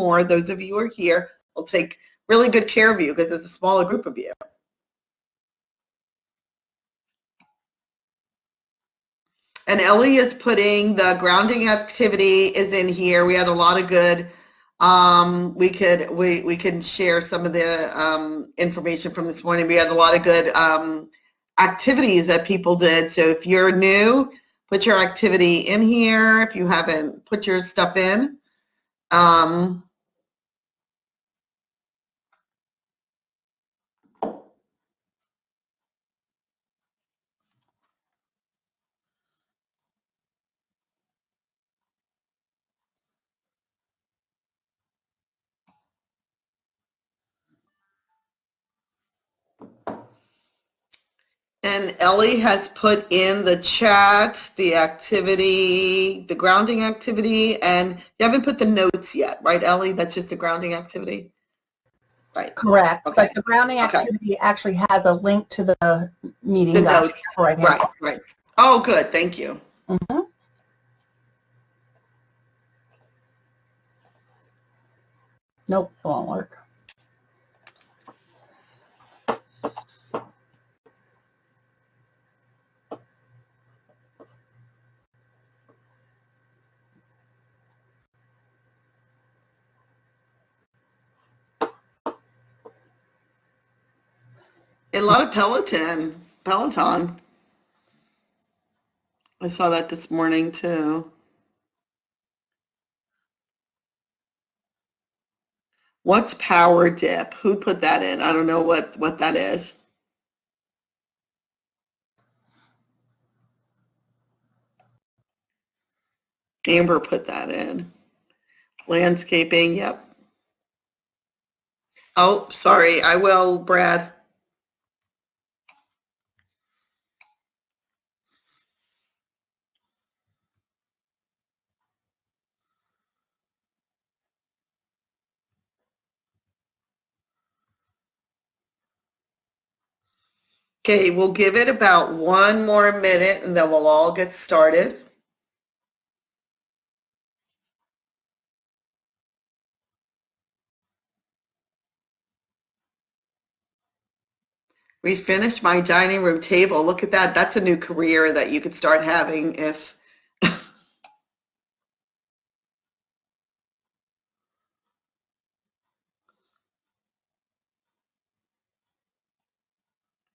more. Those of you who are here will take really good care of you because it's a smaller group of you. And Ellie is putting the grounding activity is in here. We had a lot of good. We can share some of the information from this morning. We had a lot of good activities that people did. So if you're new, put your activity in here. If you haven't, put your stuff in. And Ellie has put in the chat the activity, the grounding activity, and you haven't put the notes yet, right, Ellie? That's just a grounding activity? Right. Correct. Okay. But the grounding activity actually has a link to the meeting. The notes. Right. Oh, good. Thank you. Mm-hmm. Nope, it won't work. A lot of Peloton. I saw that this morning too. What's power dip? Who put that in? I don't know what that is. Amber put that in. Landscaping, yep. Oh, sorry. I will, Brad. Okay, we'll give it about 1 more minute and then we'll all get started. We finished my dining room table. Look at that. That's a new career that you could start having if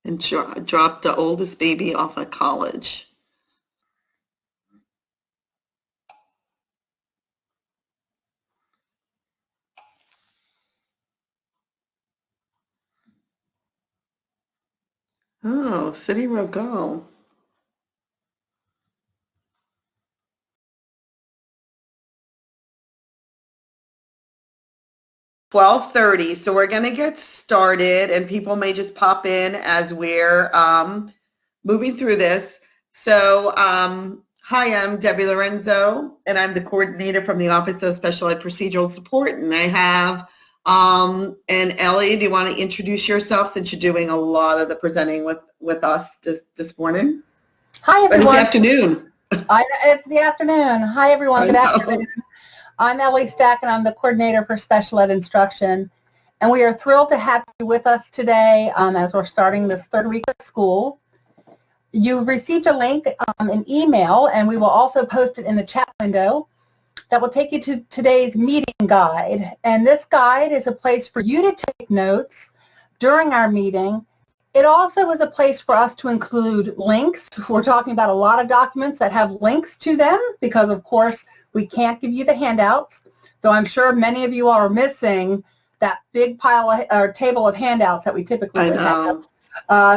and dropped the oldest baby off at college. Oh, City Row Go. $12:30, so we're going to get started, and people may just pop in as we're moving through this. So, hi, I'm Debbie Lorenzo, and I'm the coordinator from the Office of Special Ed Procedural Support, and I have, and Ellie, do you want to introduce yourself since you're doing a lot of the presenting with us this morning? Hi, everyone. It's the afternoon. It's the afternoon. Hi, everyone. Good afternoon. I'm Ellie Stack, and I'm the coordinator for special ed instruction. And we are thrilled to have you with us today as we're starting this third week of school. You've received a link, an email, and we will also post it in the chat window that will take you to today's meeting guide. And this guide is a place for you to take notes during our meeting. It also is a place for us to include links. We're talking about a lot of documents that have links to them because, of course, we can't give you the handouts, though I'm sure many of you are missing that big pile or table of handouts that we typically have.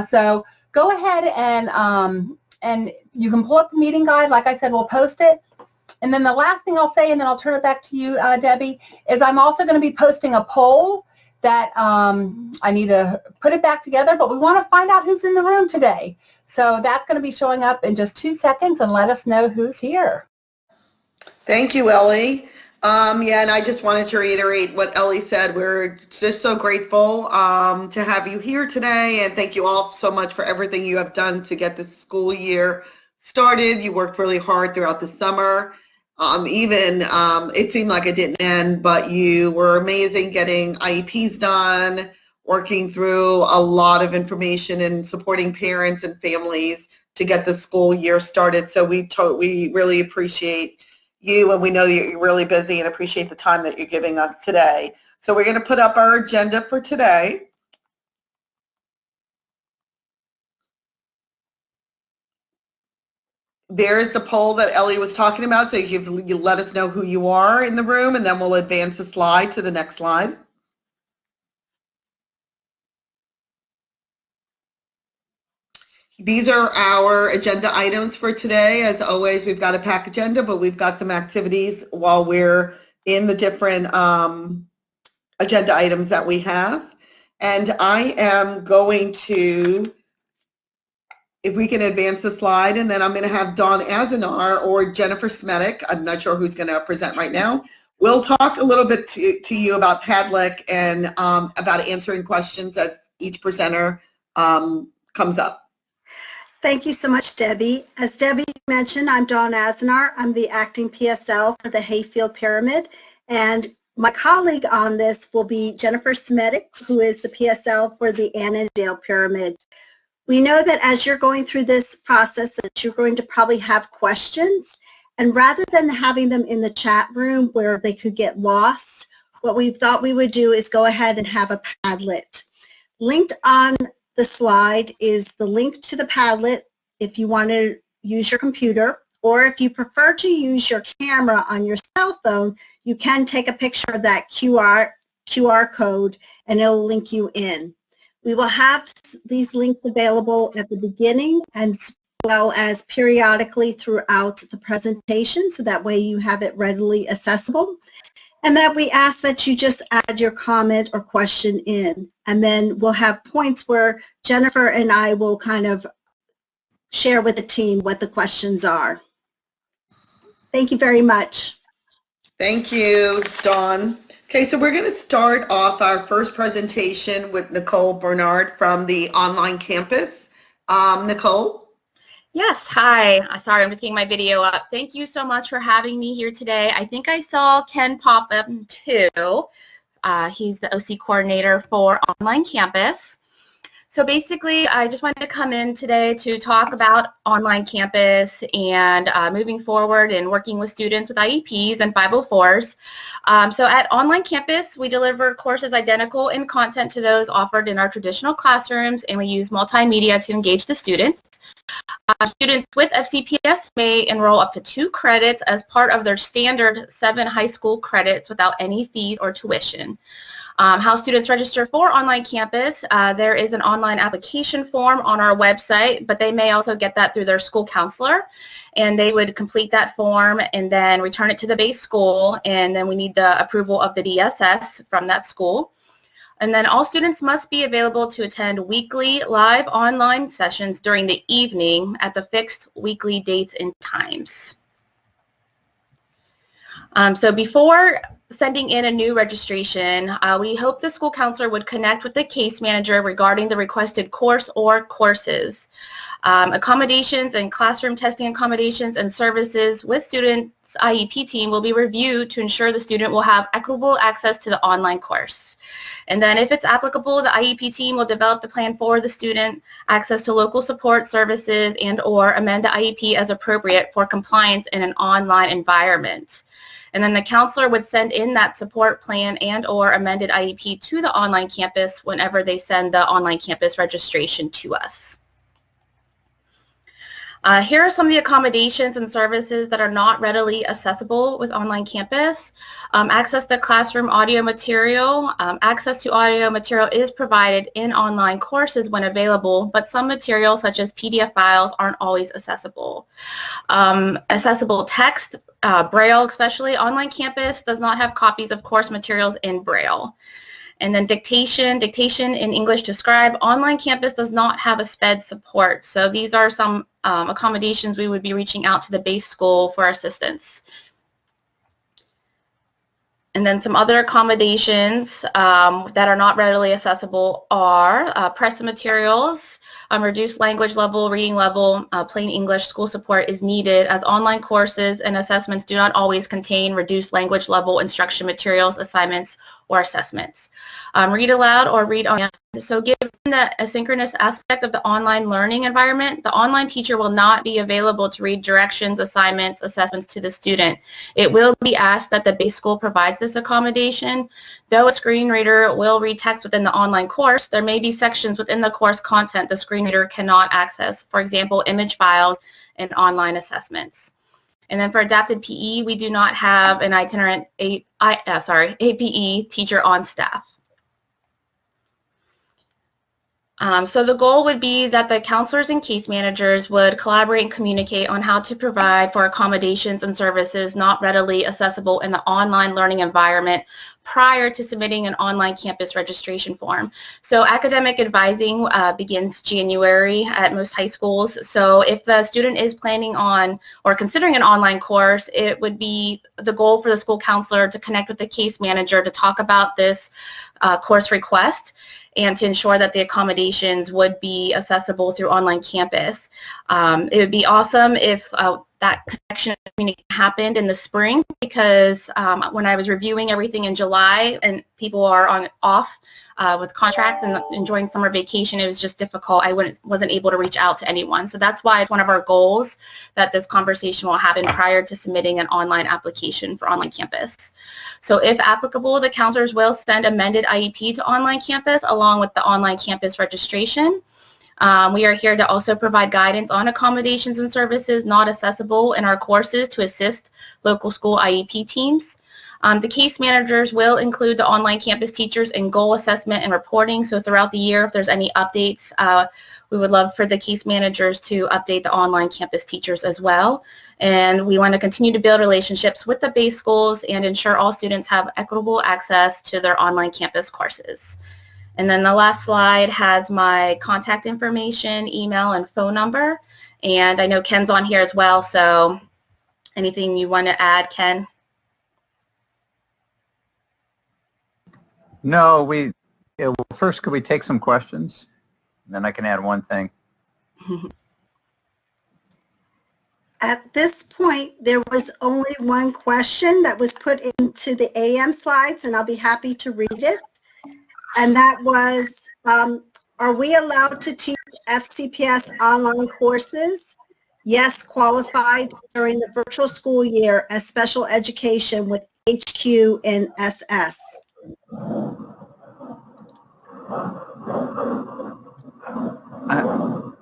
So go ahead and you can pull up the meeting guide. Like I said, we'll post it. And then the last thing I'll say, and then I'll turn it back to you, Debbie, is I'm also going to be posting a poll that I need to put it back together, but we want to find out who's in the room today. So that's going to be showing up in just 2 seconds, and let us know who's here. Thank you, Ellie. Yeah, and I just wanted to reiterate what Ellie said. We're just so grateful to have you here today, and thank you all so much for everything you have done to get this school year started. You worked really hard throughout the summer, It seemed like it didn't end, but you were amazing getting IEPs done, working through a lot of information and supporting parents and families to get the school year started. So we really appreciate you, and we know that you're really busy and appreciate the time that you're giving us today. So we're going to put up our agenda for today. There's the poll that Ellie was talking about, so you let us know who you are in the room, and then we'll advance the slide to the next slide. These are our agenda items for today. As always, we've got a packed agenda, but we've got some activities while we're in the different agenda items that we have. And I am going to, if we can advance the slide, and then I'm going to have Dawn Azanar or Jennifer Smetic, I'm not sure who's going to present right now. We'll talk a little bit to you about Padlet and about answering questions as each presenter comes up. Thank you so much, Debbie. As Debbie mentioned, I'm Dawn Azanar. I'm the acting PSL for the Hayfield Pyramid, and my colleague on this will be Jennifer Smetic, who is the PSL for the Annandale Pyramid. We know that as you're going through this process that you're going to probably have questions, and rather than having them in the chat room where they could get lost, what we thought we would do is go ahead and have a Padlet. Linked on the slide is the link to the Padlet if you want to use your computer, or if you prefer to use your camera on your cell phone, you can take a picture of that QR code and it'll link you in. We will have these links available at the beginning as well as periodically throughout the presentation, so that way you have it readily accessible. And that we ask that you just add your comment or question in. And then we'll have points where Jennifer and I will kind of share with the team what the questions are. Thank you very much. Thank you, Dawn. Okay, so we're going to start off our first presentation with Nicole Bernard from the online campus. Nicole? Yes, hi. Sorry, I'm just getting my video up. Thank you so much for having me here today. I think I saw Ken pop up too. He's the OC coordinator for Online Campus. So basically, I just wanted to come in today to talk about Online Campus and moving forward and working with students with IEPs and 504s. So at Online Campus, we deliver courses identical in content to those offered in our traditional classrooms, and we use multimedia to engage the students. Students with FCPS may enroll up to 2 credits as part of their standard 7 high school credits without any fees or tuition. How students register for Online Campus, there is an online application form on our website, but they may also get that through their school counselor, and they would complete that form and then return it to the base school, and then we need the approval of the DSS from that school. And then all students must be available to attend weekly live online sessions during the evening at the fixed weekly dates and times. So before sending in a new registration, we hope the school counselor would connect with the case manager regarding the requested course or courses. Accommodations and classroom testing accommodations and services with students' IEP team will be reviewed to ensure the student will have equitable access to the online course. And then if it's applicable, the IEP team will develop the plan for the student, access to local support services, and or amend the IEP as appropriate for compliance in an online environment. And then the counselor would send in that support plan and or amended IEP to the Online Campus whenever they send the Online Campus registration to us. Here are some of the accommodations and services that are not readily accessible with Online Campus. Access to classroom audio material. Access to audio material is provided in online courses when available, but some materials such as PDF files aren't always accessible. Accessible text, Braille especially. Online Campus does not have copies of course materials in Braille. And then dictation in English to scribe. Online Campus does not have a SPED support. So these are some accommodations we would be reaching out to the base school for assistance. And then some other accommodations that are not readily accessible are press materials, Reduced language level, reading level, plain English school support is needed as online courses and assessments do not always contain reduced language level instruction materials, assignments, or assessments. Read aloud or read on. So given the asynchronous aspect of the online learning environment, the online teacher will not be available to read directions, assignments, assessments to the student. It will be asked that the base school provides this accommodation. Though a screen reader will read text within the online course, there may be sections within the course content the screen reader cannot access. For example, image files and online assessments. And then for adapted PE, we do not have an itinerant APE teacher on staff. So the goal would be that the counselors and case managers would collaborate and communicate on how to provide for accommodations and services not readily accessible in the online learning environment prior to submitting an online campus registration form. So academic advising begins January at most high schools. So if the student is planning on or considering an online course, it would be the goal for the school counselor to connect with the case manager to talk about this course request and to ensure that the accommodations would be accessible through online campus. It would be awesome if that connection happened in the spring, because when I was reviewing everything in July and people are off with contracts and enjoying summer vacation, it was just difficult. I wasn't able to reach out to anyone. So that's why it's one of our goals that this conversation will happen prior to submitting an online application for online campus. So if applicable, the counselors will send amended IEP to online campus along with the online campus registration. We are here to also provide guidance on accommodations and services not accessible in our courses to assist local school IEP teams. The case managers will include the online campus teachers in goal assessment and reporting. So throughout the year, if there's any updates, we would love for the case managers to update the online campus teachers as well. And we want to continue to build relationships with the base schools and ensure all students have equitable access to their online campus courses. And then the last slide has my contact information, email, and phone number. And I know Ken's on here as well, so anything you want to add, Ken? No, well, first, could we take some questions? And then I can add one thing. At this point, there was only one question that was put into the AM slides, and I'll be happy to read it. And that was, are we allowed to teach FCPS online courses? Yes, qualified during the virtual school year as special education with HQ and SS.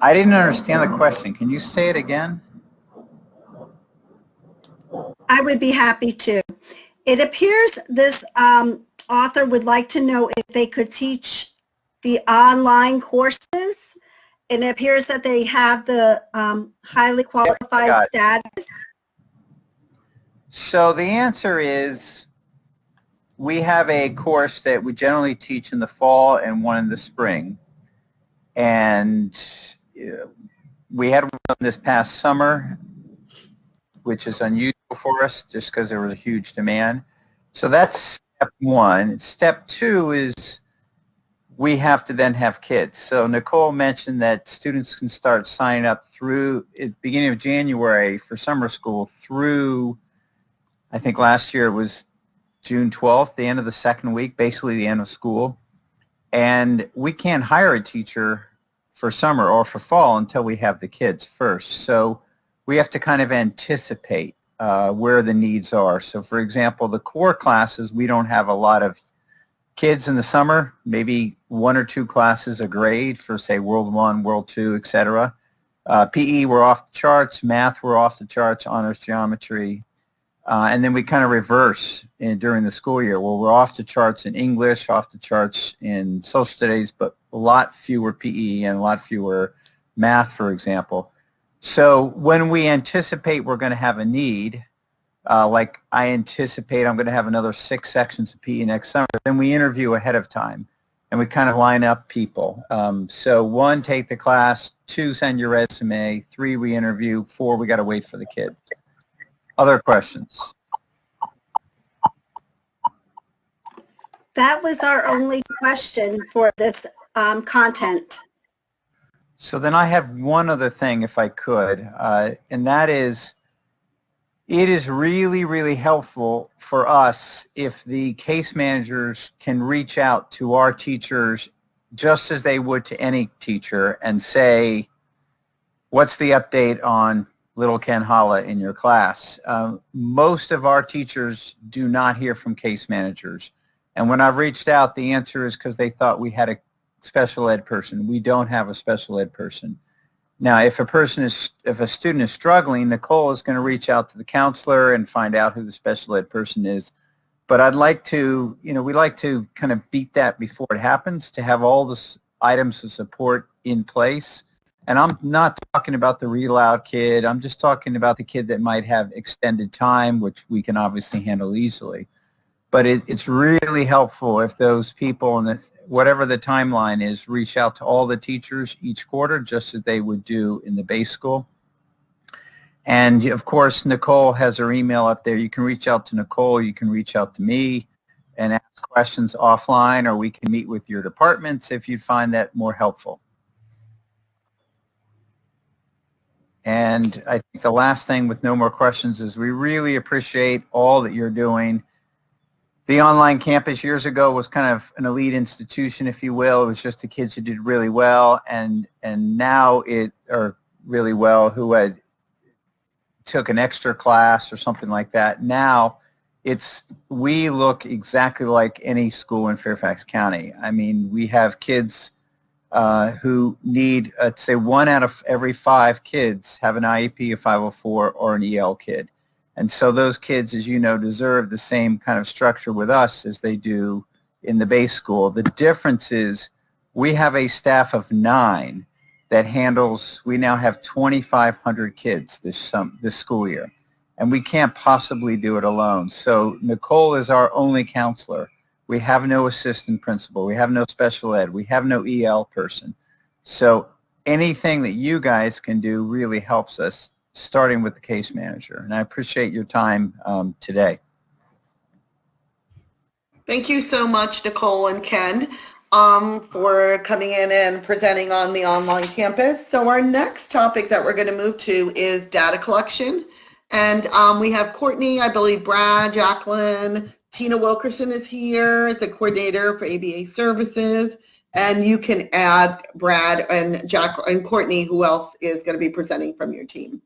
I didn't understand the question. Can you say it again? I would be happy to. It appears this author would like to know if they could teach the online courses. It appears that they have the highly qualified status. So the answer is we have a course that we generally teach in the fall and one in the spring. And we had one this past summer, which is unusual for us just because there was a huge demand. So that's step one. Step two is we have to then have kids. So Nicole mentioned that students can start signing up through at the beginning of January for summer school through, I think last year it was June 12th, the end of the second week, basically the end of school. And we can't hire a teacher for summer or for fall until we have the kids first. So we have to kind of anticipate where the needs are. So for example, the core classes, we don't have a lot of kids in the summer, maybe one or two classes a grade for, say, World 1, World 2, etc. PE, we're off the charts. Math, we're off the charts. Honors geometry. And then we kind of reverse during the school year. Well, we're off the charts in English, off the charts in social studies, but a lot fewer PE and a lot fewer math, for example. So when we anticipate we're going to have a need, like I anticipate I'm going to have another 6 sections of PE next summer, then we interview ahead of time and we kind of line up people. So 1, take the class, 2, send your resume, 3, we interview, 4, we got to wait for the kids. Other questions? That was our only question for this content. So then I have one other thing, if I could, and that is, it is really, really helpful for us if the case managers can reach out to our teachers just as they would to any teacher and say, what's the update on little Ken Holla in your class? Most of our teachers do not hear from case managers. And when I've reached out, the answer is because they thought we had a special ed person. We don't have a special ed person. Now, if a student is struggling, Nicole is going to reach out to the counselor and find out who the special ed person is. But I'd like to, we like to kind of beat that before it happens, to have all the items of support in place. And I'm not talking about the read aloud kid. I'm just talking about the kid that might have extended time, which we can obviously handle easily. But it's really helpful if those people, and whatever the timeline is, reach out to all the teachers each quarter, just as they would do in the base school. And of course, Nicole has her email up there. You can reach out to Nicole. You can reach out to me and ask questions offline, or we can meet with your departments if you find that more helpful. And I think the last thing, with no more questions, is we really appreciate all that you're doing. The online campus years ago was kind of an elite institution, if you will. It was just the kids who did really well, and now or really well, who had took an extra class or something like that. Now we look exactly like any school in Fairfax County. I mean, we have kids who need, say, 1 out of every 5 kids have an IEP, a 504, or an EL kid. And so those kids, as you know, deserve the same kind of structure with us as they do in the base school. The difference is we have a staff of 9 that handles, we now have 2,500 kids this school year. And we can't possibly do it alone. So Nicole is our only counselor. We have no assistant principal. We have no special ed. We have no EL person. So anything that you guys can do really helps us, starting with the case manager. And I appreciate your time today. Thank you so much, Nicole and Ken, for coming in and presenting on the online campus. So our next topic that we're going to move to is data collection. And we have Courtney, I believe Brad, Jacqueline, Tina Wilkerson is here as the coordinator for ABA services. And you can add Brad and Jack and Courtney, who else is going to be presenting from your team.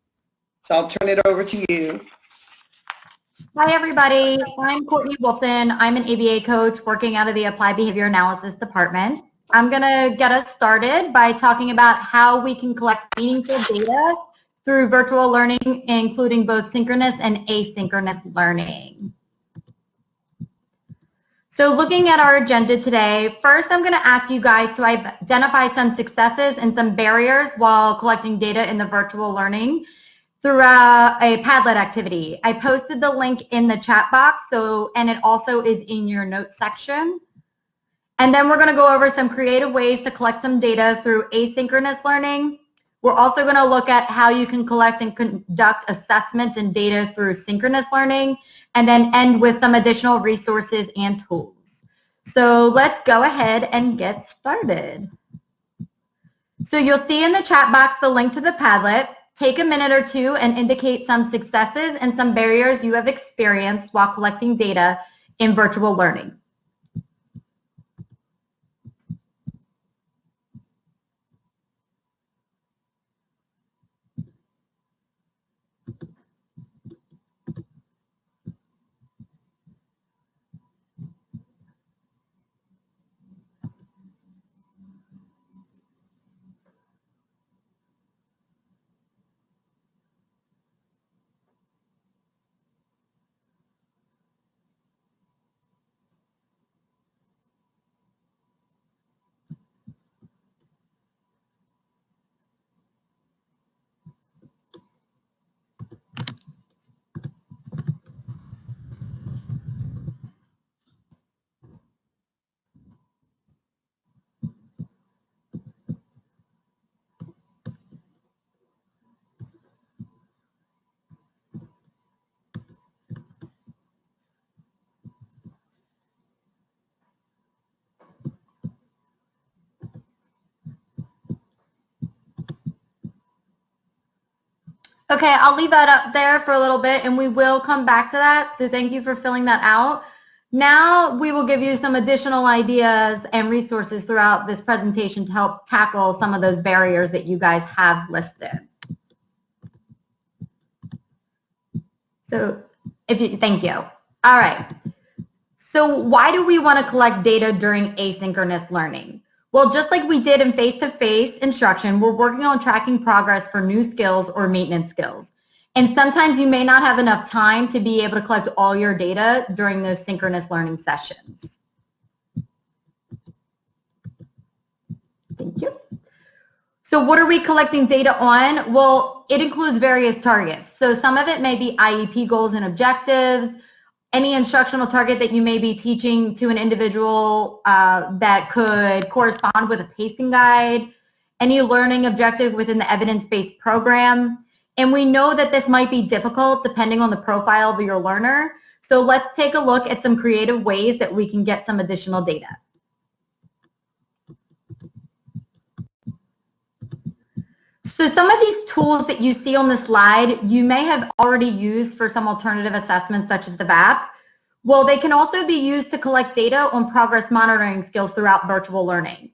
So I'll turn it over to you. Hi, everybody. I'm Courtney Wolfson. I'm an ABA coach working out of the Applied Behavior Analysis Department. I'm going to get us started by talking about how we can collect meaningful data through virtual learning, including both synchronous and asynchronous learning. So looking at our agenda today, first I'm going to ask you guys to identify some successes and some barriers while collecting data in the virtual learning through a Padlet activity. I posted the link in the chat box, and it also is in your notes section. And then we're going to go over some creative ways to collect some data through asynchronous learning. We're also going to look at how you can collect and conduct assessments and data through synchronous learning, and then end with some additional resources and tools. So let's go ahead and get started. So you'll see in the chat box the link to the Padlet. Take a minute or two and indicate some successes and some barriers you have experienced while collecting data in virtual learning. Okay, I'll leave that up there for a little bit and we will come back to that. So thank you for filling that out. Now we will give you some additional ideas and resources throughout this presentation to help tackle some of those barriers that you guys have listed. So thank you. All right. So why do we want to collect data during asynchronous learning? Well, just like we did in face-to-face instruction, we're working on tracking progress for new skills or maintenance skills. And sometimes you may not have enough time to be able to collect all your data during those synchronous learning sessions. Thank you. So what are we collecting data on? Well, it includes various targets. So some of it may be IEP goals and objectives, any instructional target that you may be teaching to an individual that could correspond with a pacing guide, any learning objective within the evidence-based program. And we know that this might be difficult depending on the profile of your learner. So let's take a look at some creative ways that we can get some additional data. So some of these tools that you see on the slide, you may have already used for some alternative assessments such as the VAP. Well, they can also be used to collect data on progress monitoring skills throughout virtual learning.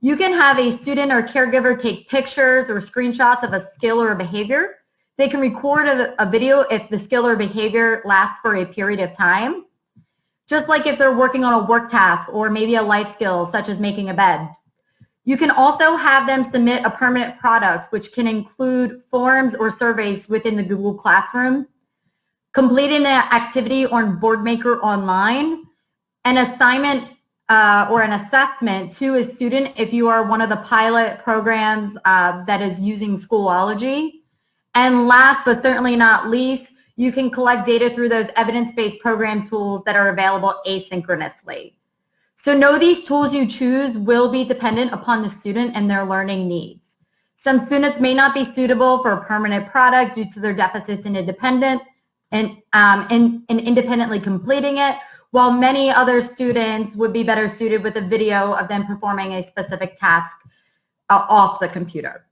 You can have a student or caregiver take pictures or screenshots of a skill or a behavior. They can record a video if the skill or behavior lasts for a period of time. Just like if they're working on a work task or maybe a life skill such as making a bed. You can also have them submit a permanent product, which can include forms or surveys within the Google Classroom, completing an activity on Boardmaker online, an assignment or an assessment to a student if you are one of the pilot programs that is using Schoolology. And last but certainly not least, you can collect data through those evidence-based program tools that are available asynchronously. So know these tools you choose will be dependent upon the student and their learning needs. Some students may not be suitable for a permanent product due to their deficits in independent and independently completing it, while many other students would be better suited with a video of them performing a specific task off the computer.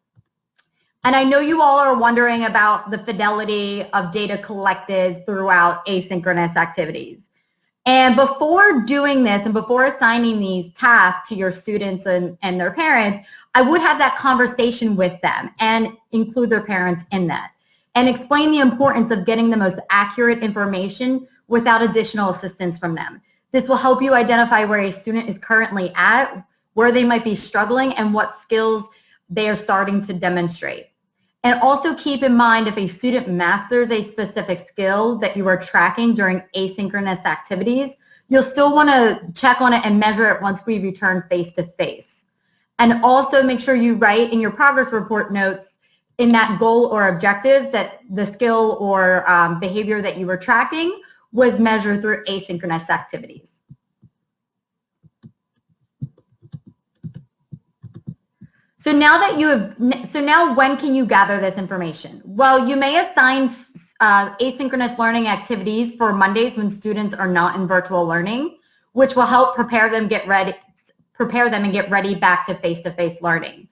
And I know you all are wondering about the fidelity of data collected throughout asynchronous activities. And before doing this and before assigning these tasks to your students and their parents, I would have that conversation with them and include their parents in that and explain the importance of getting the most accurate information without additional assistance from them. This will help you identify where a student is currently at, where they might be struggling, and what skills they are starting to demonstrate. And also keep in mind if a student masters a specific skill that you are tracking during asynchronous activities, you'll still want to check on it and measure it once we return face-to-face. And also make sure you write in your progress report notes in that goal or objective that the skill or behavior that you were tracking was measured through asynchronous activities. So now when can you gather this information? Well, you may assign asynchronous learning activities for Mondays when students are not in virtual learning, which will help prepare them and get ready back to face-to-face learning.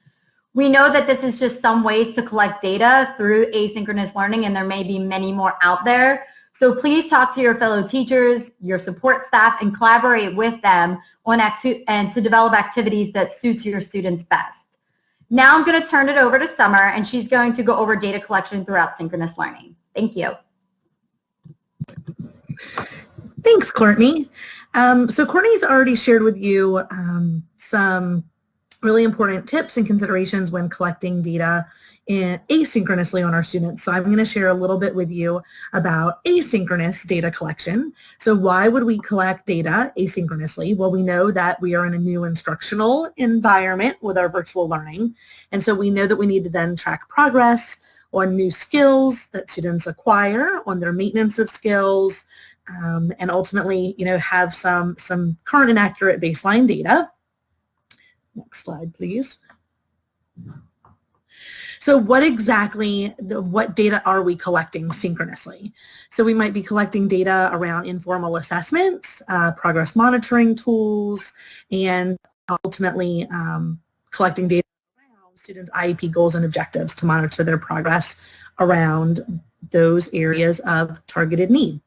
We know that this is just some ways to collect data through asynchronous learning, and there may be many more out there. So please talk to your fellow teachers, your support staff, and collaborate with them on and to develop activities that suits your students best. Now I'm going to turn it over to Summer, and she's going to go over data collection throughout synchronous learning. Thank you. Thanks, Courtney. So Courtney's already shared with you some really important tips and considerations when collecting data asynchronously on our students. So I'm going to share a little bit with you about asynchronous data collection. So why would we collect data asynchronously? Well, we know that we are in a new instructional environment with our virtual learning. And so we know that we need to then track progress on new skills that students acquire, on their maintenance of skills, and ultimately, have some current and accurate baseline data. Next slide, please. So what data are we collecting synchronously? So we might be collecting data around informal assessments, progress monitoring tools, and ultimately collecting data around students' IEP goals and objectives to monitor their progress around those areas of targeted need.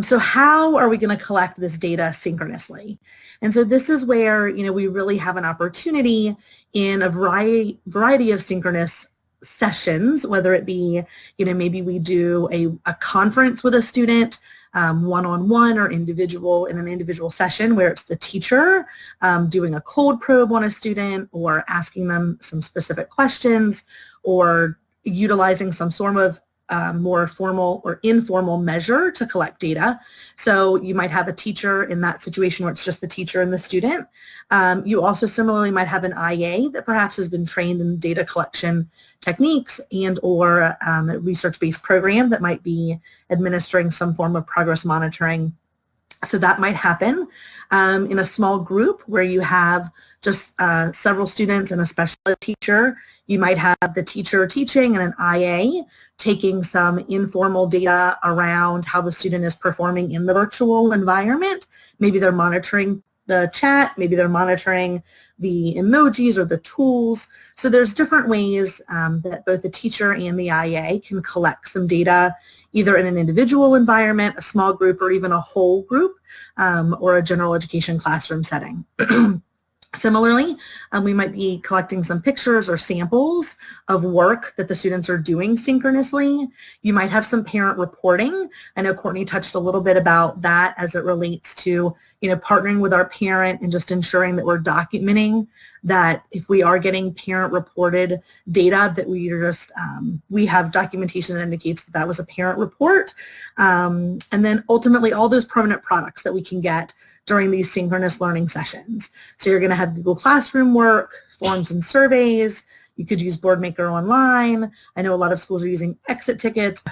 So how are we going to collect this data synchronously? And so this is where, we really have an opportunity in a variety of synchronous sessions, whether it be, maybe we do a conference with a student, one-on-one or individual in an individual session where it's the teacher doing a cold probe on a student or asking them some specific questions or utilizing some sort of more formal or informal measure to collect data. So you might have a teacher in that situation where it's just the teacher and the student. You also similarly might have an IA that perhaps has been trained in data collection techniques and or a research-based program that might be administering some form of progress monitoring. So that might happen in a small group where you have just several students and a special ed teacher. You might have the teacher teaching and an IA taking some informal data around how the student is performing in the virtual environment. Maybe they're monitoring the chat, maybe they're monitoring the emojis or the tools. So there's different ways that both the teacher and the IA can collect some data either in an individual environment, a small group, or even a whole group, or a general education classroom setting. Similarly, we might be collecting some pictures or samples of work that the students are doing synchronously. You might have some parent reporting. I know Courtney touched a little bit about that as it relates to, partnering with our parent and just ensuring that we're documenting that if we are getting parent reported data that we have documentation that indicates that that was a parent report. And then ultimately all those permanent products that we can get during these synchronous learning sessions. So you're going to have Google Classroom work, forms and surveys. You could use Boardmaker Online. I know a lot of schools are using exit tickets,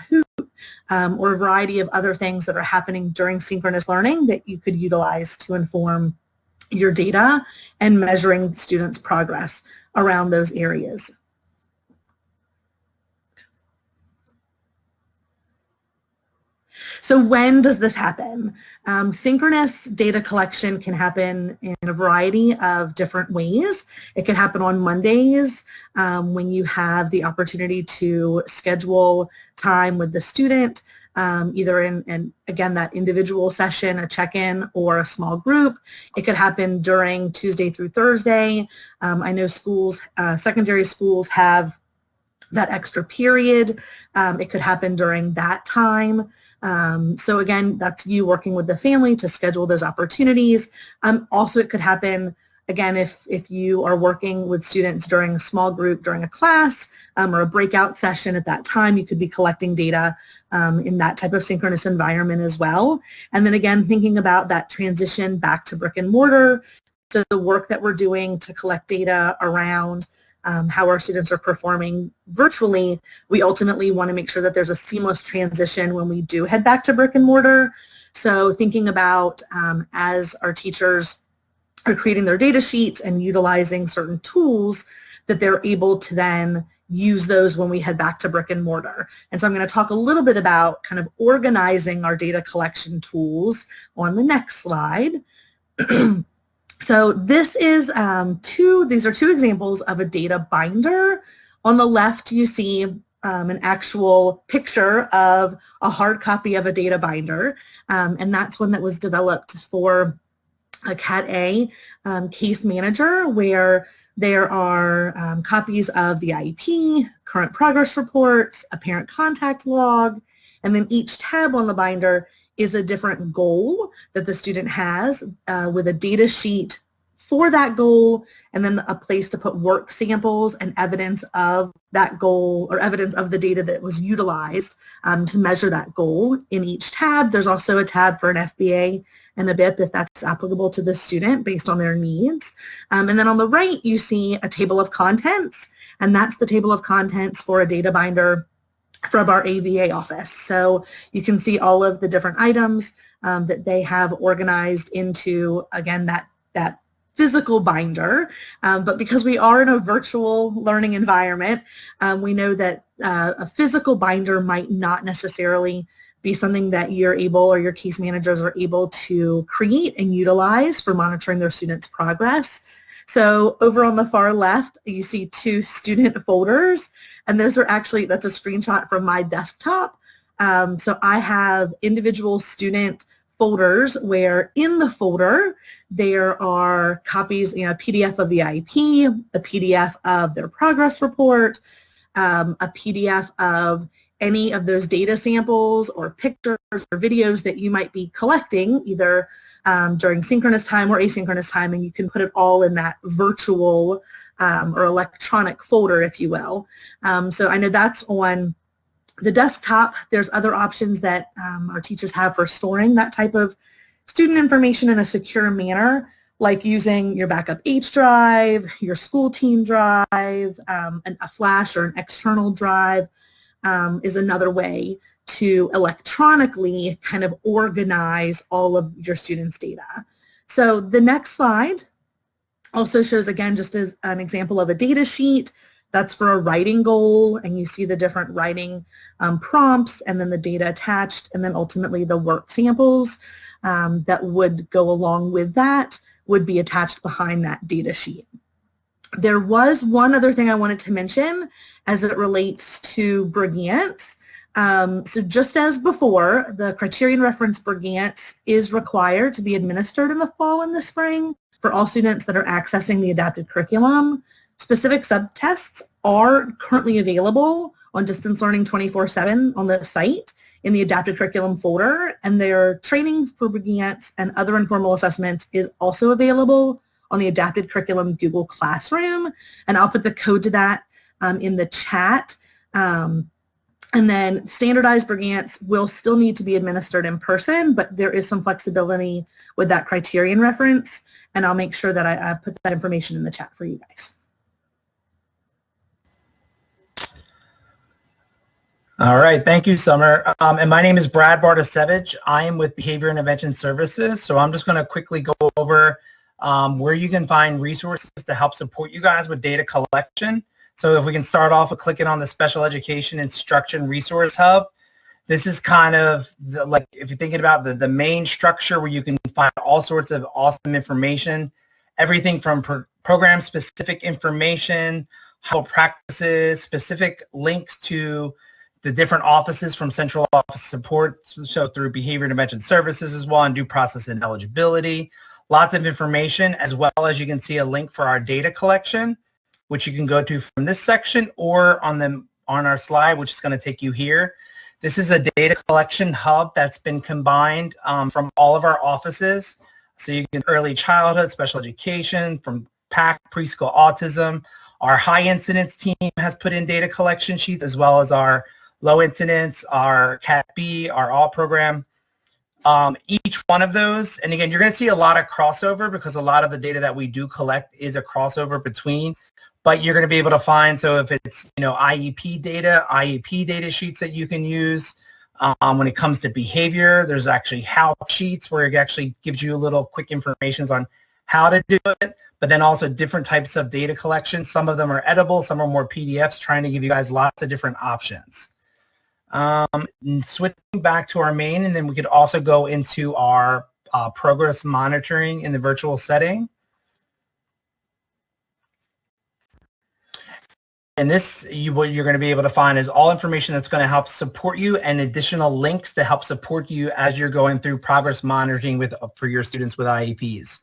or a variety of other things that are happening during synchronous learning that you could utilize to inform your data and measuring students' progress around those areas. So when does this happen? Synchronous data collection can happen in a variety of different ways. It can happen on Mondays when you have the opportunity to schedule time with the student, either in again, that individual session, a check-in, or a small group. It could happen during Tuesday through Thursday. I know schools, secondary schools have that extra period. It could happen during that time. So again, that's you working with the family to schedule those opportunities. Also, it could happen, again, if you are working with students during a small group, during a class, or a breakout session at that time, you could be collecting data in that type of synchronous environment as well. And then again, thinking about that transition back to brick and mortar. So the work that we're doing to collect data around how our students are performing virtually, we ultimately want to make sure that there's a seamless transition when we do head back to brick and mortar. So thinking about as our teachers are creating their data sheets and utilizing certain tools, that they're able to then use those when we head back to brick and mortar. And so I'm going to talk a little bit about kind of organizing our data collection tools on the next slide. So this is these are two examples of a data binder. On the left, you see an actual picture of a hard copy of a data binder, and that's one that was developed for a Cat A case manager, where there are copies of the IEP, current progress reports, a parent contact log, and then each tab on the binder is a different goal that the student has with a data sheet for that goal, and then a place to put work samples and evidence of that goal or evidence of the data that was utilized to measure that goal in each tab. There's also a tab for an FBA and a BIP if that's applicable to the student based on their needs. And then on the right, you see a table of contents, and that's the table of contents for a data binder from our AVA office. So you can see all of the different items that they have organized into, again, that physical binder, but because we are in a virtual learning environment, we know that a physical binder might not necessarily be something that you're able or your case managers are able to create and utilize for monitoring their students' progress. So over on the far left, you see 2 student folders, and those are actually, that's a screenshot from my desktop. So I have individual student folders where in the folder there are copies, a PDF of the IEP, a PDF of their progress report, a PDF of any of those data samples or pictures or videos that you might be collecting either during synchronous time or asynchronous time, and you can put it all in that virtual or electronic folder, if you will. So I know that's on the desktop. There's other options that our teachers have for storing that type of student information in a secure manner, like using your backup H drive, your school team drive, a flash or an external drive is another way to electronically kind of organize all of your students' data. So the next slide also shows, again, just as an example of a data sheet. That's for a writing goal, and you see the different writing prompts and then the data attached, and then ultimately the work samples that would go along with that would be attached behind that data sheet. There was one other thing I wanted to mention as it relates to Brigance. So just as before, the criterion reference Brigance is required to be administered in the fall and the spring for all students that are accessing the adapted curriculum. Specific subtests are currently available on Distance Learning 24/7 on the site in the adapted curriculum folder, and their training for Brigance and other informal assessments is also available on the adapted curriculum Google Classroom, and I'll put the code to that in the chat. And then standardized Brigance will still need to be administered in person, but there is some flexibility with that criterion reference, and I'll make sure that I put that information in the chat for you guys. All right, thank you, Summer. And my name is Brad Bartasevich. I am with Behavior Intervention Services. So I'm just going to quickly go over where you can find resources to help support you guys with data collection. So if we can start off with clicking on the Special Education Instruction Resource Hub. This is kind of like, if you're thinking about the main structure where you can find all sorts of awesome information, everything from program-specific information, how practices, specific links to the different offices from central office support, so through Behavior Intervention Services as well, and due process and eligibility. Lots of information, as well as you can see a link for our data collection, which you can go to from this section or on our slide, which is going to take you here. This is a data collection hub that's been combined from all of our offices. So you can early childhood, special education, from PAC, preschool autism. Our high incidence team has put in data collection sheets, as well as our low incidence, our Cat B, our all program. Each one of those, and again, you're going to see a lot of crossover because a lot of the data that we do collect is a crossover between, but you're going to be able to find, so if it's, IEP data sheets that you can use. When it comes to behavior, there's actually how sheets where it actually gives you a little quick information on how to do it, but then also different types of data collection. Some of them are editable, some are more PDFs, trying to give you guys lots of different options. Switching back to our main, and then we could also go into our progress monitoring in the virtual setting. And this, what you're going to be able to find is all information that's going to help support you and additional links to help support you as you're going through progress monitoring for your students with IEPs.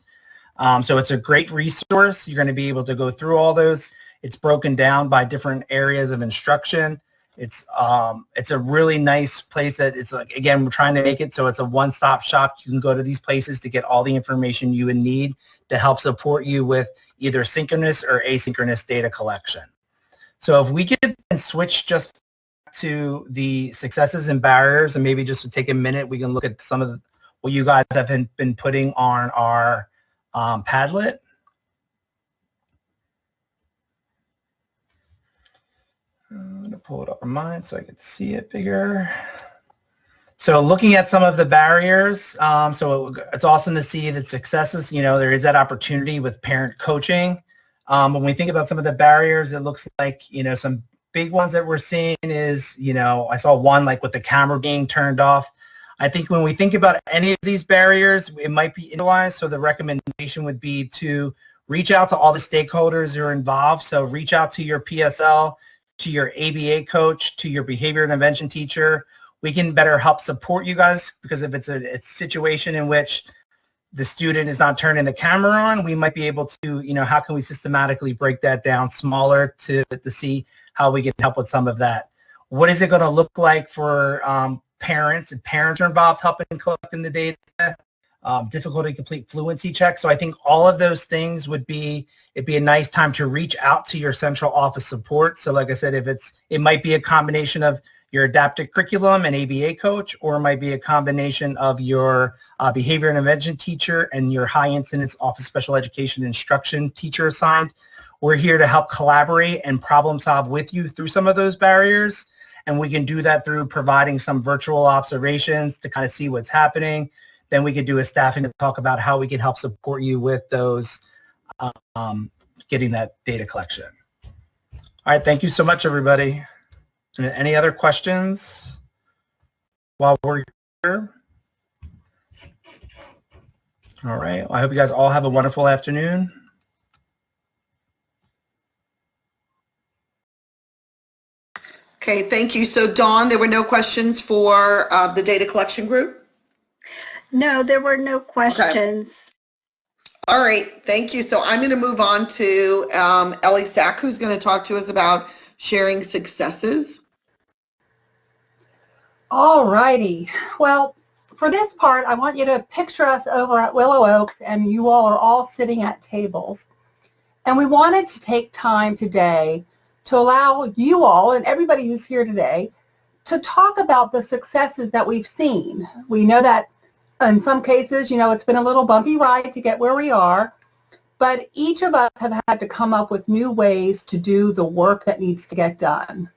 So it's a great resource. You're going to be able to go through all those. It's broken down by different areas of instruction. It's a really nice place that it's like, again, we're trying to make it so it's a one-stop shop. You can go to these places to get all the information you would need to help support you with either synchronous or asynchronous data collection. So if we could switch just to the successes and barriers, and maybe just to take a minute, we can look at some of what you guys have been putting on our Padlet. I'm going to pull it up on mine so I can see it bigger. So looking at some of the barriers, so it's awesome to see the successes. There is that opportunity with parent coaching. When we think about some of the barriers, it looks like, some big ones that we're seeing is, I saw one like with the camera being turned off. I think when we think about any of these barriers, it might be individualized. So the recommendation would be to reach out to all the stakeholders who are involved. So reach out to your PSL, to your ABA coach, to your behavior intervention teacher. We can better help support you guys, because if it's a situation in which the student is not turning the camera on, we might be able to, how can we systematically break that down smaller to see how we can help with some of that. What is it going to look like for parents? If parents are involved helping collecting the data, difficulty to complete fluency checks. So I think all of those things it'd be a nice time to reach out to your central office support. So like I said, it might be a combination of your adaptive curriculum and ABA coach, or it might be a combination of your behavior intervention teacher and your high incidence office special education instruction teacher assigned. We're here to help collaborate and problem solve with you through some of those barriers. And we can do that through providing some virtual observations to kind of see what's happening. Then we could do a staffing to talk about how we can help support you with those, getting that data collection. All right, thank you so much, everybody. Any other questions while we're here? All right, well, I hope you guys all have a wonderful afternoon. Okay, thank you. So Dawn, there were no questions for the data collection group? No, there were no questions. Okay. All right, thank you. So I'm going to move on to Ellie Sack, who's going to talk to us about sharing successes. All righty. Well, for this part, I want you to picture us over at Willow Oaks, and you all are all sitting at tables. And we wanted to take time today to allow you all and everybody who's here today to talk about the successes that we've seen. We know that in some cases, it's been a little bumpy ride to get where we are, but each of us have had to come up with new ways to do the work that needs to get done.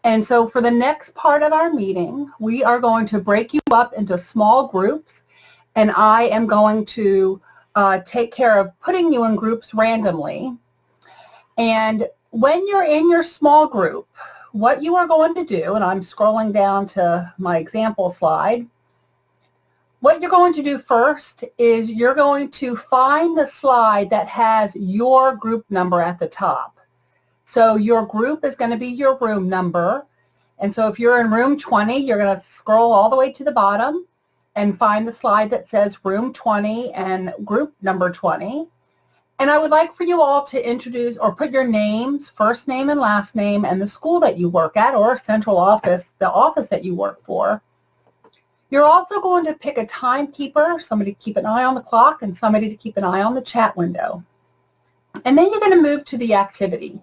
And so for the next part of our meeting, we are going to break you up into small groups, and I am going to take care of putting you in groups randomly. And when you're in your small group, what you are going to do, and I'm scrolling down to my example slide, what you're going to do first is you're going to find the slide that has your group number at the top. So your group is going to be your room number. And so if you're in room 20, you're going to scroll all the way to the bottom and find the slide that says room 20 and group number 20. And I would like for you all to introduce or put your names, first name and last name, and the school that you work at, or central office, the office that you work for. You're also going to pick a timekeeper, somebody to keep an eye on the clock and somebody to keep an eye on the chat window. And then you're going to move to the activity.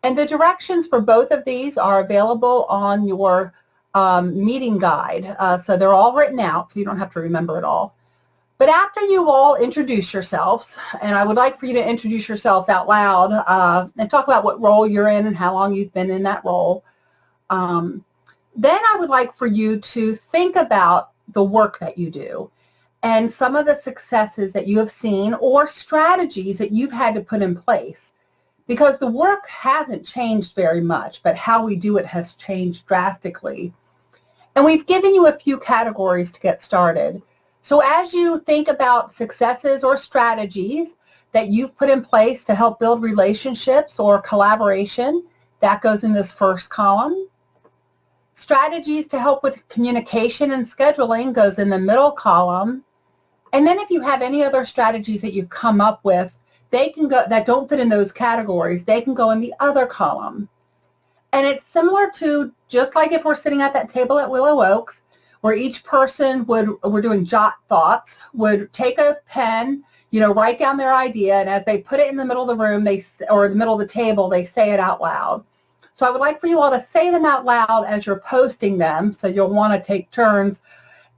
And the directions for both of these are available on your meeting guide. So they're all written out, so you don't have to remember it all. But after you all introduce yourselves, and I would like for you to introduce yourselves out loud and talk about what role you're in and how long you've been in that role, then I would like for you to think about the work that you do and some of the successes that you have seen or strategies that you've had to put in place. Because the work hasn't changed very much, but how we do it has changed drastically. And we've given you a few categories to get started. So as you think about successes or strategies that you've put in place to help build relationships or collaboration, that goes in this first column. Strategies to help with communication and scheduling goes in the middle column. And then if you have any other strategies that you've come up with, they can go, that don't fit in those categories, they can go in the other column. And it's similar to, just like if we're sitting at that table at Willow Oaks, where each person we're doing jot thoughts, would take a pen, write down their idea, and as they put it in the middle of the room, or the middle of the table, they say it out loud. So I would like for you all to say them out loud as you're posting them, so you'll want to take turns,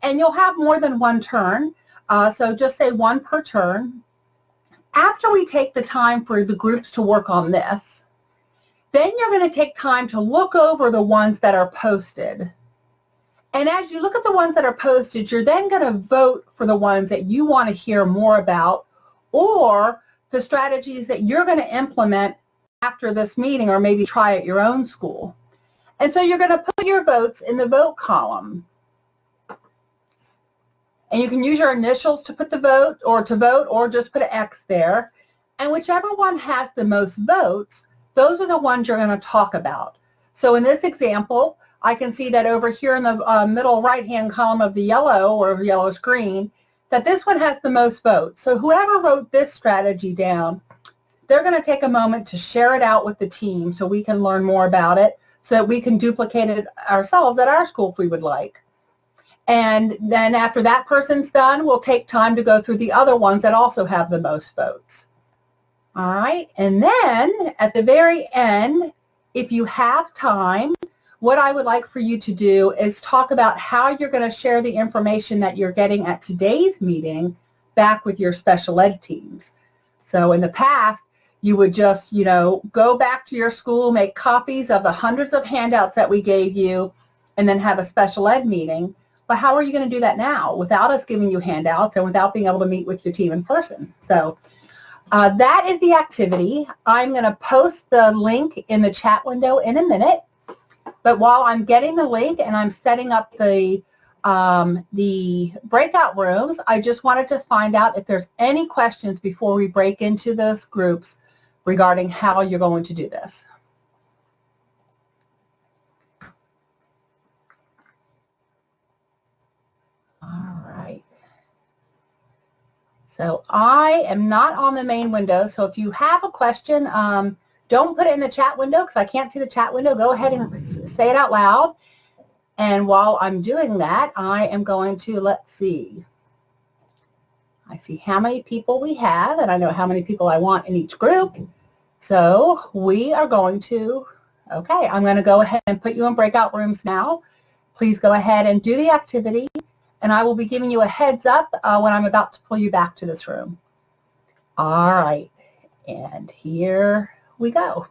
and you'll have more than one turn, so just say one per turn. After we take the time for the groups to work on this, then you're going to take time to look over the ones that are posted. And as you look at the ones that are posted, you're then going to vote for the ones that you want to hear more about, or the strategies that you're going to implement after this meeting, or maybe try at your own school. And so you're going to put your votes in the vote column. And you can use your initials to put the vote, or just put an X there. And whichever one has the most votes, those are the ones you're going to talk about. So in this example, I can see that over here in the middle right-hand column of the yellow, or yellow screen, that this one has the most votes. So whoever wrote this strategy down, they're going to take a moment to share it out with the team so we can learn more about it, so that we can duplicate it ourselves at our school if we would like. And then after that person's done, we'll take time to go through the other ones that also have the most votes. All right, and then at the very end, if you have time, what I would like for you to do is talk about how you're going to share the information that you're getting at today's meeting back with your special ed teams. So in the past, you would just, go back to your school, make copies of the hundreds of handouts that we gave you, and then have a special ed meeting. But how are you going to do that now without us giving you handouts and without being able to meet with your team in person? So that is the activity. I'm going to post the link in the chat window in a minute. But while I'm getting the link and I'm setting up the breakout rooms, I just wanted to find out if there's any questions before we break into those groups regarding how you're going to do this. All right. So I am not on the main window, so if you have a question, don't put it in the chat window because I can't see the chat window. Go ahead and say it out loud. And while I'm doing that, I am going to, let's see. I see how many people we have, and I know how many people I want in each group. So we are going to, okay, I'm going to go ahead and put you in breakout rooms now. Please go ahead and do the activity, and I will be giving you a heads up when I'm about to pull you back to this room. All right, and here we go.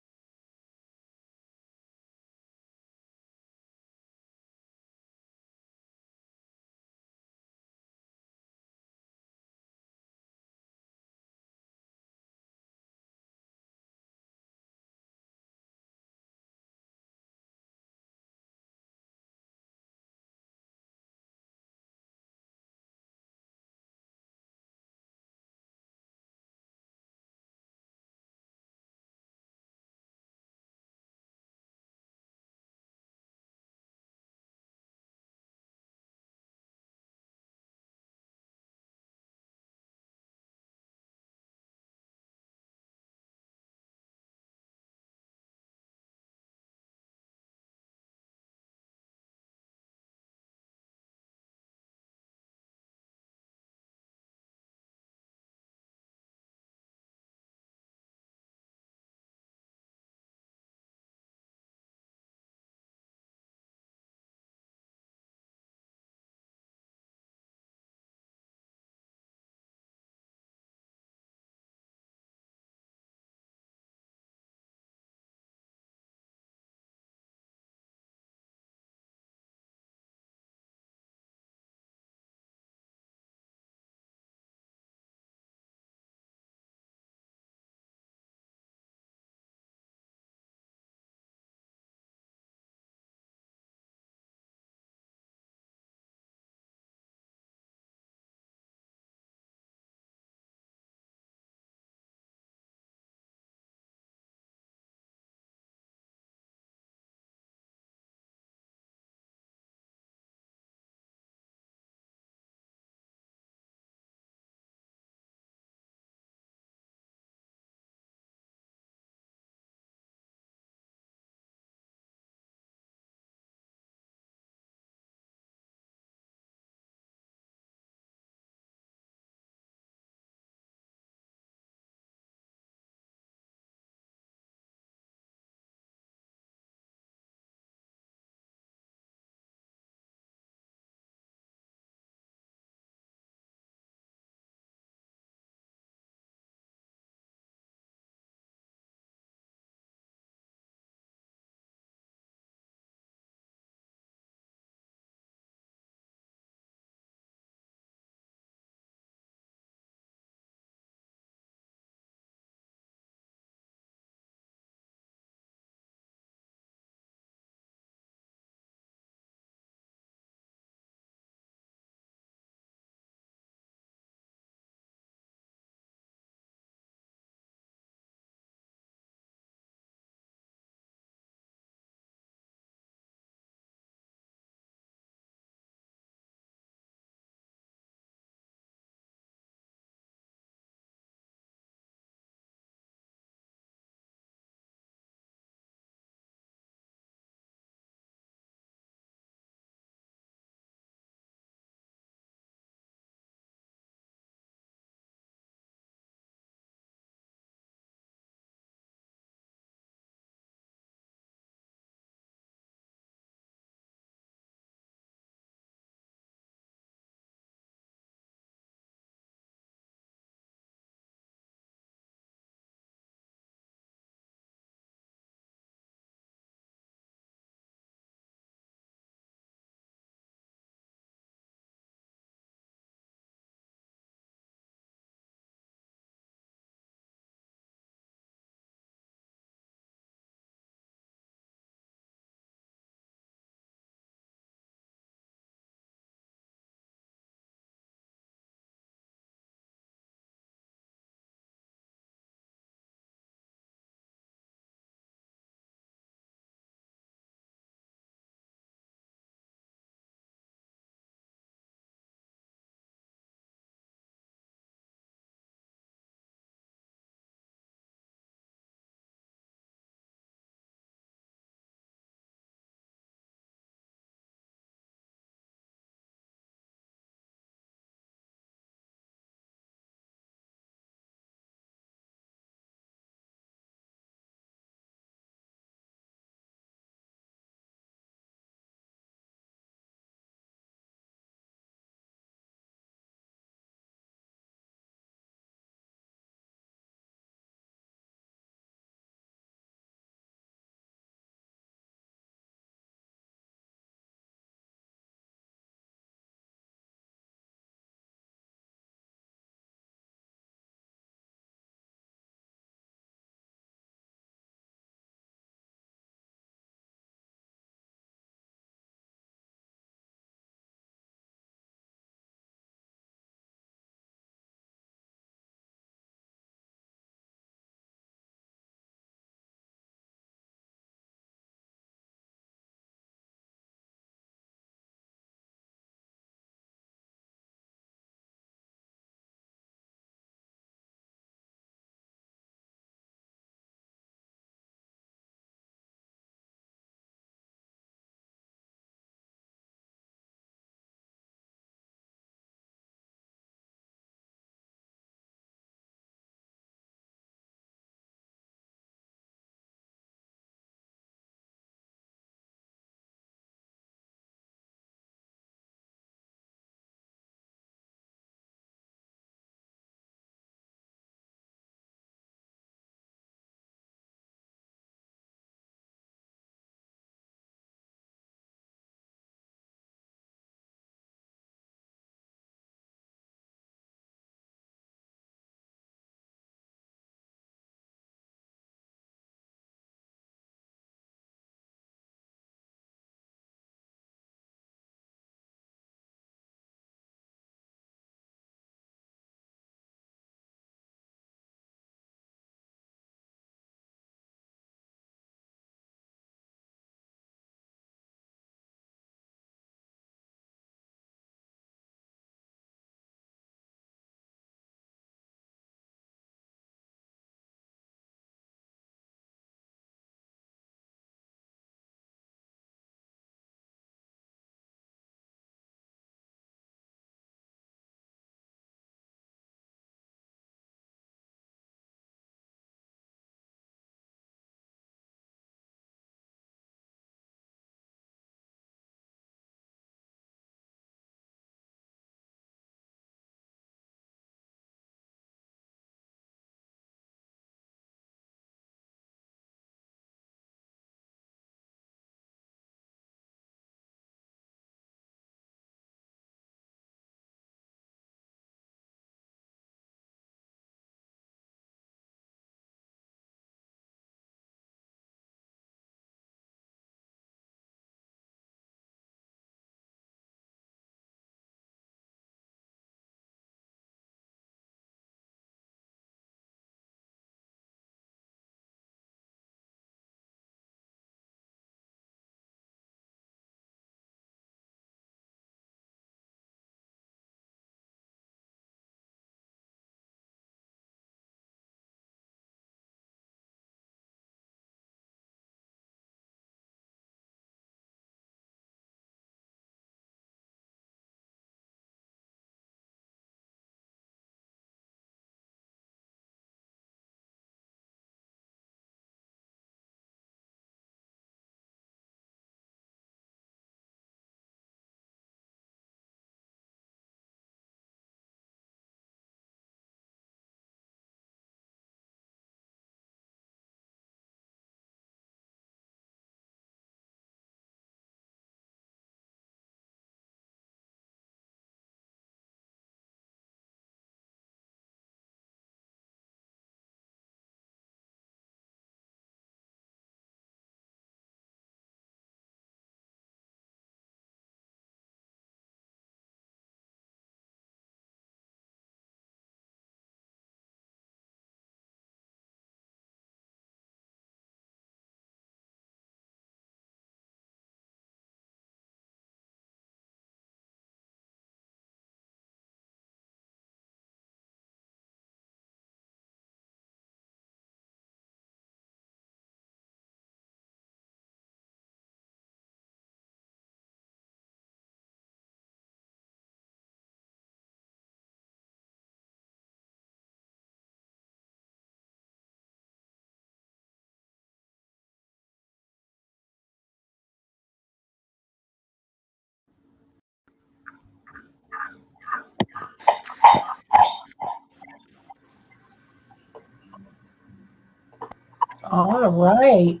All right.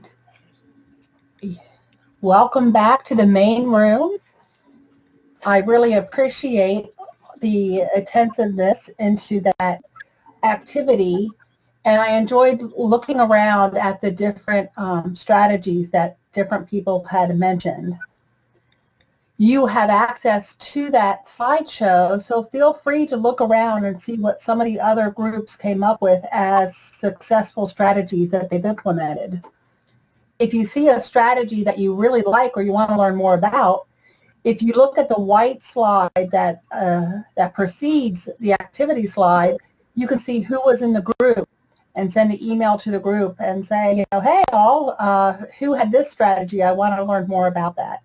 Welcome back to the main room. I really appreciate the attentiveness into that activity, and I enjoyed looking around at the different strategies that different people had mentioned. You have access to that slideshow, so feel free to look around and see what some of the other groups came up with as successful strategies that they've implemented. If you see a strategy that you really like or you want to learn more about, if you look at the white slide that that precedes the activity slide, you can see who was in the group and send an email to the group and say, hey, all, who had this strategy? I want to learn more about that.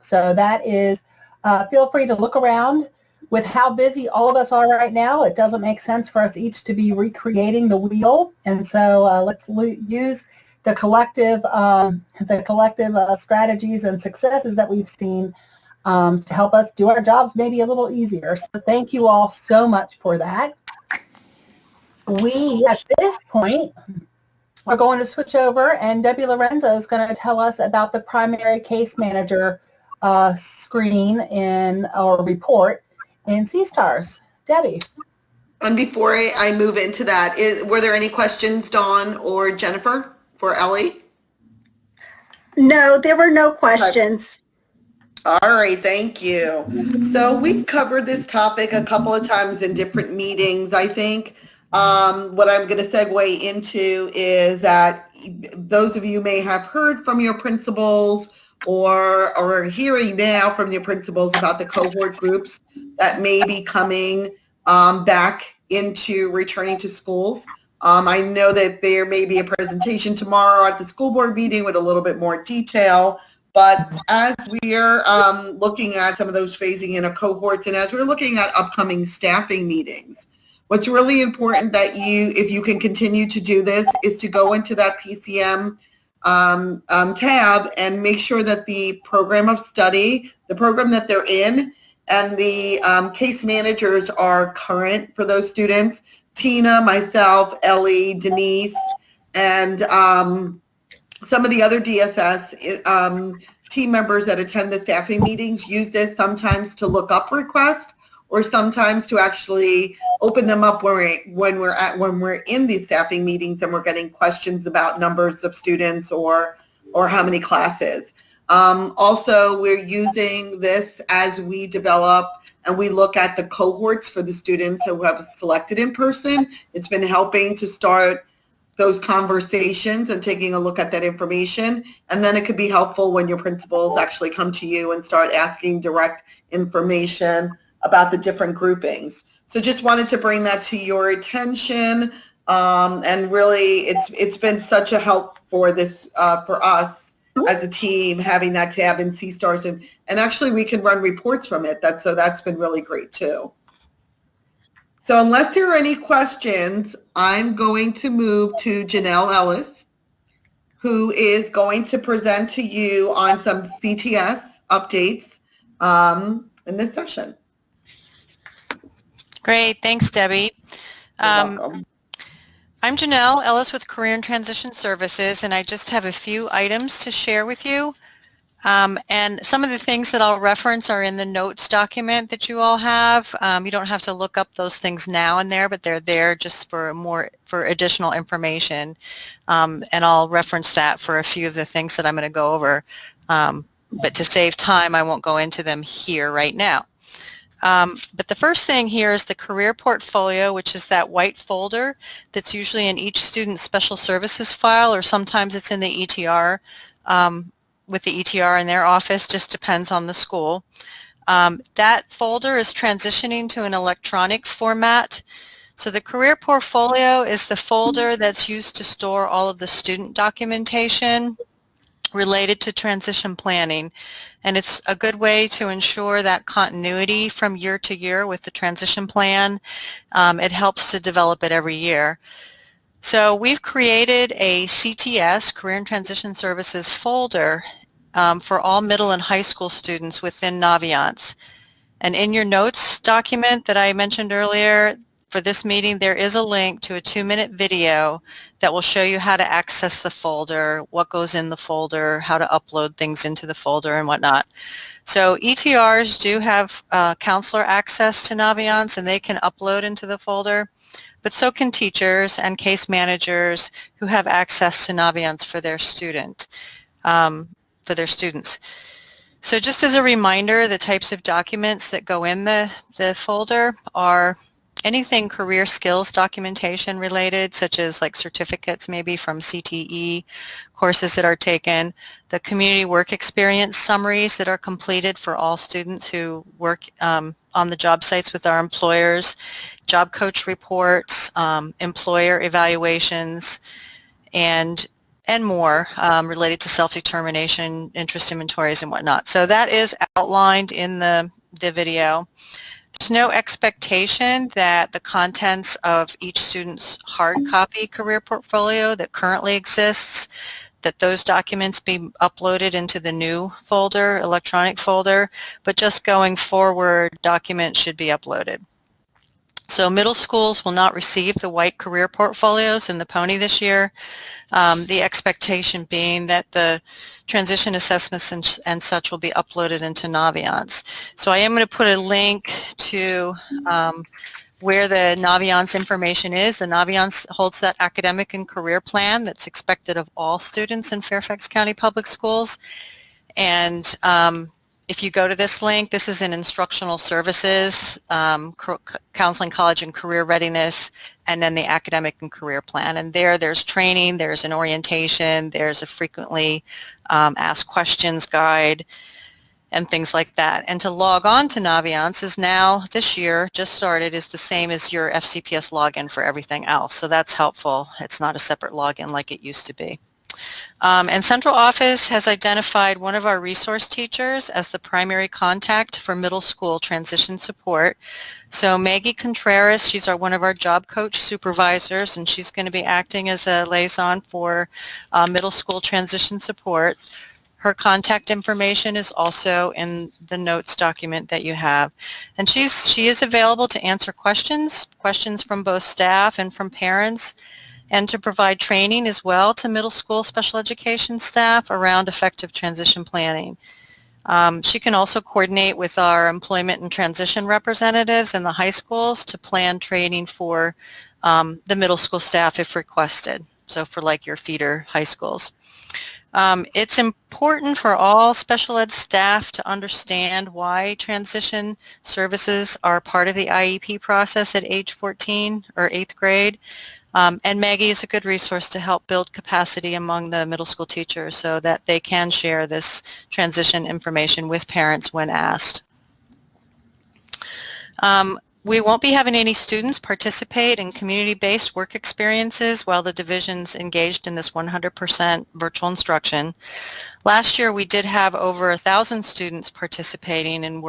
So that is, feel free to look around. With how busy all of us are right now, it doesn't make sense for us each to be recreating the wheel. And so let's use the collective strategies and successes that we've seen to help us do our jobs maybe a little easier. So thank you all so much for that. We, at this point, are going to switch over, and Debbie Lorenzo is going to tell us about the primary case manager screen or report in CSTARS. Debbie. And before I move into that, were there any questions, Dawn or Jennifer, for Ellie? No, there were no questions. All right, thank you. So we've covered this topic a couple of times in different meetings, I think. What I'm going to segue into is that those of you may have heard from your principals or are hearing now from your principals about the cohort groups that may be coming back into returning to schools. I know that there may be a presentation tomorrow at the school board meeting with a little bit more detail, but as we're looking at some of those phasing in of cohorts and as we're looking at upcoming staffing meetings, what's really important that if you can continue to do this, is to go into that PCM tab and make sure that the program of study, the program that they're in, and the case managers are current for those students. Tina, myself, Ellie, Denise, and some of the other DSS team members that attend the staffing meetings use this sometimes to look up requests or sometimes to actually open them up when we're in these staffing meetings and we're getting questions about numbers of students or how many classes. Also, we're using this as we develop and we look at the cohorts for the students who have selected in person. It's been helping to start those conversations and taking a look at that information. And then it could be helpful when your principals actually come to you and start asking direct information about the different groupings. So just wanted to bring that to your attention. And really, it's been such a help for this for us as a team, having that tab in CSTARS, and actually we can run reports from it. So that's been really great too. So unless there are any questions, I'm going to move to Janelle Ellis, who is going to present to you on some CTS updates in this session. Great, thanks, Debbie. You're welcome. I'm Janelle Ellis with Career and Transition Services, and I just have a few items to share with you. And some of the things that I'll reference are in the notes document that you all have. You don't have to look up those things now and there, but they're there just for additional information. And I'll reference that for a few of the things that I'm going to go over. But to save time, I won't go into them here right now. But the first thing here is the career portfolio, which is that white folder that's usually in each student's special services file, or sometimes it's in the ETR, with the ETR in their office, just depends on the school. That folder is transitioning to an electronic format. So the career portfolio is the folder that's used to store all of the student documentation related to transition planning. And it's a good way to ensure that continuity from year to year with the transition plan. It helps to develop it every year. So we've created a CTS, Career and Transition Services folder for all middle and high school students within Naviance. And in your notes document that I mentioned earlier, for this meeting, there is a link to a 2-minute video that will show you how to access the folder, what goes in the folder, how to upload things into the folder and whatnot. So ETRs do have counselor access to Naviance, and they can upload into the folder, but so can teachers and case managers who have access to Naviance for their students. So just as a reminder, the types of documents that go in the folder are anything career skills documentation related, such as like certificates maybe from CTE, courses that are taken, the community work experience summaries that are completed for all students who work on the job sites with our employers, job coach reports, employer evaluations, and more related to self-determination, interest inventories, and whatnot. So that is outlined in the video. There's no expectation that the contents of each student's hard copy career portfolio that currently exists, that those documents be uploaded into the new folder, electronic folder, but just going forward, documents should be uploaded. So middle schools will not receive the white career portfolios in the Pony this year. The expectation being that the transition assessments and such will be uploaded into Naviance. So I am going to put a link to where the Naviance information is. The Naviance holds that academic and career plan that's expected of all students in Fairfax County Public Schools. And if you go to this link, this is in instructional services, counseling, college and career readiness, and then the academic and career plan. And there's training, there's an orientation, there's a frequently asked questions guide, and things like that. And to log on to Naviance is now, this year, just started, is the same as your FCPS login for everything else. So that's helpful. It's not a separate login like it used to be. And Central Office has identified one of our resource teachers as the primary contact for middle school transition support. So Maggie Contreras, she's one of our job coach supervisors, and she's going to be acting as a liaison for middle school transition support. Her contact information is also in the notes document that you have. And she is available to answer questions from both staff and from parents, and to provide training as well to middle school special education staff around effective transition planning. She can also coordinate with our employment and transition representatives in the high schools to plan training for the middle school staff if requested, so for like your feeder high schools. It's important for all special ed staff to understand why transition services are part of the IEP process at age 14 or 8th grade. And Maggie is a good resource to help build capacity among the middle school teachers so that they can share this transition information with parents when asked. We won't be having any students participate in community-based work experiences while the division's engaged in this 100% virtual instruction. Last year we did have over 1,000 students participating in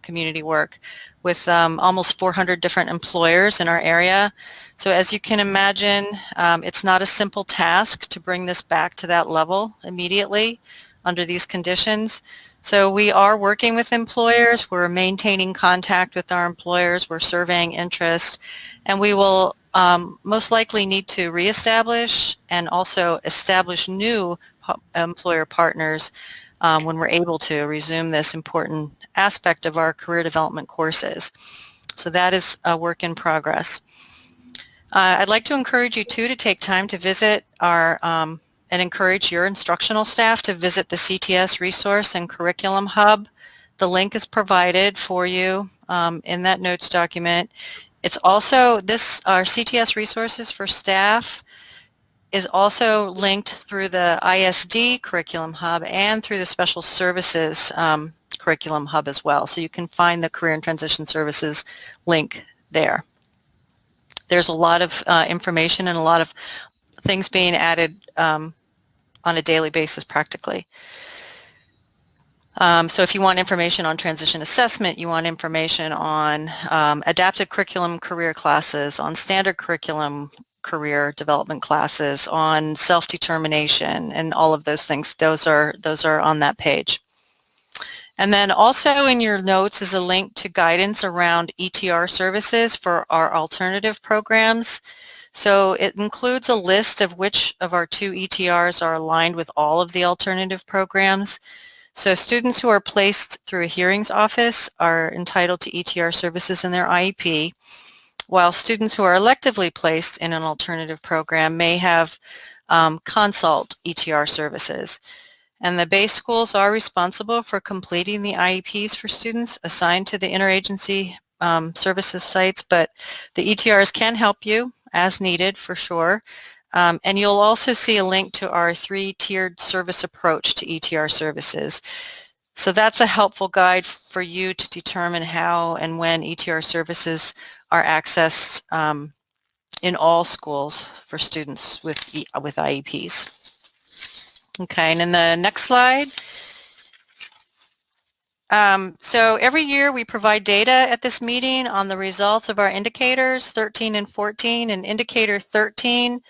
community work with almost 400 different employers in our area. So as you can imagine, it's not a simple task to bring this back to that level immediately under these conditions. So we are working with employers, we're maintaining contact with our employers, we're surveying interest, and we will most likely need to reestablish and also establish new employer partners when we're able to resume this important aspect of our career development courses. So that is a work in progress. I'd like to encourage you too to take time to visit our and encourage your instructional staff to visit the CTS Resource and Curriculum Hub. The link is provided for you in that notes document. It's also, our CTS Resources for Staff is also linked through the ISD Curriculum Hub and through the Special Services Curriculum Hub as well. So you can find the Career and Transition Services link there. There's a lot of information and a lot of things being added on a daily basis practically. So if you want information on transition assessment, you want information on adaptive curriculum career classes, on standard curriculum career development classes, on self-determination, and all of those things, those are on that page. And then also in your notes is a link to guidance around ETR services for our alternative programs. So it includes a list of which of our 2 ETRs are aligned with all of the alternative programs. So students who are placed through a hearings office are entitled to ETR services in their IEP, while students who are electively placed in an alternative program may have consult ETR services. And the base schools are responsible for completing the IEPs for students assigned to the interagency services sites, but the ETRs can help you as needed for sure. And you'll also see a link to our 3-tiered service approach to ETR services. So that's a helpful guide for you to determine how and when ETR services are accessed in all schools for students with IEPs. Okay, and in the next slide. So every year we provide data at this meeting on the results of our indicators 13 and 14, and indicator 13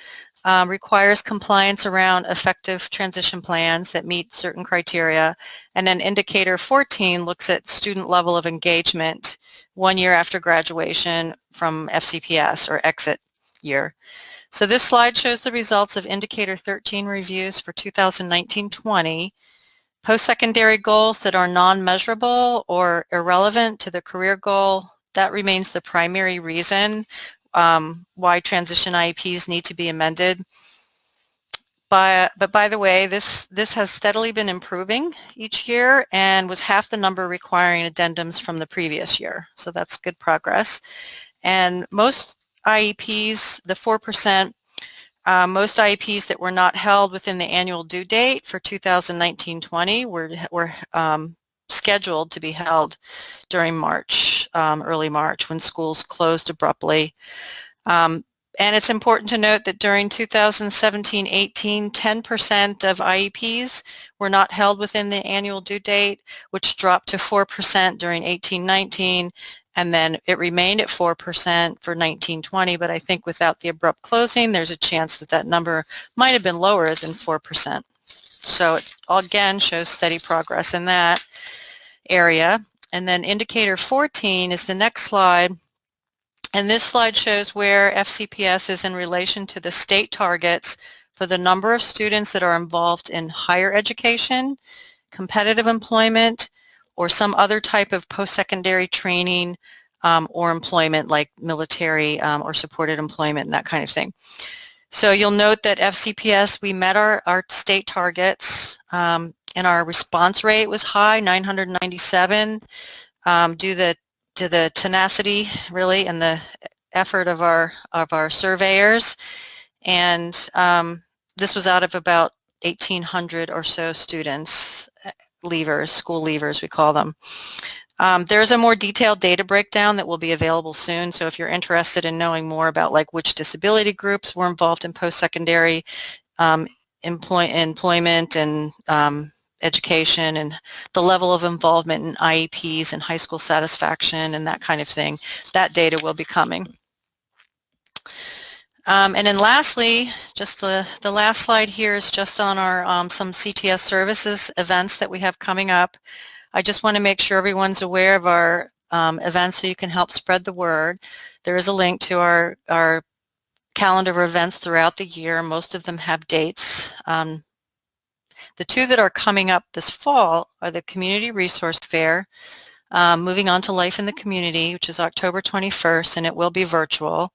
requires compliance around effective transition plans that meet certain criteria, and then indicator 14 looks at student level of engagement 1 year after graduation from FCPS or exit year. So this slide shows the results of indicator 13 reviews for 2019-20. Post-secondary goals that are non-measurable or irrelevant to the career goal, that remains the primary reason why transition IEPs need to be amended. But by the way, this has steadily been improving each year and was half the number requiring addendums from the previous year. So that's good progress. And most IEPs, the 4%, most IEPs that were not held within the annual due date for 2019-20 were scheduled to be held during March, early March, when schools closed abruptly. And it's important to note that during 2017-18, 10% of IEPs were not held within the annual due date, which dropped to 4% during 18-19, and then it remained at 4% for 19-20, but I think without the abrupt closing, there's a chance that that number might have been lower than 4%. So it again shows steady progress in that area. And then indicator 14 is the next slide. And this slide shows where FCPS is in relation to the state targets for the number of students that are involved in higher education, competitive employment, or some other type of post-secondary training or employment like military or supported employment and that kind of thing. So you'll note that FCPS, we met our state targets and our response rate was high, 997, due to the tenacity really and the effort of our surveyors. And this was out of about 1,800 or so students, leavers, school leavers we call them. There's a more detailed data breakdown that will be available soon, so if you're interested in knowing more about like which disability groups were involved in post-secondary employment and education and the level of involvement in IEPs and high school satisfaction and that kind of thing, that data will be coming. And then lastly, just the last slide here is just on our some CTS services events that we have coming up. I just want to make sure everyone's aware of our events so you can help spread the word. There is a link to our calendar of events throughout the year. Most of them have dates. The two that are coming up this fall are the Community Resource Fair, Moving On to Life in the Community, which is October 21st, and it will be virtual.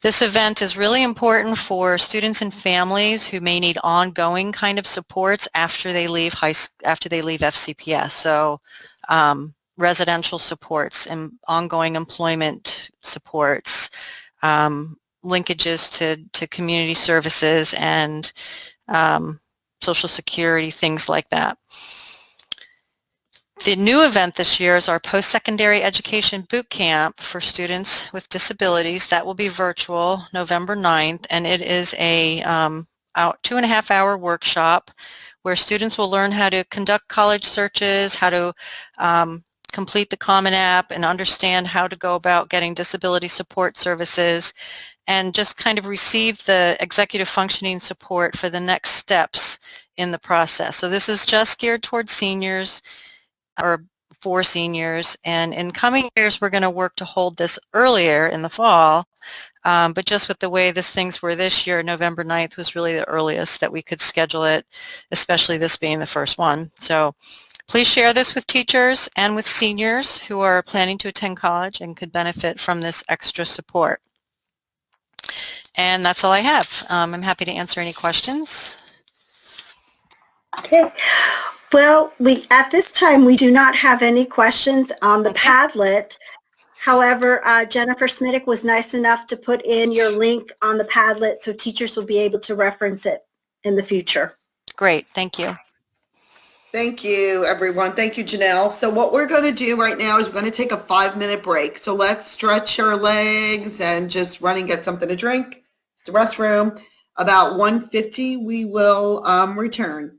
This event is really important for students and families who may need ongoing kind of supports after they leave FCPS. So residential supports and ongoing employment supports, linkages to community services and Social Security, things like that. The new event this year is our Post-Secondary Education Boot Camp for students with disabilities. That will be virtual November 9th, and it is a 2.5-hour workshop where students will learn how to conduct college searches, how to complete the Common App, and understand how to go about getting disability support services, and just kind of receive the executive functioning support for the next steps in the process. So this is just geared towards seniors. or for seniors. And in coming years, we're going to work to hold this earlier in the fall. But just with the way things were this year, November 9th was really the earliest that we could schedule it, especially this being the first one. So please share this with teachers and with seniors who are planning to attend college and could benefit from this extra support. And that's all I have. I'm happy to answer any questions. Okay. Well, at this time, we do not have any questions on the Padlet. However, Jennifer Smittick was nice enough to put in your link on the Padlet so teachers will be able to reference it in the future. Great. Thank you. Thank you, everyone. Thank you, Janelle. So what we're going to do right now is we're going to take a 5-minute break. So let's stretch our legs and just run and get something to drink. It's the restroom. About 1:50, we will return.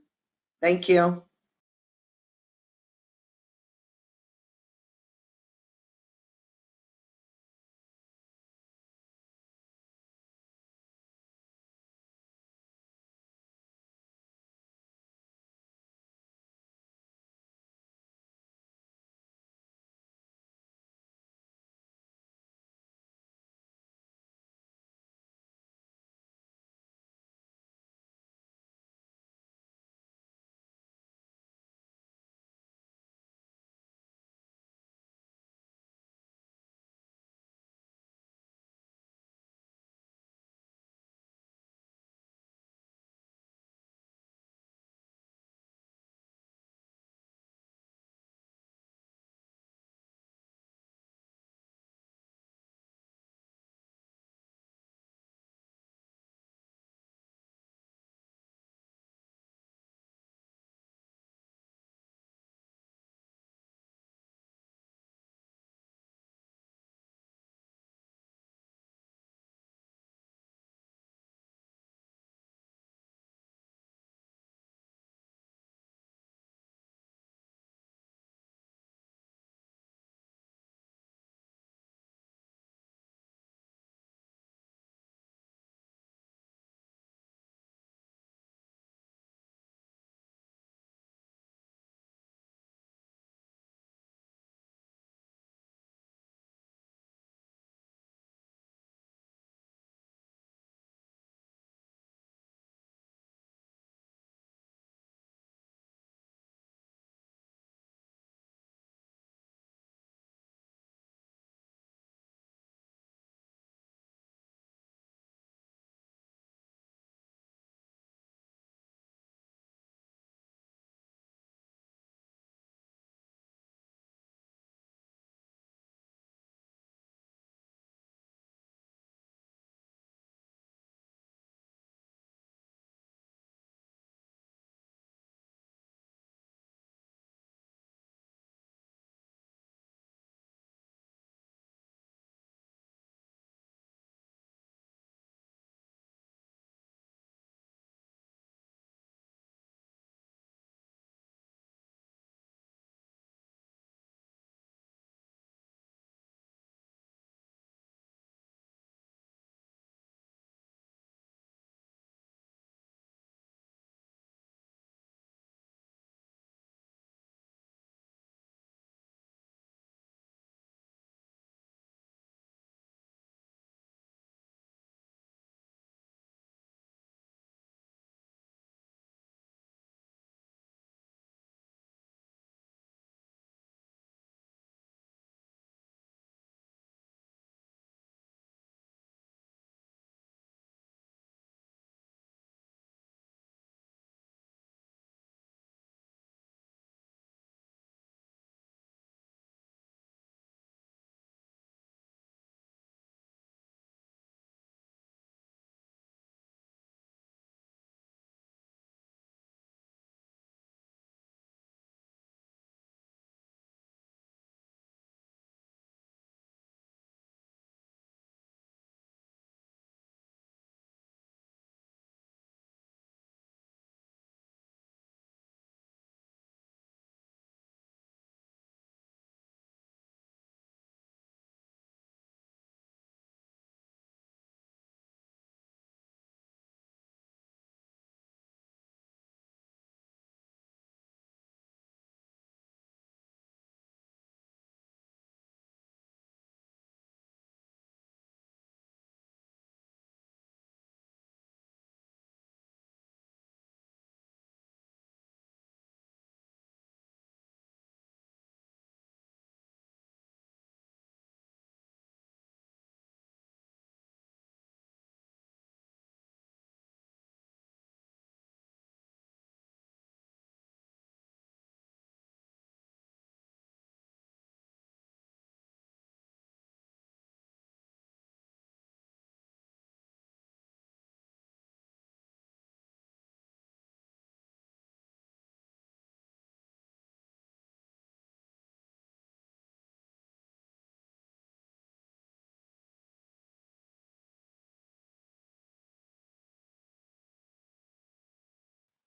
Thank you.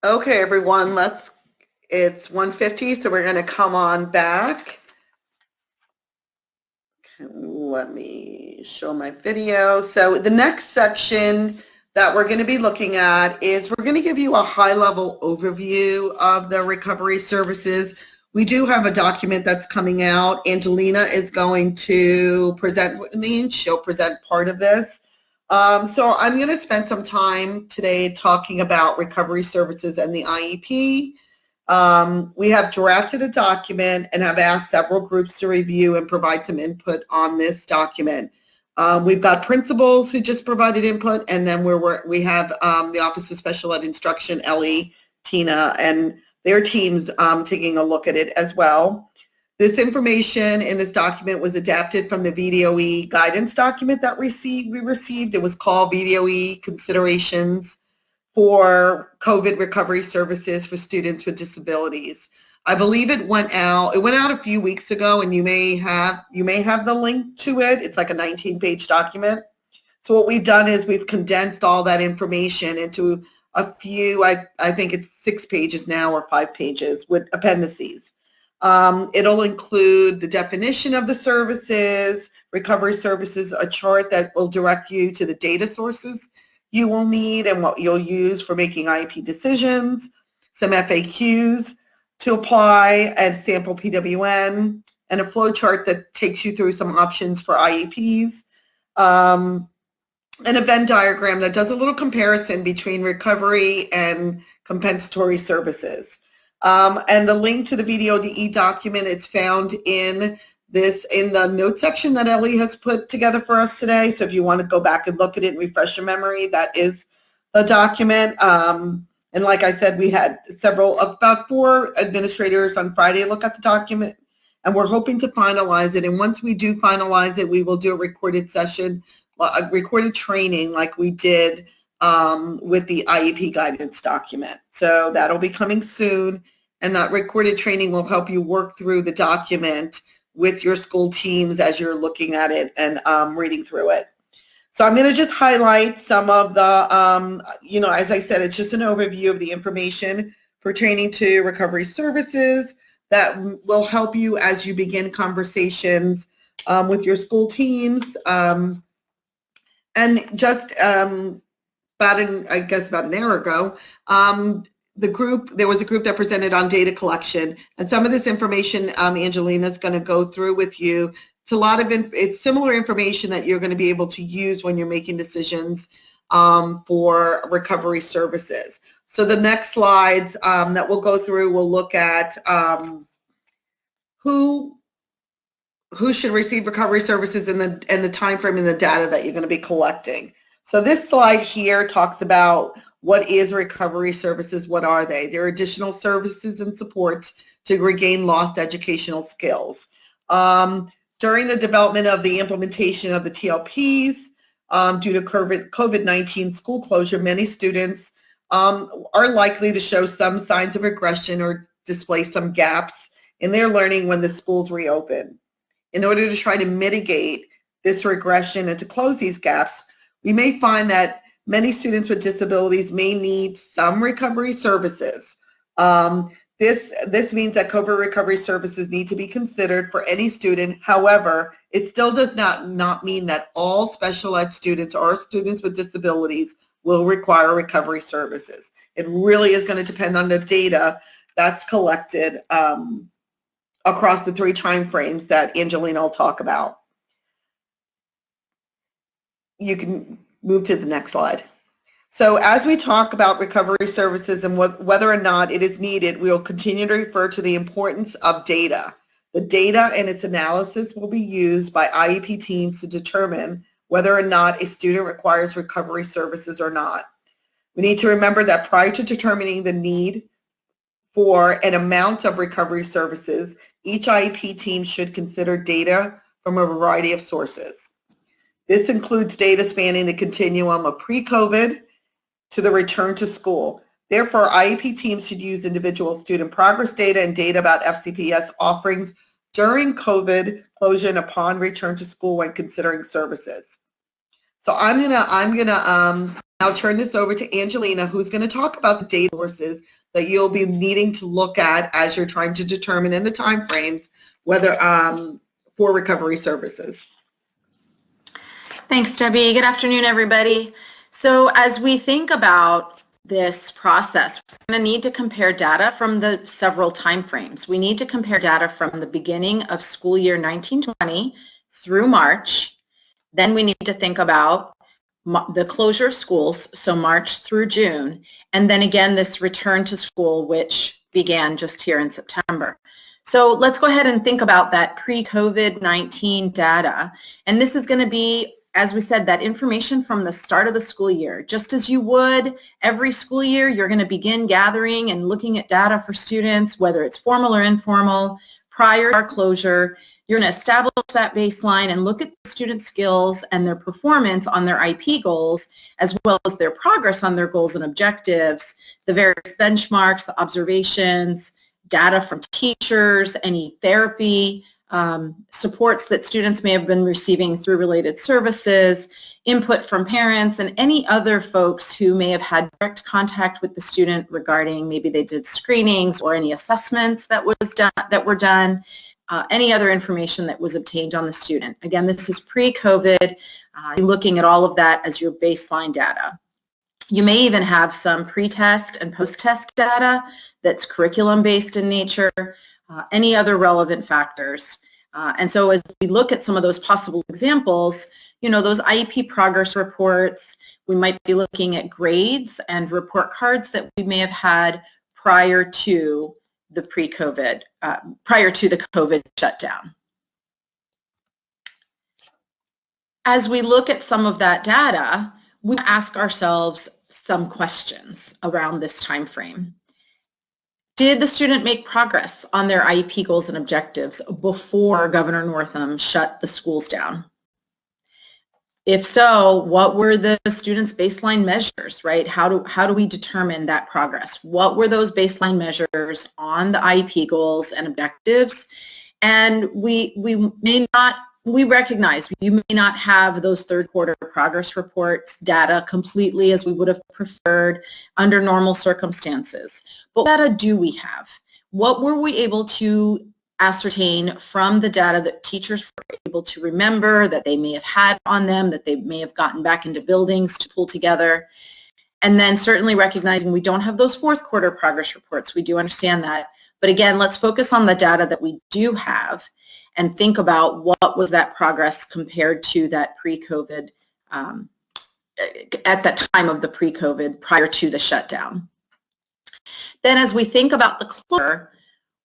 Okay, everyone, it's 1:50, so we're going to come on back. Let me show my video. So the next section that we're going to be looking at is we're going to give you a high-level overview of the recovery services. We do have a document that's coming out. Angelina is going to present with me, and she'll present part of this. So I'm going to spend some time today talking about recovery services and the IEP. We have drafted a document and have asked several groups to review and provide some input on this document. We've got principals who just provided input, and then we have the Office of Special Ed Instruction, Ellie, Tina, and their teams taking a look at it as well. This information in this document was adapted from the VDOE guidance document that we received. It was called VDOE Considerations for COVID Recovery Services for Students with Disabilities. I believe it went out a few weeks ago, and you may have the link to it. It's like a 19-page document. So what we've done is we've condensed all that information into a few, I think it's 6 pages now or 5 pages with appendices. It'll include the definition of the services, recovery services, a chart that will direct you to the data sources you will need and what you'll use for making IEP decisions, some FAQs to apply, and sample PWN, and a flow chart that takes you through some options for IEPs, and a Venn diagram that does a little comparison between recovery and compensatory services. And the link to the VDOE document is found in the note section that Ellie has put together for us today. So if you want to go back and look at it and refresh your memory, that is the document. And like I said, we had about 4 administrators on Friday look at the document, and we're hoping to finalize it. And once we do finalize it, we will do a recorded session, a recorded training like we did with the IEP guidance document. So that'll be coming soon, and that recorded training will help you work through the document with your school teams as you're looking at it and reading through it. So I'm going to just highlight some of the, as I said, it's just an overview of the information pertaining to recovery services that will help you as you begin conversations with your school teams. And just about an hour ago, there was a group that presented on data collection, and some of this information Angelina is going to go through with you. It's similar information that you're going to be able to use when you're making decisions for recovery services. So the next slides that we'll go through, we'll look at who should receive recovery services and the time frame and the data that you're going to be collecting. So this slide here talks about what is recovery services, what are they? They're additional services and supports to regain lost educational skills. During the development of the implementation of the TLPs, due to COVID-19 school closure, many students are likely to show some signs of regression or display some gaps in their learning when the schools reopen. In order to try to mitigate this regression and to close these gaps, we may find that many students with disabilities may need some recovery services. This means that COVID recovery services need to be considered for any student. However, it still does not mean that all special ed students or students with disabilities will require recovery services. It really is going to depend on the data that's collected across the 3 time frames that Angelina will talk about. You can move to the next slide. So as we talk about recovery services and whether or not it is needed, we will continue to refer to the importance of data. The data and its analysis will be used by IEP teams to determine whether or not a student requires recovery services or not. We need to remember that prior to determining the need for an amount of recovery services, each IEP team should consider data from a variety of sources. This includes data spanning the continuum of pre-COVID to the return to school. Therefore, IEP teams should use individual student progress data and data about FCPS offerings during COVID closure and upon return to school when considering services. So I'm gonna now turn this over to Angelina, who's gonna talk about the data sources that you'll be needing to look at as you're trying to determine in the timeframes whether for recovery services. Thanks, Debbie. Good afternoon, everybody. So as we think about this process, we're going to need to compare data from the several timeframes. We need to compare data from the beginning of school year 1920 through March. Then we need to think about the closure of schools, so March through June, and then again this return to school, which began just here in September. So let's go ahead and think about that pre-COVID-19 data. And this is going to be, as we said, that information from the start of the school year. Just as you would every school year, you're going to begin gathering and looking at data for students, whether it's formal or informal, prior to our closure. You're going to establish that baseline and look at the student skills and their performance on their IP goals, as well as their progress on their goals and objectives, the various benchmarks, the observations, data from teachers, any therapy, supports that students may have been receiving through related services, input from parents, and any other folks who may have had direct contact with the student regarding maybe they did screenings or any assessments that were done, any other information that was obtained on the student. Again, this is pre-COVID, looking at all of that as your baseline data. You may even have some pre-test and post-test data that's curriculum-based in nature, any other relevant factors. And so as we look at some of those possible examples, you know, those IEP progress reports, we might be looking at grades and report cards that we may have had prior to the pre-COVID, prior to the COVID shutdown. As we look at some of that data, we ask ourselves some questions around this time frame. Did the student make progress on their IEP goals and objectives before Governor Northam shut the schools down? If so, what were the students' baseline measures, right? How do we determine that progress? What were those baseline measures on the IEP goals and objectives? And we recognize you may not have those third quarter progress reports data completely as we would have preferred under normal circumstances. But what data do we have? What were we able to ascertain from the data that teachers were able to remember, that they may have had on them, that they may have gotten back into buildings to pull together? And then certainly recognizing we don't have those fourth quarter progress reports. We do understand that. But again, let's focus on the data that we do have and think about what was that progress compared to that pre-COVID, at that time of the pre-COVID prior to the shutdown. Then as we think about the closure,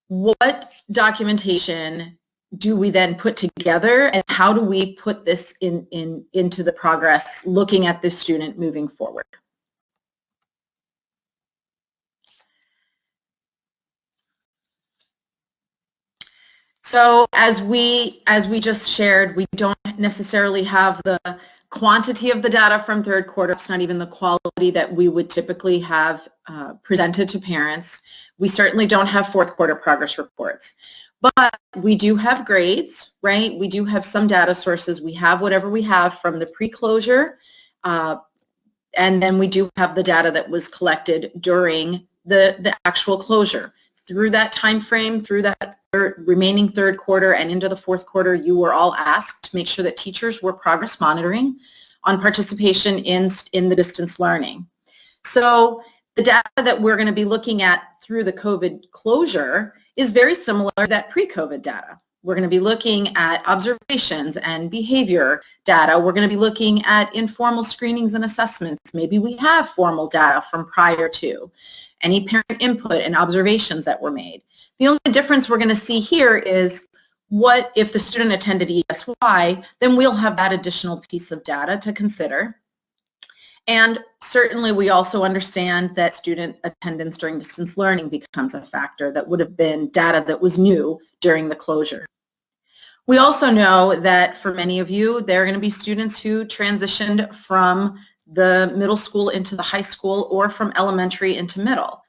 what documentation do we then put together and how do we put this into the progress looking at the student moving forward? So as we just shared, we don't necessarily have the quantity of the data from third quarter. It's not even the quality that we would typically have presented to parents. We certainly don't have fourth quarter progress reports, but we do have grades, right? We do have some data sources. We have whatever we have from the pre-closure, and then we do have the data that was collected during the actual closure. Through that time frame, through that remaining third quarter and into the fourth quarter, you were all asked to make sure that teachers were progress monitoring on participation in the distance learning. So the data that we're going to be looking at through the COVID closure is very similar to that pre-COVID data. We're going to be looking at observations and behavior data. We're going to be looking at informal screenings and assessments. Maybe we have formal data from prior to. Any parent input and observations that were made. The only difference we're going to see here is what if the student attended ESY, then we'll have that additional piece of data to consider. And certainly we also understand that student attendance during distance learning becomes a factor that would have been data that was new during the closure. We also know that for many of you, there are going to be students who transitioned from the middle school into the high school or from elementary into middle.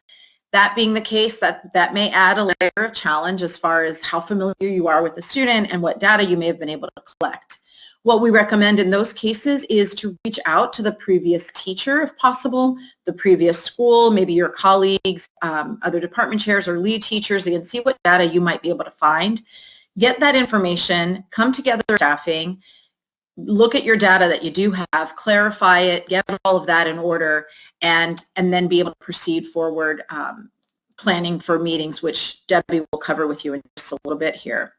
That being the case, that may add a layer of challenge as far as how familiar you are with the student and what data you may have been able to collect. What we recommend in those cases is to reach out to the previous teacher if possible, the previous school, maybe your colleagues, other department chairs or lead teachers, and see what data you might be able to find. Get that information, come together staffing, look at your data that you do have, clarify it, get all of that in order, and then be able to proceed forward planning for meetings, which Debbie will cover with you in just a little bit here.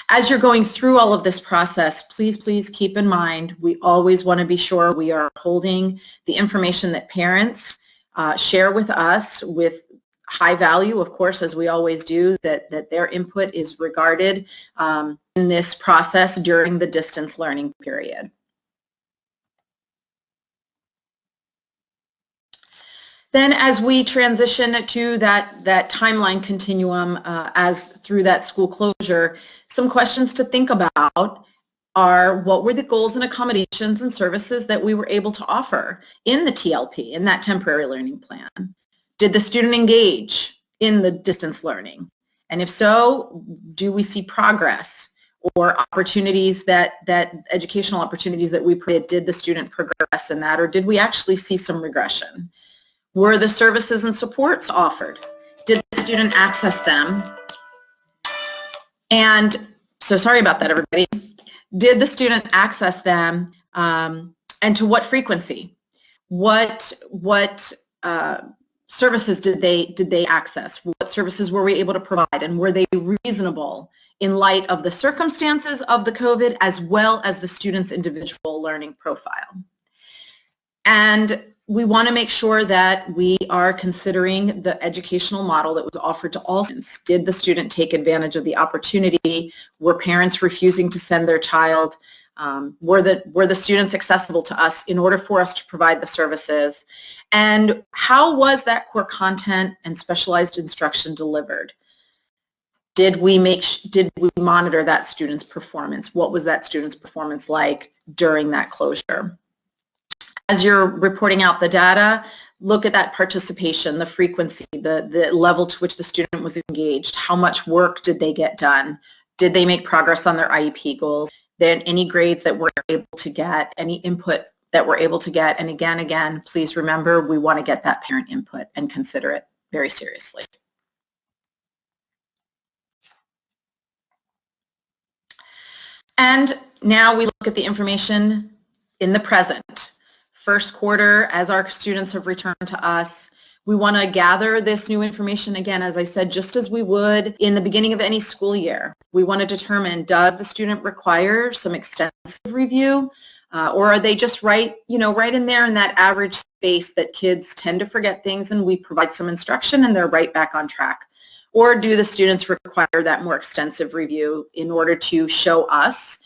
As you're going through all of this process, please keep in mind, we always want to be sure we are holding the information that parents share with us with high value, of course, as we always do, that their input is regarded in this process during the distance learning period. Then as we transition to that timeline continuum as through that school closure, some questions to think about are, what were the goals and accommodations and services that we were able to offer in the TLP, in that temporary learning plan? Did the student engage in the distance learning? And if so, do we see progress or opportunities that educational opportunities that we provided? Did the student progress in that, or did we actually see some regression? Were the services and supports offered? Did the student access them? And so sorry about that, everybody. Did the student access them, and to what frequency? What services did they access? What services were we able to provide, and were they reasonable in light of the circumstances of the COVID as well as the student's individual learning profile? And we want to make sure that we are considering the educational model that was offered to all students. Did the student take advantage of the opportunity? Were parents refusing to send their child? Were the students accessible to us in order for us to provide the services? And how was that core content and specialized instruction delivered? Did we monitor that student's performance? What was that student's performance like during that closure? As you're reporting out the data, look at that participation, the frequency, the level to which the student was engaged. How much work did they get done? Did they make progress on their IEP goals? Then any grades that we're able to get, any input that we're able to get. And again, please remember, we want to get that parent input and consider it very seriously. And now we look at the information in the present. First quarter, as our students have returned to us, we want to gather this new information again, as I said, just as we would in the beginning of any school year. We want to determine, does the student require some extensive review, or are they just right in there in that average space that kids tend to forget things and we provide some instruction and they're right back on track? Or do the students require that more extensive review in order to show us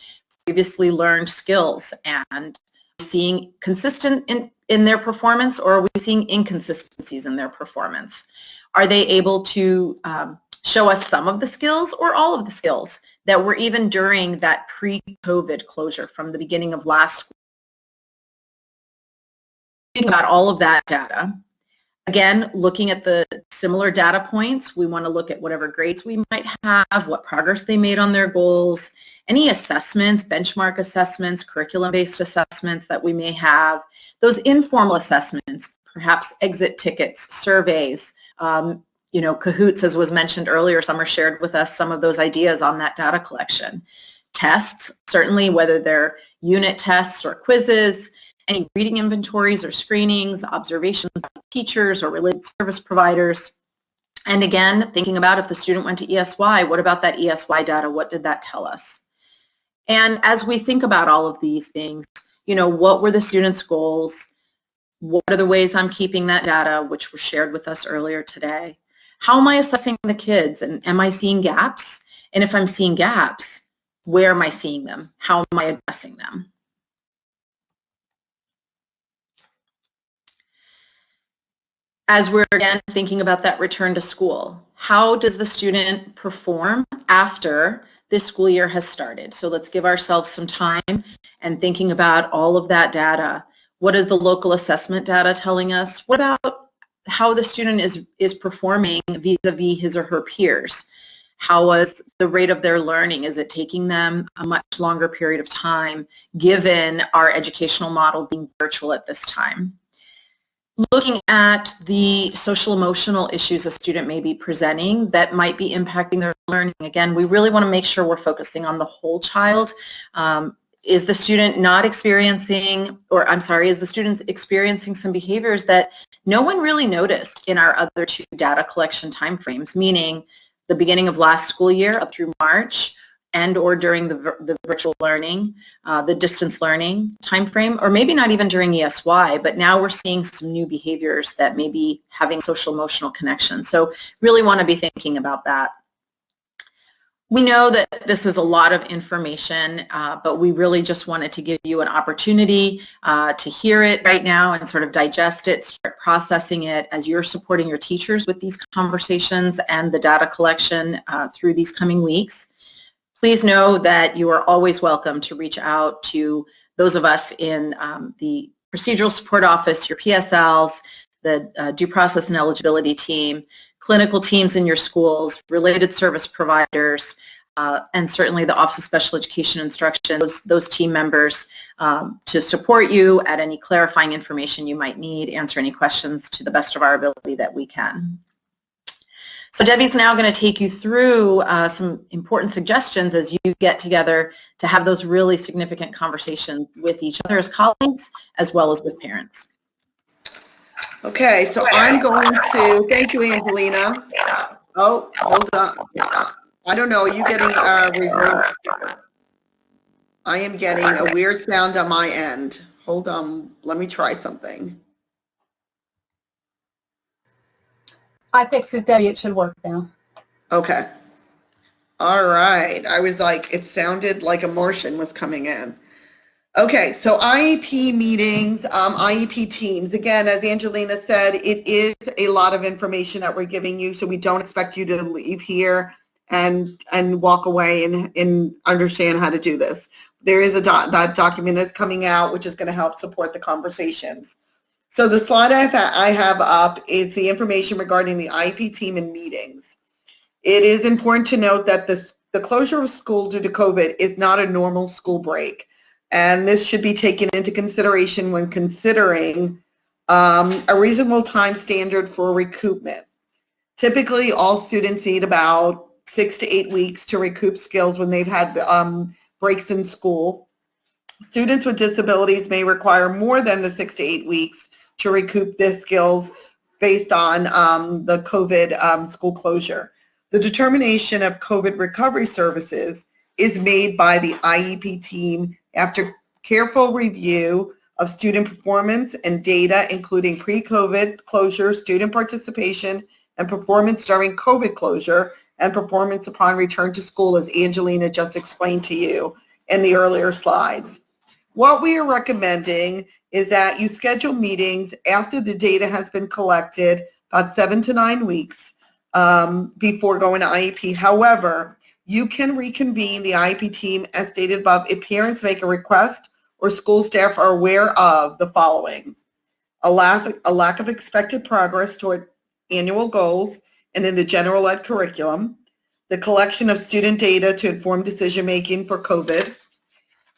previously learned skills? And seeing consistent in their performance, or are we seeing inconsistencies in their performance? Are they able to show us some of the skills or all of the skills that were even during that pre-COVID closure from the beginning of last school? Thinking about all of that data. Again, looking at the similar data points, we want to look at whatever grades we might have, what progress they made on their goals, any assessments, benchmark assessments, curriculum-based assessments that we may have, those informal assessments, perhaps exit tickets, surveys, Cahoots, as was mentioned earlier. Summer shared with us some of those ideas on that data collection. Tests, certainly, whether they're unit tests or quizzes, any reading inventories or screenings, observations by teachers or related service providers. And again, thinking about if the student went to ESY, what about that ESY data? What did that tell us? And as we think about all of these things, what were the students' goals? What are the ways I'm keeping that data, which were shared with us earlier today? How am I assessing the kids? And am I seeing gaps? And if I'm seeing gaps, where am I seeing them? How am I addressing them? As we're again thinking about that return to school, how does the student perform after this school year has started? So let's give ourselves some time and thinking about all of that data. What is the local assessment data telling us? What about how the student is performing vis-a-vis his or her peers? How was the rate of their learning? Is it taking them a much longer period of time given our educational model being virtual at this time? Looking at the social emotional issues a student may be presenting that might be impacting their learning. Again, we really want to make sure we're focusing on the whole child. Is the student not experiencing, or I'm sorry, is the student experiencing some behaviors that no one really noticed in our other two data collection timeframes, meaning the beginning of last school year up through March, and or during the virtual learning, the distance learning timeframe, or maybe not even during ESY, but now we're seeing some new behaviors that may be having social emotional connection. So really want to be thinking about that. We know that this is a lot of information, but we really just wanted to give you an opportunity to hear it right now and sort of digest it, start processing it as you're supporting your teachers with these conversations and the data collection through these coming weeks. Please know that you are always welcome to reach out to those of us in the procedural support office, your PSLs, the due process and eligibility team, clinical teams in your schools, related service providers, and certainly the Office of Special Education Instruction, those team members to support you at any clarifying information you might need, answer any questions to the best of our ability that we can. So Debbie's now going to take you through some important suggestions as you get together to have those really significant conversations with each other as colleagues as well as with parents. Okay, so I'm going to, thank you, Angelina. Oh, hold on. I don't know, are you getting reverb? I am getting a weird sound on my end. Hold on, let me try something. I fixed it, Debbie. It should work now. Okay. All right. I was like, it sounded like a Martian was coming in. Okay, so IEP meetings, IEP teams. Again, as Angelina said, it is a lot of information that we're giving you, so we don't expect you to leave here and walk away and understand how to do this. There is that document is coming out, which is going to help support the conversations. So the slide I have up is the information regarding the IEP team and meetings. It is important to note that the closure of school due to COVID is not a normal school break. And this should be taken into consideration when considering a reasonable time standard for recoupment. Typically, all students need about 6 to 8 weeks to recoup skills when they've had breaks in school. Students with disabilities may require more than the 6 to 8 weeks to recoup their skills based on the COVID school closure. The determination of COVID recovery services is made by the IEP team after careful review of student performance and data, including pre-COVID closure, student participation, and performance during COVID closure, and performance upon return to school, as Angelina just explained to you in the earlier slides. What we are recommending is that you schedule meetings after the data has been collected, about 7 to 9 weeks before going to IEP. However, you can reconvene the IEP team as stated above if parents make a request or school staff are aware of the following: a lack of expected progress toward annual goals and in the general ed curriculum, the collection of student data to inform decision-making for COVID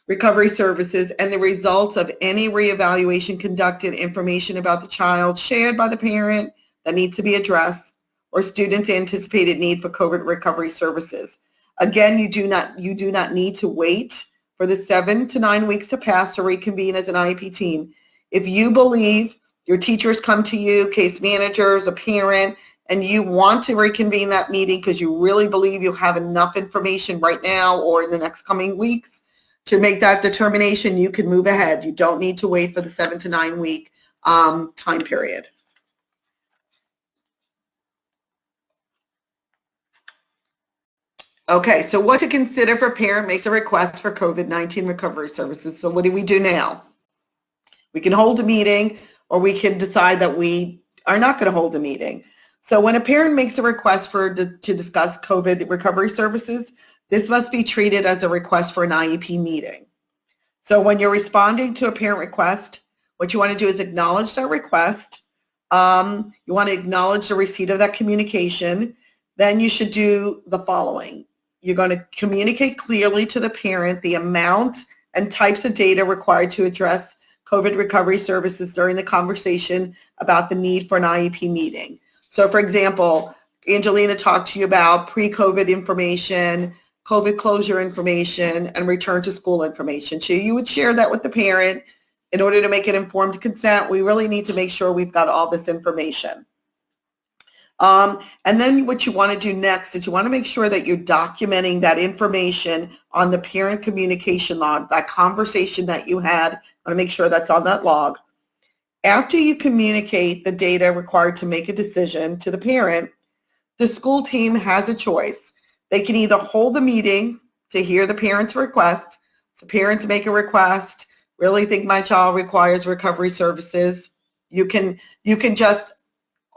recovery services, and the results of any reevaluation conducted, information about the child shared by the parent that needs to be addressed, or students' anticipated need for COVID recovery services. Again, you do not need to wait for the 7 to 9 weeks to pass to reconvene as an IEP team. If you believe your teachers come to you, case managers, a parent, and you want to reconvene that meeting because you really believe you have enough information right now or in the next coming weeks to make that determination, you can move ahead. You don't need to wait for the 7 to 9 week time period. Okay, so what to consider if a parent makes a request for COVID-19 recovery services. So what do we do now? We can hold a meeting, or we can decide that we are not going to hold a meeting. So when a parent makes a request to discuss COVID recovery services, this must be treated as a request for an IEP meeting. So when you're responding to a parent request, what you want to do is acknowledge that request. You want to acknowledge the receipt of that communication. then you should do the following. You're going to communicate clearly to the parent the amount and types of data required to address COVID recovery services during the conversation about the need for an IEP meeting. So for example, Angelina talked to you about pre-COVID information, COVID closure information, and return to school information. So you would share that with the parent. In order to make an informed consent, we really need to make sure we've got all this information. And then what you want to do next is you want to make sure that you're documenting that information on the parent communication log, that conversation that you had. I want to make sure that's on that log. After you communicate the data required to make a decision to the parent, the school team has a choice. They can either hold the meeting to hear the parent's request. So parents make a request, really think my child requires recovery services. You can just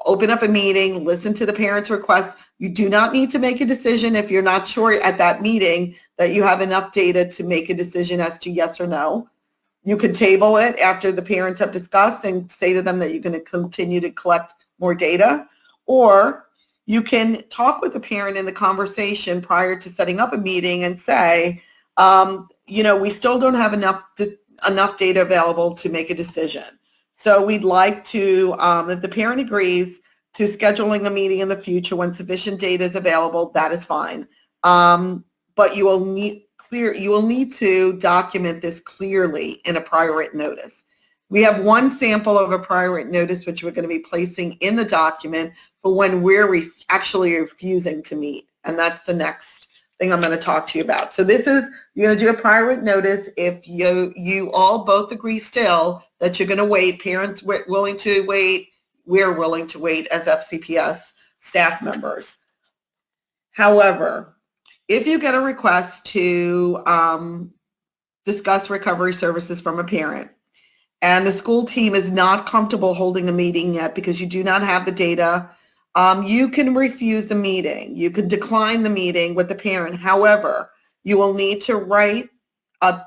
open up a meeting, listen to the parent's request. You do not need to make a decision if you're not sure at that meeting that you have enough data to make a decision as to yes or no. You can table it after the parents have discussed and say to them that you're going to continue to collect more data. Or you can talk with the parent in the conversation prior to setting up a meeting and say, we still don't have enough data available to make a decision. So we'd like to, if the parent agrees to scheduling a meeting in the future when sufficient data is available, that is fine. But you will need to document this clearly in a prior written notice. We have one sample of a prior written notice which we're going to be placing in the document for when we're actually refusing to meet, and that's the next thing I'm going to talk to you about. So this is, you're going to do a prior written notice if you all both agree still that you're going to wait, parents willing to wait, we're willing to wait as FCPS staff members. However, if you get a request to discuss recovery services from a parent and the school team is not comfortable holding a meeting yet because you do not have the data, you can refuse the meeting. You can decline the meeting with the parent. However, you will need to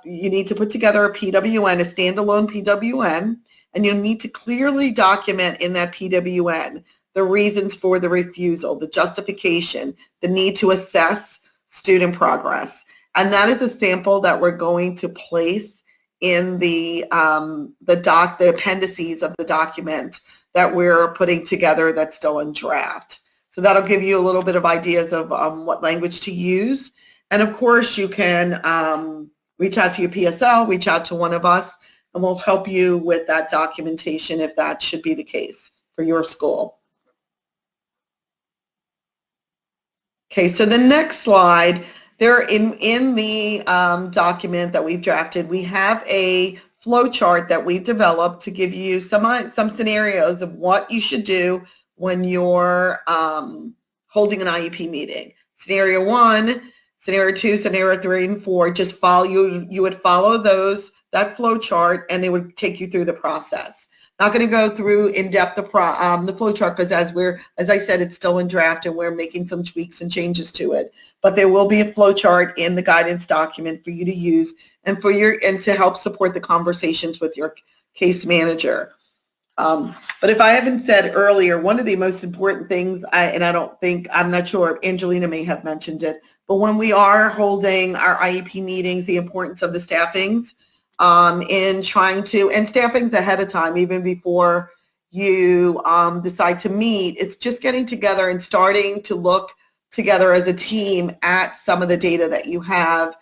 you need to put together a PWN, a standalone PWN, and you'll need to clearly document in that PWN the reasons for the refusal, the justification, the need to assess student progress. And that is a sample that we're going to place in the appendices of the document that we're putting together that's still in draft. So that'll give you a little bit of ideas of what language to use. And of course you can reach out to your PSL, reach out to one of us, and we'll help you with that documentation if that should be the case for your school. Okay, so the next slide, there in the document that we've drafted, we have a flow chart that we've developed to give you some scenarios of what you should do when you're holding an IEP meeting. Scenario 1, scenario 2, scenario 3, and 4. Just follow you would follow that flow chart, and it would take you through the process. Not going to go through in depth the flow chart because as I said, it's still in draft and we're making some tweaks and changes to it. But there will be a flow chart in the guidance document for you to use and to help support the conversations with your case manager. But if I haven't said earlier, one of the most important things, I'm not sure, Angelina may have mentioned it, but when we are holding our IEP meetings, the importance of the staffings. In trying to, and staffings ahead of time, even before you decide to meet, it's just getting together and starting to look together as a team at some of the data that you have.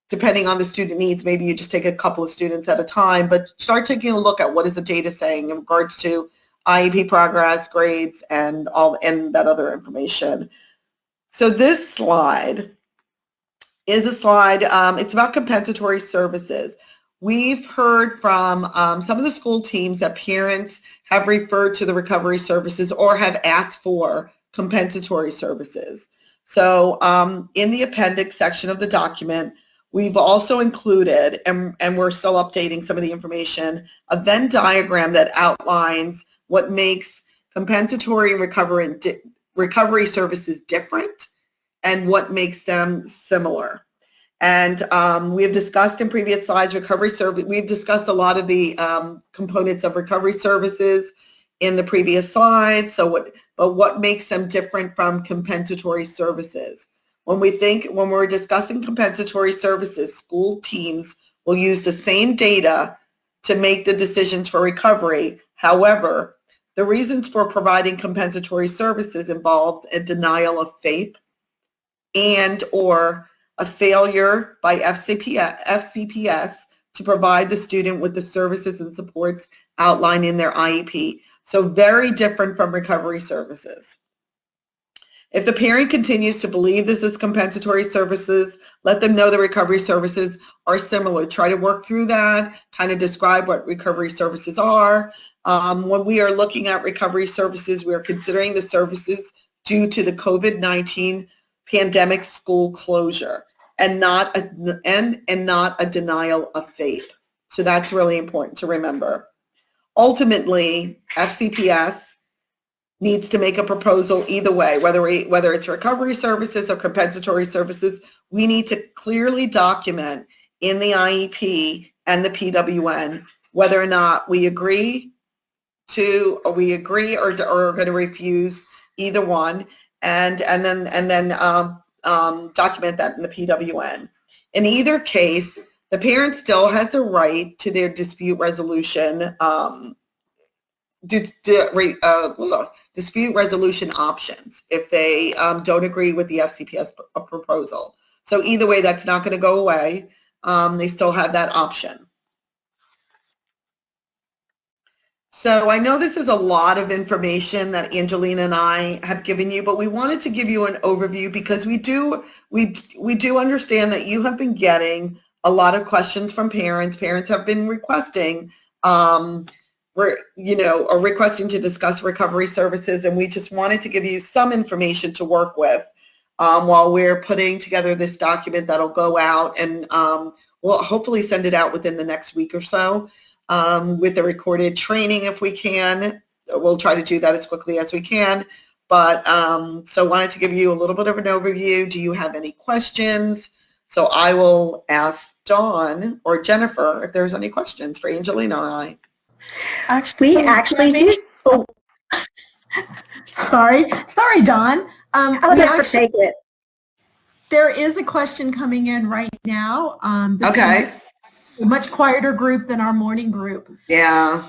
Depending on the student needs, maybe you just take a couple of students at a time, but start taking a look at what is the data saying in regards to IEP progress, grades, and that other information. So this slide is a slide, it's about compensatory services. We've heard from some of the school teams that parents have referred to the recovery services or have asked for compensatory services. So in the appendix section of the document, we've also included, and we're still updating some of the information, a Venn diagram that outlines what makes compensatory and recovery services different and what makes them similar. And we have discussed in previous slides recovery service. We've discussed a lot of the components of recovery services in the previous slide. But what makes them different from compensatory services? When we're discussing compensatory services, school teams will use the same data to make the decisions for recovery. However, the reasons for providing compensatory services involves a denial of FAPE and or a failure by FCPS to provide the student with the services and supports outlined in their IEP. So very different from recovery services. If the parent continues to believe this is compensatory services, let them know the recovery services are similar. Try to work through that, kind of describe what recovery services are. When we are looking at recovery services, we are considering the services due to the COVID-19 pandemic school closure and not a denial of FAPE. So that's really important to remember. Ultimately, FCPS needs to make a proposal either way, whether it's recovery services or compensatory services. We need to clearly document in the IEP and the PWN whether or not we agree or are going to refuse either one, and then document that in the PWN. In either case, the parent still has the right to their dispute resolution dispute resolution options if they don't agree with the FCPS proposal. So either way, that's not going to go away. They still have that option. So I know this is a lot of information that Angelina and I have given you, but we wanted to give you an overview because we do understand that you have been getting a lot of questions from parents. Parents have been requesting requesting to discuss recovery services, and we just wanted to give you some information to work with while we're putting together this document that'll go out, and we'll hopefully send it out within the next week or so with the recorded training if we can. We'll try to do that as quickly as we can. But so wanted to give you a little bit of an overview. Do you have any questions? So I will ask Dawn or Jennifer if there's any questions for Angelina and I. We actually do. Oh. Sorry, Dawn. Take it. There is a question coming in right now. Okay. A much quieter group than our morning group. Yeah.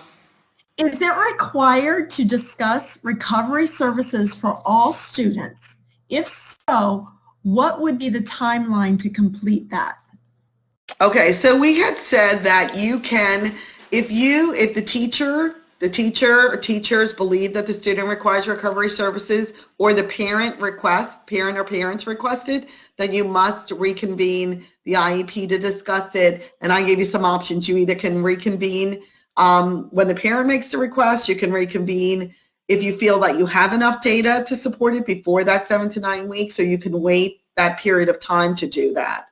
Is it required to discuss recovery services for all students? If so, what would be the timeline to complete that? Okay, so we had said that you can, if the teacher or teachers believe that the student requires recovery services, or the parent or parents requested, then you must reconvene the IEP to discuss it. And I gave you some options. You either can reconvene when the parent makes the request. You can reconvene if you feel that you have enough data to support it before that 7 to 9 weeks, or you can wait that period of time to do that.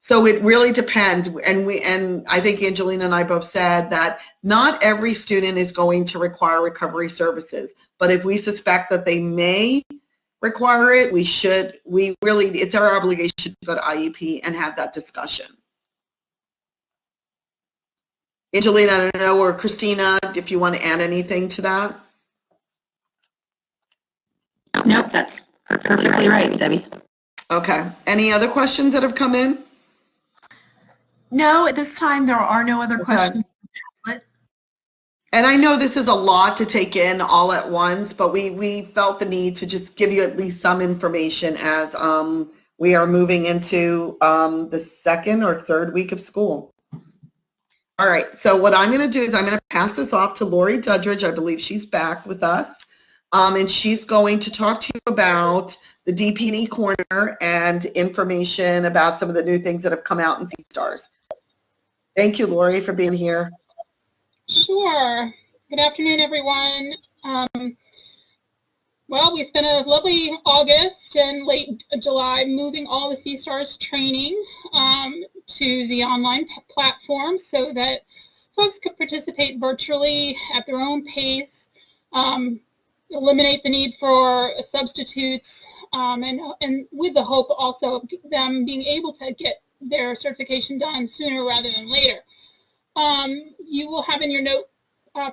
So it really depends, and I think Angelina and I both said that not every student is going to require recovery services, but if we suspect that they may require it, it's our obligation to go to IEP and have that discussion. Angelina, I don't know, or Christina, if you want to add anything to that? Nope, that's perfectly right, Debbie. Okay. Any other questions that have come in? No, at this time there are no other questions. And I know this is a lot to take in all at once, but we felt the need to just give you at least some information as we are moving into the second or third week of school. All right, so what I'm going to do is I'm going to pass this off to Lori Dudridge. I believe she's back with us. And she's going to talk to you about the DP&E Corner and information about some of the new things that have come out in C-STARS. Thank you, Lori, for being here. Sure. Good afternoon, everyone. Well, we spent a lovely August and late July moving all the C-STARS training to the online platform so that folks could participate virtually at their own pace, eliminate the need for substitutes, and with the hope also of them being able to get their certification done sooner rather than later. You will have in your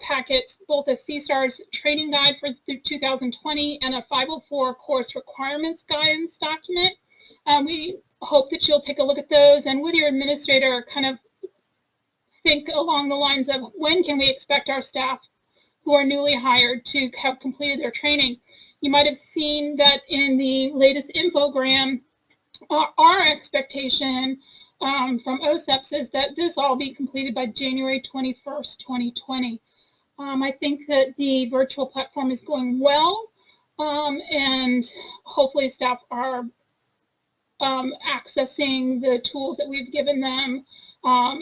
packets both a C-STARS training guide for 2020 and a 504 course requirements guidance document. We hope that you'll take a look at those and with your administrator kind of think along the lines of when can we expect our staff who are newly hired to have completed their training. You might have seen that in the latest infogram, our expectation from OSEPs is that this all be completed by January 21st, 2020. I think that the virtual platform is going well, and hopefully staff are accessing the tools that we've given them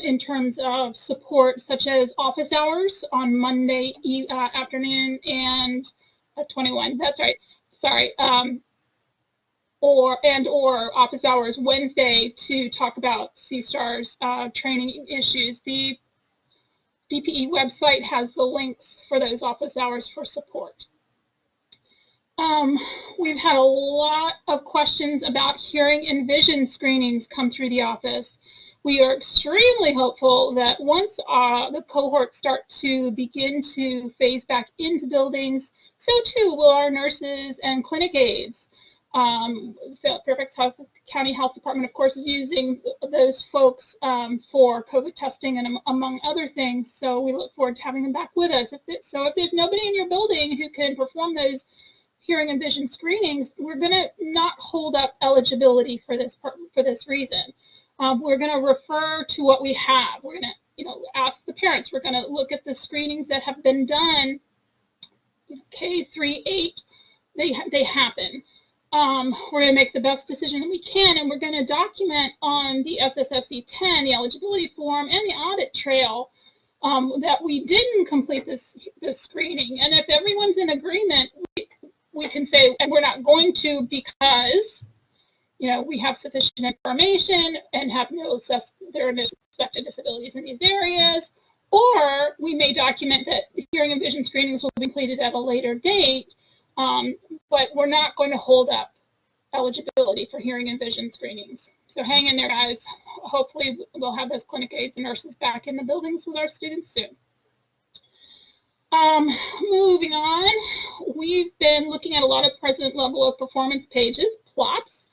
in terms of support, such as office hours on Monday afternoon and 21. That's right. Sorry. Or office hours Wednesday to talk about C-STARS training issues. The DPE website has the links for those office hours for support. We've had a lot of questions about hearing and vision screenings come through the office. We are extremely hopeful that once the cohorts start to begin to phase back into buildings, so too will our nurses and clinic aides. Fairfax County Health Department, of course, is using those folks for COVID testing and among other things, so we look forward to having them back with us. So if there's nobody in your building who can perform those hearing and vision screenings, we're going to not hold up eligibility for this reason. We're going to refer to what we have. We're going to, ask the parents. We're going to look at the screenings that have been done. K through 8, they happen. We're going to make the best decision that we can, and we're going to document on the SSSC 10, the eligibility form, and the audit trail that we didn't complete this screening. And if everyone's in agreement, we can say, and we're not going to because we have sufficient information and have there are no suspected disabilities in these areas, or we may document that hearing and vision screenings will be completed at a later date, but we're not going to hold up eligibility for hearing and vision screenings. So hang in there, guys. Hopefully we'll have those clinic aides and nurses back in the buildings with our students soon. Moving on, we've been looking at a lot of present level of performance pages, plops,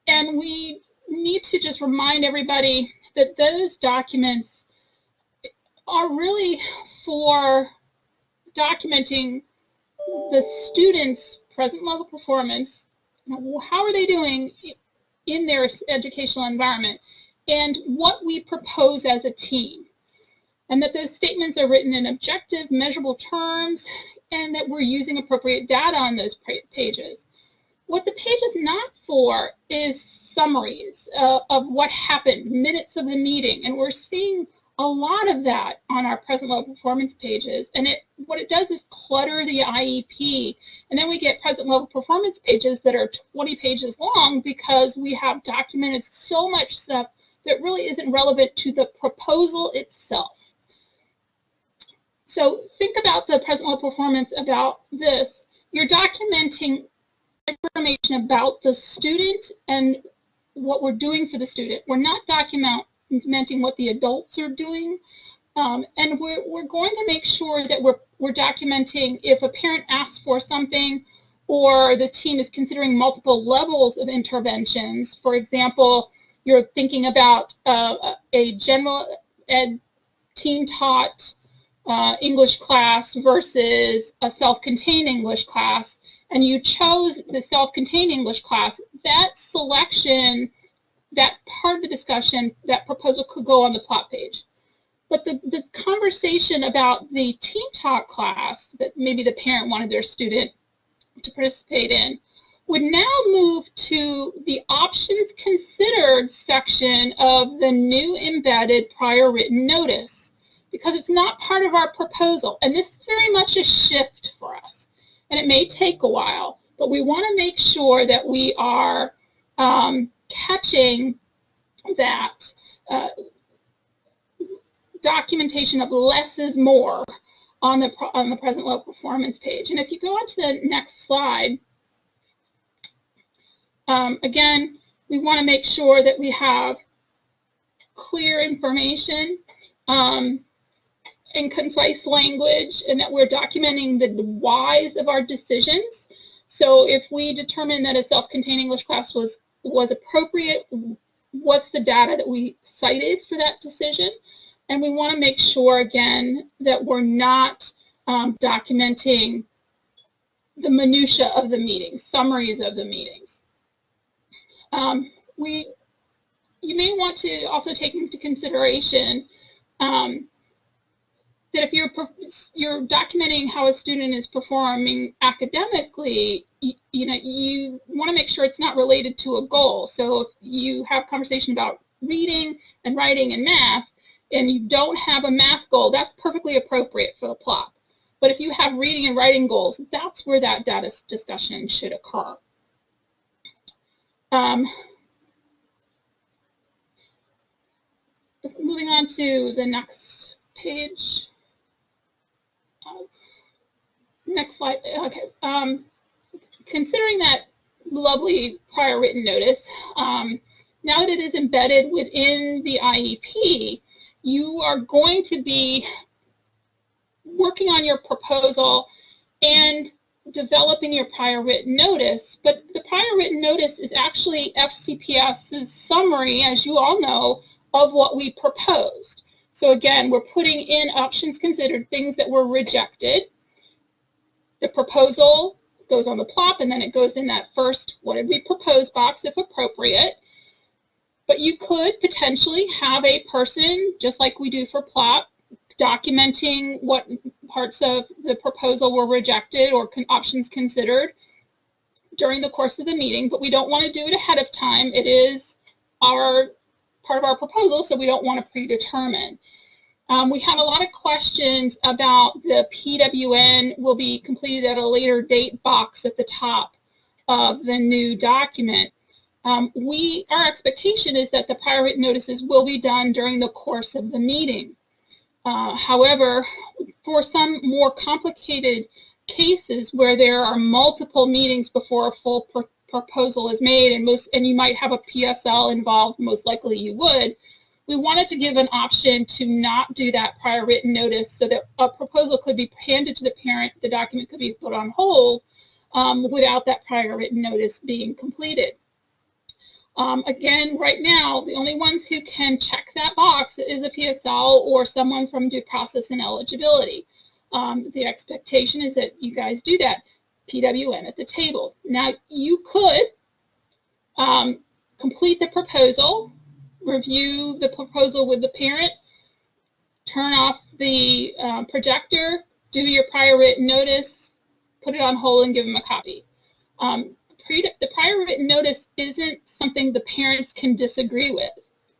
and we need to just remind everybody that those documents are really for documenting the students' present level performance. How are they doing in their educational environment, and what we propose as a team. And that those statements are written in objective, measurable terms, and that we're using appropriate data on those pages. What the page is not for is summaries of what happened, minutes of the meeting, and we're seeing a lot of that on our present level performance pages. And what it does is clutter the IEP, and then we get present level performance pages that are 20 pages long because we have documented so much stuff that really isn't relevant to the proposal itself. So think about the present level performance about this. You're documenting information about the student and what we're doing for the student. We're not documenting what the adults are doing. And we're going to make sure that we're documenting if a parent asks for something or the team is considering multiple levels of interventions. For example, you're thinking about a general ed team taught English class versus a self-contained English class, and you chose the self-contained English class. That selection, that part of the discussion, that proposal could go on the plot page. But the conversation about the team talk class that maybe the parent wanted their student to participate in would now move to the options considered section of the new embedded prior written notice, because it's not part of our proposal. And this is very much a shift for us. And it may take a while, but we want to make sure that we are catching that documentation of less is more on the present level performance page. And if you go on to the next slide, again, we want to make sure that we have clear information and concise language, and that we're documenting the whys of our decisions. So if we determine that a self-contained English class was appropriate, what's the data that we cited for that decision? And we want to make sure, again, that we're not documenting the minutia of the meetings, summaries of the meetings. You may want to also take into consideration that if you're documenting how a student is performing academically, you want to make sure it's not related to a goal. So if you have conversation about reading and writing and math, and you don't have a math goal, that's perfectly appropriate for the plot. But if you have reading and writing goals, that's where that data discussion should occur. Moving on to the next page. Next slide. Okay. Considering that lovely prior written notice, now that it is embedded within the IEP, you are going to be working on your proposal and developing your prior written notice. But the prior written notice is actually FCPS's summary, as you all know, of what we proposed. So again, we're putting in options considered, things that were rejected. The proposal goes on the plop, and then it goes in that first what did we propose box if appropriate. But you could potentially have a person, just like we do for plot, documenting what parts of the proposal were rejected or options considered during the course of the meeting, but we don't want to do it ahead of time. It is part of our proposal, so we don't want to predetermine. We have a lot of questions about the PWN will be completed at a later date box at the top of the new document. Our expectation is that the prior written notices will be done during the course of the meeting. However, for some more complicated cases where there are multiple meetings before a full proposal is made, and you might have a PSL involved, most likely you would, we wanted to give an option to not do that prior written notice so that a proposal could be handed to the parent, the document could be put on hold without that prior written notice being completed. Again, right now, the only ones who can check that box is a PSL or someone from due process and eligibility. The expectation is that you guys do that PWN at the table. Now, you could complete the proposal, review the proposal with the parent, turn off the projector, do your prior written notice, put it on hold, and give them a copy. The prior written notice isn't something the parents can disagree with.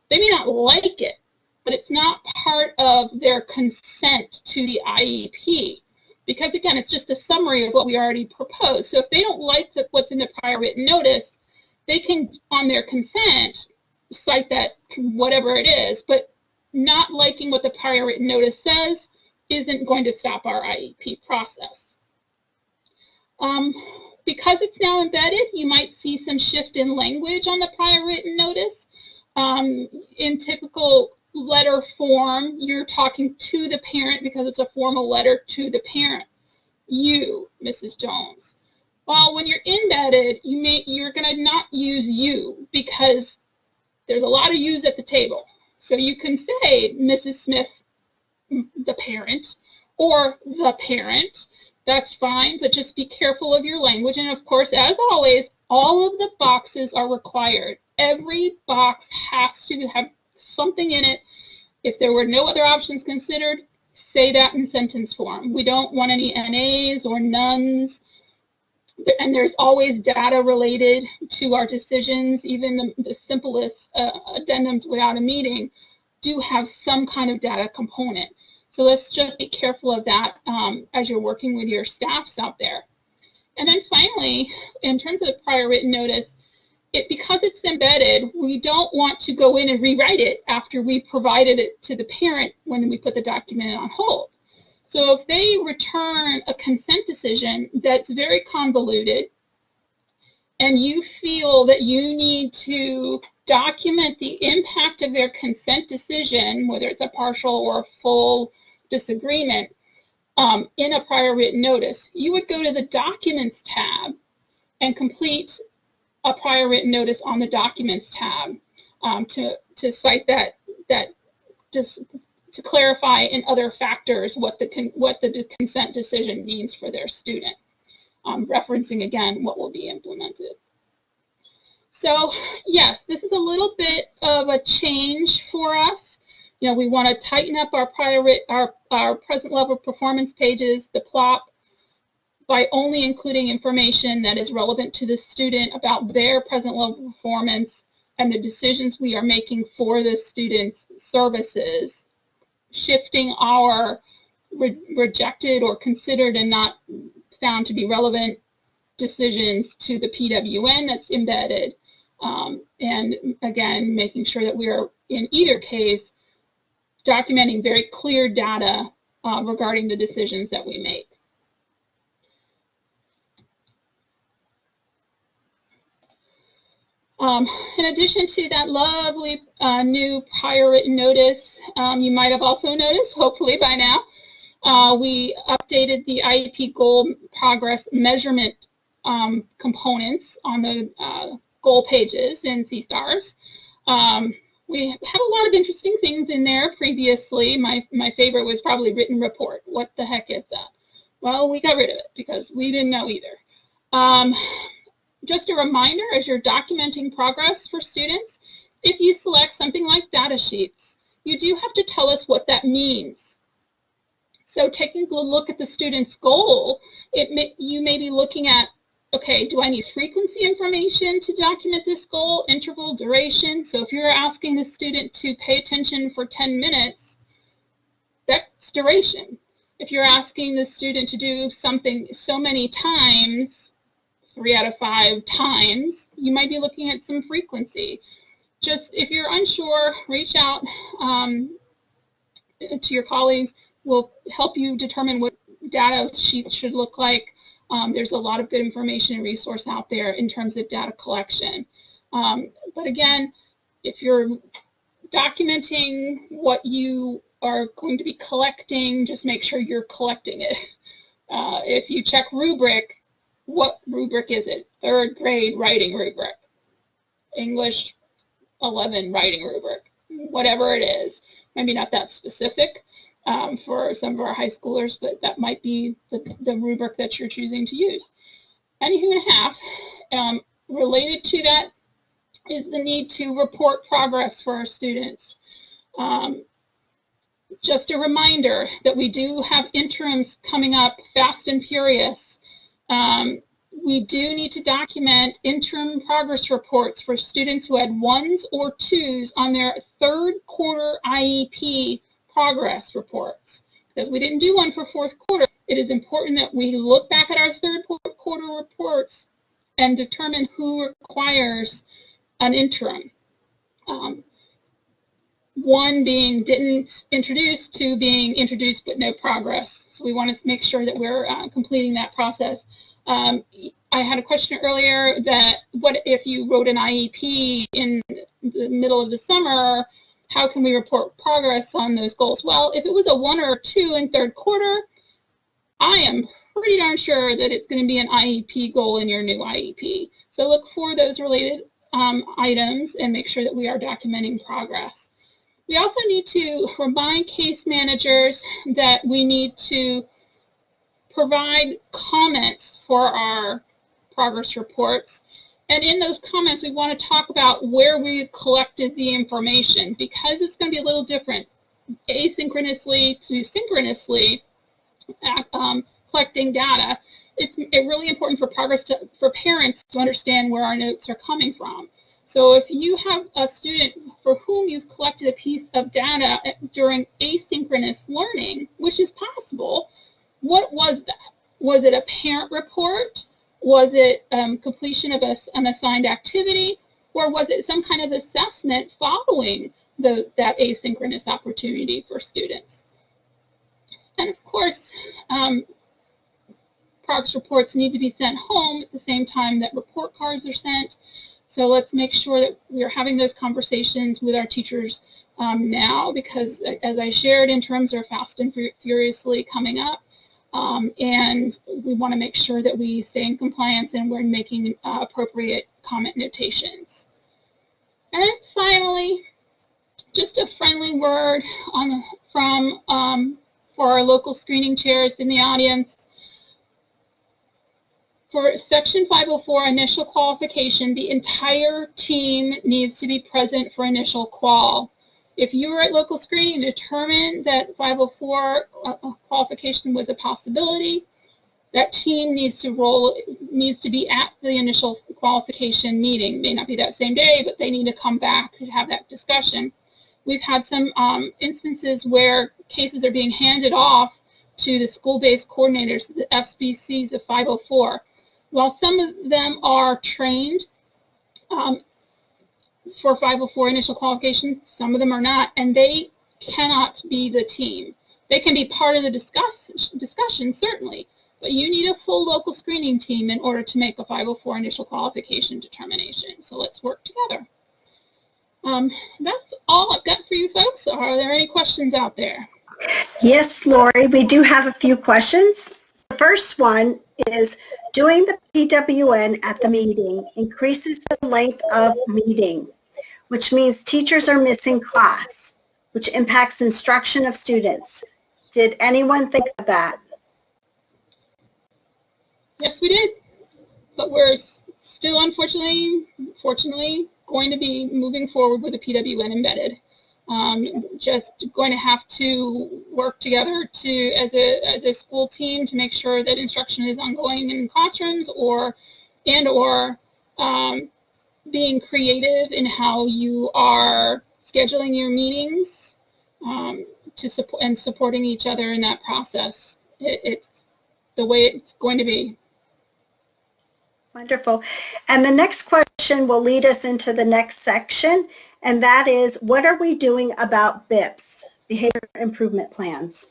They may not like it, but it's not part of their consent to the IEP. Because again, it's just a summary of what we already proposed. So if they don't like what's in the prior written notice, they can, on their consent, cite that whatever it is, but not liking what the prior written notice says isn't going to stop our IEP process. Because it's now embedded, you might see some shift in language on the prior written notice. In typical letter form, you're talking to the parent because it's a formal letter to the parent. You, Mrs. Jones. Well, when you're embedded, you're going to not use you because there's a lot of yous at the table. So you can say Mrs. Smith, the parent, or the parent. That's fine, but just be careful of your language. And of course, as always, all of the boxes are required. Every box has to have something in it. If there were no other options considered, say that in sentence form. We don't want any NAs or nones. And there's always data related to our decisions. Even the simplest addendums without a meeting do have some kind of data component. So let's just be careful of that as you're working with your staffs out there. And then finally, in terms of prior written notice, because it's embedded, we don't want to go in and rewrite it after we provided it to the parent when we put the document on hold. So if they return a consent decision that's very convoluted and you feel that you need to document the impact of their consent decision, whether it's a partial or a full disagreement in a prior written notice, you would go to the Documents tab and complete a prior written notice on the Documents tab to cite that just to clarify in other factors what the consent decision means for their student, referencing again what will be implemented. So yes, this is a little bit of a change for us. You know, we want to tighten up our present level performance pages, the plot, by only including information that is relevant to the student about their present level performance and the decisions we are making for the student's services, shifting our rejected or considered and not found to be relevant decisions to the PWN that's embedded, and again, making sure that we are, in either case, documenting very clear data regarding the decisions that we make. In addition to that lovely new prior written notice, you might have also noticed, hopefully by now, we updated the IEP goal progress measurement components on the goal pages in C-STARS. We had a lot of interesting things in there previously. My favorite was probably written report. What the heck is that? Well, we got rid of it because we didn't know either. Just a reminder, as you're documenting progress for students, if you select something like data sheets, you do have to tell us what that means. So taking a look at the student's goal, you may be looking at, okay, do I need frequency information to document this goal, interval, duration? So if you're asking the student to pay attention for 10 minutes, that's duration. If you're asking the student to do something so many times, 3 out of 5 times, you might be looking at some frequency. Just if you're unsure, reach out to your colleagues. We'll help you determine what data sheets should look like. There's a lot of good information and resource out there in terms of data collection. But again, if you're documenting what you are going to be collecting, just make sure you're collecting it. If you check rubric, what rubric is it? 3rd grade writing rubric, English 11 writing rubric, whatever it is. Maybe not that specific for some of our high schoolers, but that might be the rubric that you're choosing to use. Anywho and a half, related to that is the need to report progress for our students. Just a reminder that we do have interims coming up fast and furious. We do need to document interim progress reports for students who had 1s or 2s on their 3rd quarter IEP progress reports. Because we didn't do one for 4th quarter, it is important that we look back at our 3rd quarter reports and determine who requires an interim. 1 being didn't introduce, 2 being introduced but no progress. So we want to make sure that we're completing that process. I had a question earlier that what if you wrote an IEP in the middle of the summer, how can we report progress on those goals? Well, if it was a 1 or 2 in 3rd quarter, I am pretty darn sure that it's going to be an IEP goal in your new IEP. So look for those related items and make sure that we are documenting progress. We also need to remind case managers that we need to provide comments for our progress reports. And in those comments, we want to talk about where we collected the information, because it's going to be a little different asynchronously to synchronously collecting data. It's really important for parents to understand where our notes are coming from. So if you have a student for whom you've collected a piece of data during asynchronous learning, which is possible, what was that? Was it a parent report? Was it completion of an assigned activity? Or was it some kind of assessment following that asynchronous opportunity for students? And of course, progress reports need to be sent home at the same time that report cards are sent. So let's make sure that we're having those conversations with our teachers now, because as I shared, interim's are fast and furiously coming up, and we want to make sure that we stay in compliance and we're making appropriate comment notations. And then finally, just a friendly word for our local screening chairs in the audience. For Section 504 initial qualification, the entire team needs to be present for initial qual. If you were at local screening and determined that 504 qualification was a possibility, that team needs to be at the initial qualification meeting. May not be that same day, but they need to come back to have that discussion. We've had some instances where cases are being handed off to the school-based coordinators, the SBCs of 504. While some of them are trained for 504 initial qualification, some of them are not, and they cannot be the team. They can be part of the discussion, certainly, but you need a full local screening team in order to make a 504 initial qualification determination. So let's work together. That's all I've got for you folks. Are there any questions out there? Yes, Lori, we do have a few questions. The first one is, doing the PWN at the meeting increases the length of meeting, which means teachers are missing class, which impacts instruction of students. Did anyone think of that? Yes, we did, but we're still fortunately, going to be moving forward with the PWN embedded. Just going to have to work together as a school team to make sure that instruction is ongoing in classrooms, or being creative in how you are scheduling your meetings and supporting each other in that process. It's the way it's going to be. Wonderful. And the next question will lead us into the next section, and that is, what are we doing about BIPs, behavior improvement plans?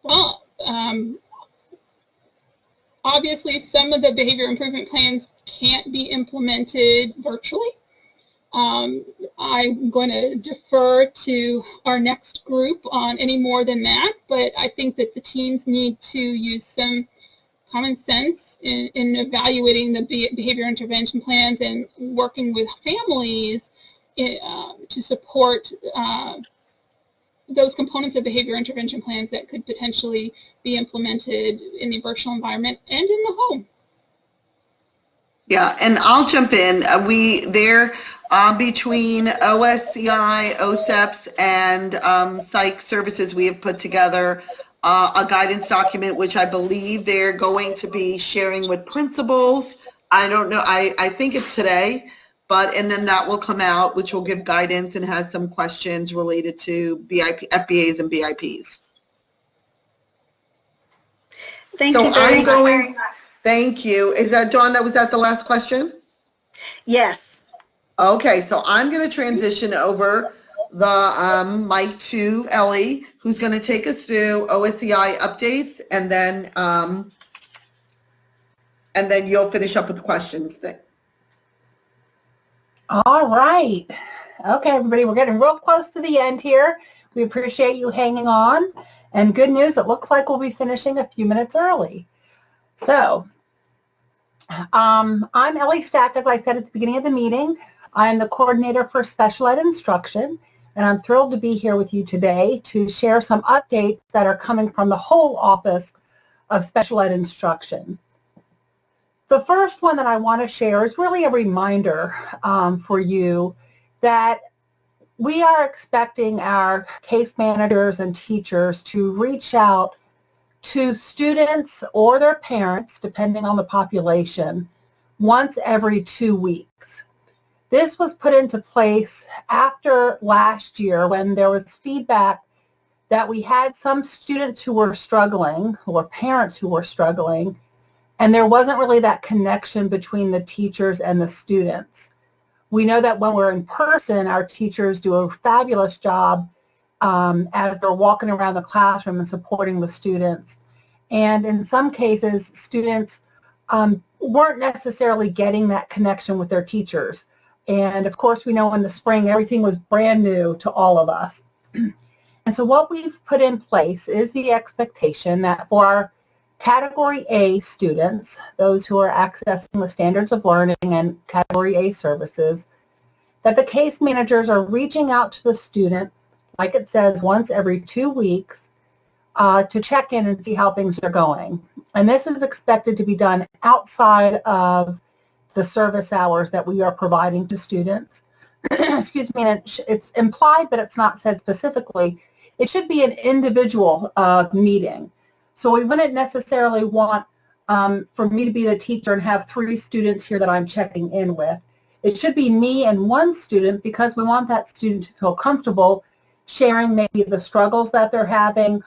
Well, obviously some of the behavior improvement plans can't be implemented virtually. I'm going to defer to our next group on any more than that, but I think that the teams need to use some common sense in evaluating the behavior intervention plans and working with families to support those components of behavior intervention plans that could potentially be implemented in the virtual environment and in the home. Yeah, and I'll jump in. They're between OSCI, OSEPs, and psych services, we have put together a guidance document, which I believe they're going to be sharing with principals. I don't know, I think it's today, and then that will come out, which will give guidance and has some questions related to FBAs and BIPs. Thank you very much. Thank you. Is that, Dawn, was that the last question? Yes. Okay, so I'm going to transition over the mic to Ellie, who's going to take us through OSCI updates, and then you'll finish up with the questions. All right. Okay, everybody, we're getting real close to the end here. We appreciate you hanging on. And good news, it looks like we'll be finishing a few minutes early. So, I'm Ellie Stack, as I said at the beginning of the meeting. I'm the coordinator for special ed instruction, and I'm thrilled to be here with you today to share some updates that are coming from the whole Office of Special Ed Instruction. The first one that I want to share is really a reminder for you that we are expecting our case managers and teachers to reach out to students or their parents, depending on the population, once every 2 weeks. This was put into place after last year when there was feedback that we had some students who were struggling or parents who were struggling, and there wasn't really that connection between the teachers and the students. We know that when we're in person, our teachers do a fabulous job as they're walking around the classroom and supporting the students. And in some cases, students weren't necessarily getting that connection with their teachers. And of course, we know in the spring, everything was brand new to all of us. And so what we've put in place is the expectation that for our Category A students, those who are accessing the standards of learning and Category A services, that the case managers are reaching out to the student, like it says, once every 2 weeks to check in and see how things are going. And this is expected to be done outside of the service hours that we are providing to students. Excuse me, and it's implied, but it's not said specifically. It should be an individual meeting. So we wouldn't necessarily want for me to be the teacher and have 3 students here that I'm checking in with. It should be me and 1 student, because we want that student to feel comfortable sharing maybe the struggles that they're having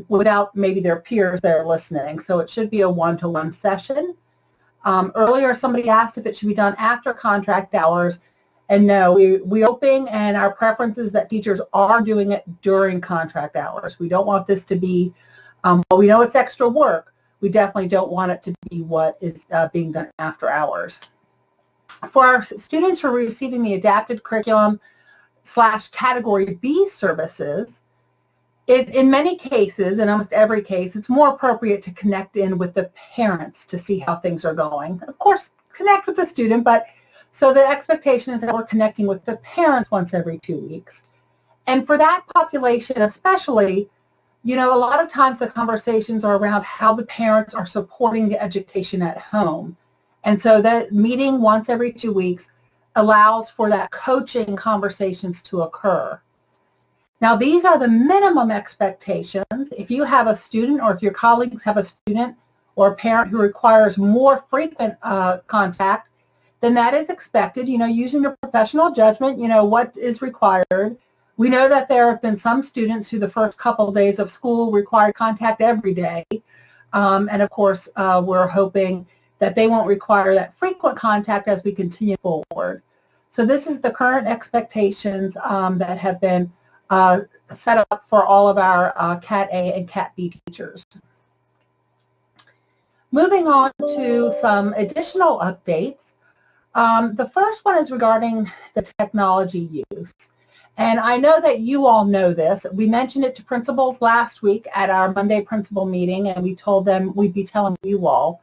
without maybe their peers that are listening. So it should be a one-to-one session. Earlier, somebody asked if it should be done after contract hours. And no, we're hoping, and our preference is that teachers are doing it during contract hours. We don't want this to be, well, we know it's extra work. We definitely don't want it to be what is being done after hours. For our students who are receiving the adapted curriculum / Category B services, in many cases, in almost every case, it's more appropriate to connect in with the parents to see how things are going. Of course, connect with the student, but so the expectation is that we're connecting with the parents once every 2 weeks. And for that population especially, you know, a lot of times the conversations are around how the parents are supporting the education at home. And so that meeting once every 2 weeks allows for that coaching conversations to occur. Now, these are the minimum expectations. If you have a student, or if your colleagues have a student or a parent who requires more frequent contact, then that is expected, you know, using your professional judgment, you know, what is required. We know that there have been some students who the first couple of days of school required contact every day. And of course, we're hoping that they won't require that frequent contact as we continue forward. So this is the current expectations that have been set up for all of our Cat A and Cat B teachers. Moving on to some additional updates. The first one is regarding the technology use. And I know that you all know this. We mentioned it to principals last week at our Monday principal meeting, and we told them we'd be telling you all.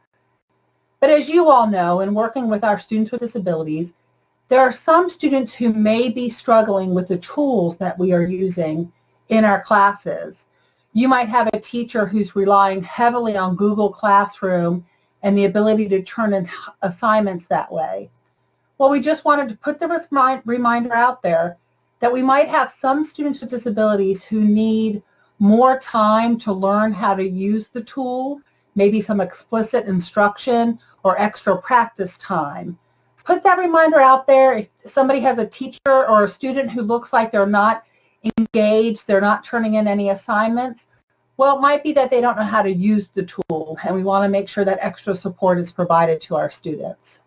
But as you all know, in working with our students with disabilities, there are some students who may be struggling with the tools that we are using in our classes. You might have a teacher who's relying heavily on Google Classroom and the ability to turn in assignments that way. Well, we just wanted to put the reminder out there that we might have some students with disabilities who need more time to learn how to use the tool, maybe some explicit instruction or extra practice time. Put that reminder out there. If somebody has a teacher or a student who looks like they're not engaged, they're not turning in any assignments, well, it might be that they don't know how to use the tool, and we want to make sure that extra support is provided to our students.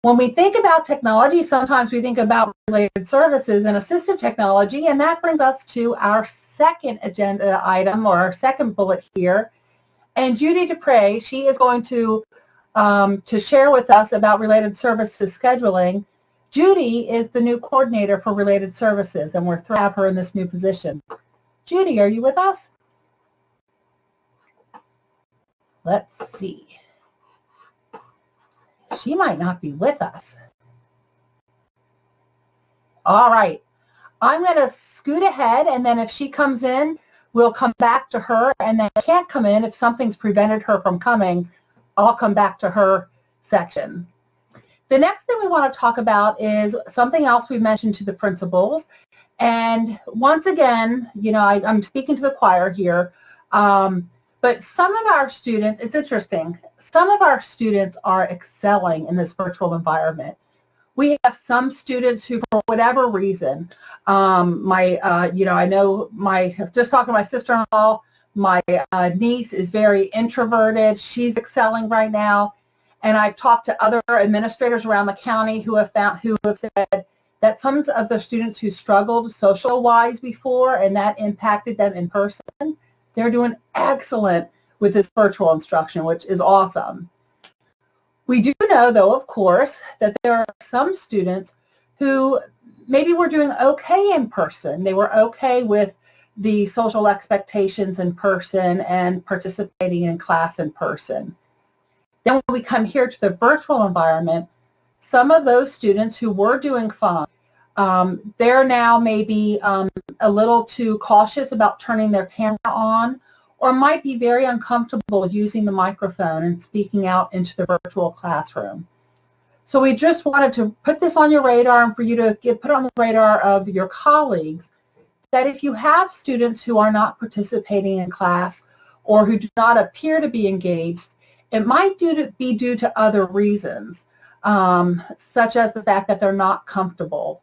When we think about technology, sometimes we think about related services and assistive technology, and that brings us to our second agenda item, or our second bullet here. And Judy Dupre, she is going to share with us about related services scheduling. Judy is the new coordinator for related services, and we're thrilled to have her in this new position. Judy, are you with us? Let's see. She might not be with us. All right. I'm going to scoot ahead, and then if she comes in, we'll come back to her, and then can't come in if something's prevented her from coming. I'll come back to her section. The next thing we want to talk about is something else we mentioned to the principals. And once again, you know, I'm speaking to the choir here, but some of our students, it's interesting, some of our students are excelling in this virtual environment. We have some students who, for whatever reason, you know, I know just talking to my sister-in-law, my niece is very introverted. She's excelling right now. And I've talked to other administrators around the county who have said that some of the students who struggled social-wise before and that impacted them in person, they're doing excellent with this virtual instruction, which is awesome. We do know, though, of course, that there are some students who maybe were doing okay in person. They were okay with the social expectations in person and participating in class in person. Then when we come here to the virtual environment, some of those students who were doing fine, they're now maybe a little too cautious about turning their camera on, or might be very uncomfortable using the microphone and speaking out into the virtual classroom. So we just wanted to put this on your radar and for you to put it on the radar of your colleagues, that if you have students who are not participating in class or who do not appear to be engaged, it might be due to other reasons, such as the fact that they're not comfortable.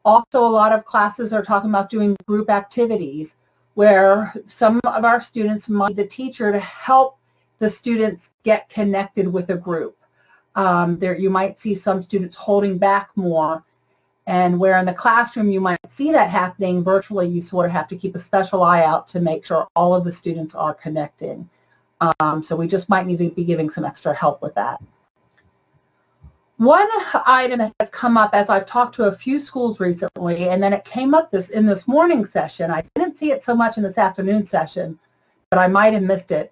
Also, a lot of classes are talking about doing group activities where some of our students might need the teacher to help the students get connected with a group. You might see some students holding back more, and where in the classroom you might see that happening, virtually you sort of have to keep a special eye out to make sure all of the students are connecting. So we just might need to be giving some extra help with that. One item that has come up as I've talked to a few schools recently, and then it came up in this morning session, I didn't see it so much in this afternoon session, but I might have missed it,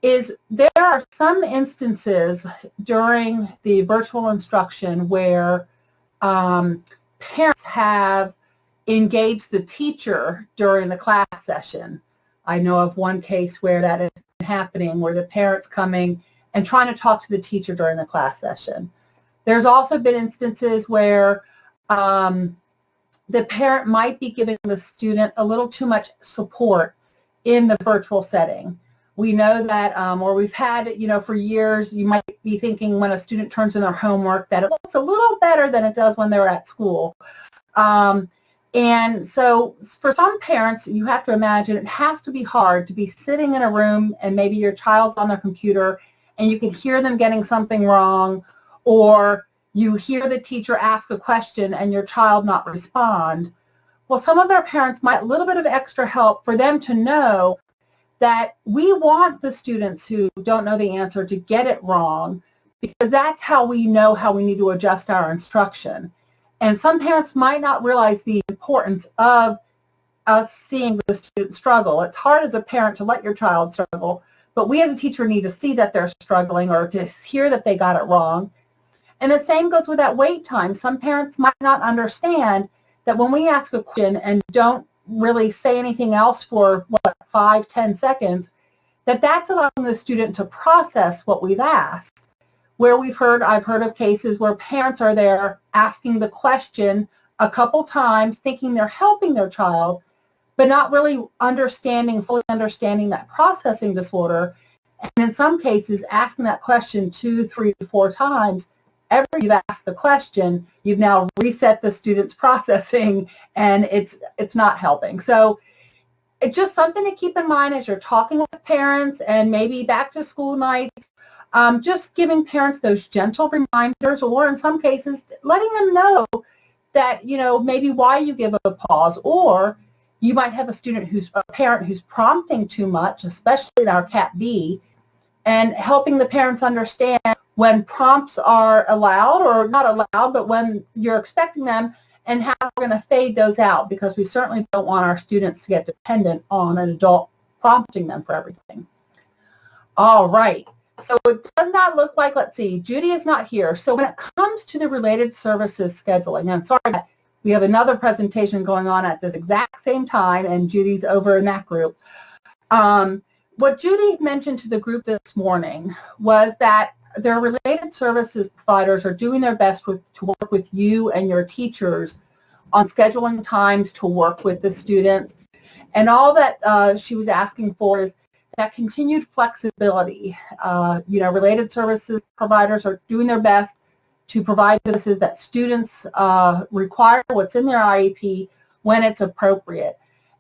is there are some instances during the virtual instruction where parents have engaged the teacher during the class session. I know of one case where that is happening, where the parent's coming and trying to talk to the teacher during the class session. There's also been instances where the parent might be giving the student a little too much support in the virtual setting. We know that, or we've had, for years, you might be thinking when a student turns in their homework that it looks a little better than it does when they're at school. And so for some parents, you have to imagine it has to be hard to be sitting in a room and maybe your child's on their computer and you can hear them getting something wrong, or you hear the teacher ask a question and your child not respond. Well, some of our parents might a little bit of extra help for them to know that we want the students who don't know the answer to get it wrong, because that's how we know how we need to adjust our instruction. And some parents might not realize the importance of us seeing the student struggle. It's hard as a parent to let your child struggle, but we as a teacher need to see that they're struggling or to hear that they got it wrong. And the same goes with that wait time. Some parents might not understand that when we ask a question and don't really say anything else for, 5-10 seconds, that's allowing the student to process what we've asked. Where I've heard of cases where parents are there asking the question a couple times, thinking they're helping their child, but not really fully understanding that processing disorder. And in some cases, asking that question 2, 3, 4 times, after you've asked the question, you've now reset the student's processing, and it's not helping. So it's just something to keep in mind as you're talking with parents, and maybe back to school nights, just giving parents those gentle reminders, or in some cases, letting them know that, maybe why you give a pause, or you might have a parent who's prompting too much, especially in our Cat B, and helping the parents understand when prompts are allowed or not allowed, but when you're expecting them, and how we're going to fade those out, because we certainly don't want our students to get dependent on an adult prompting them for everything. All right. So it does not look like, let's see, Judy is not here. So when it comes to the related services scheduling, I'm sorry, we have another presentation going on at this exact same time, and Judy's over in that group. What Judy mentioned to the group this morning was that their related services providers are doing their best to work with you and your teachers on scheduling times to work with the students. And all that she was asking for is that continued flexibility. Related services providers are doing their best to provide services that students require, what's in their IEP, when it's appropriate.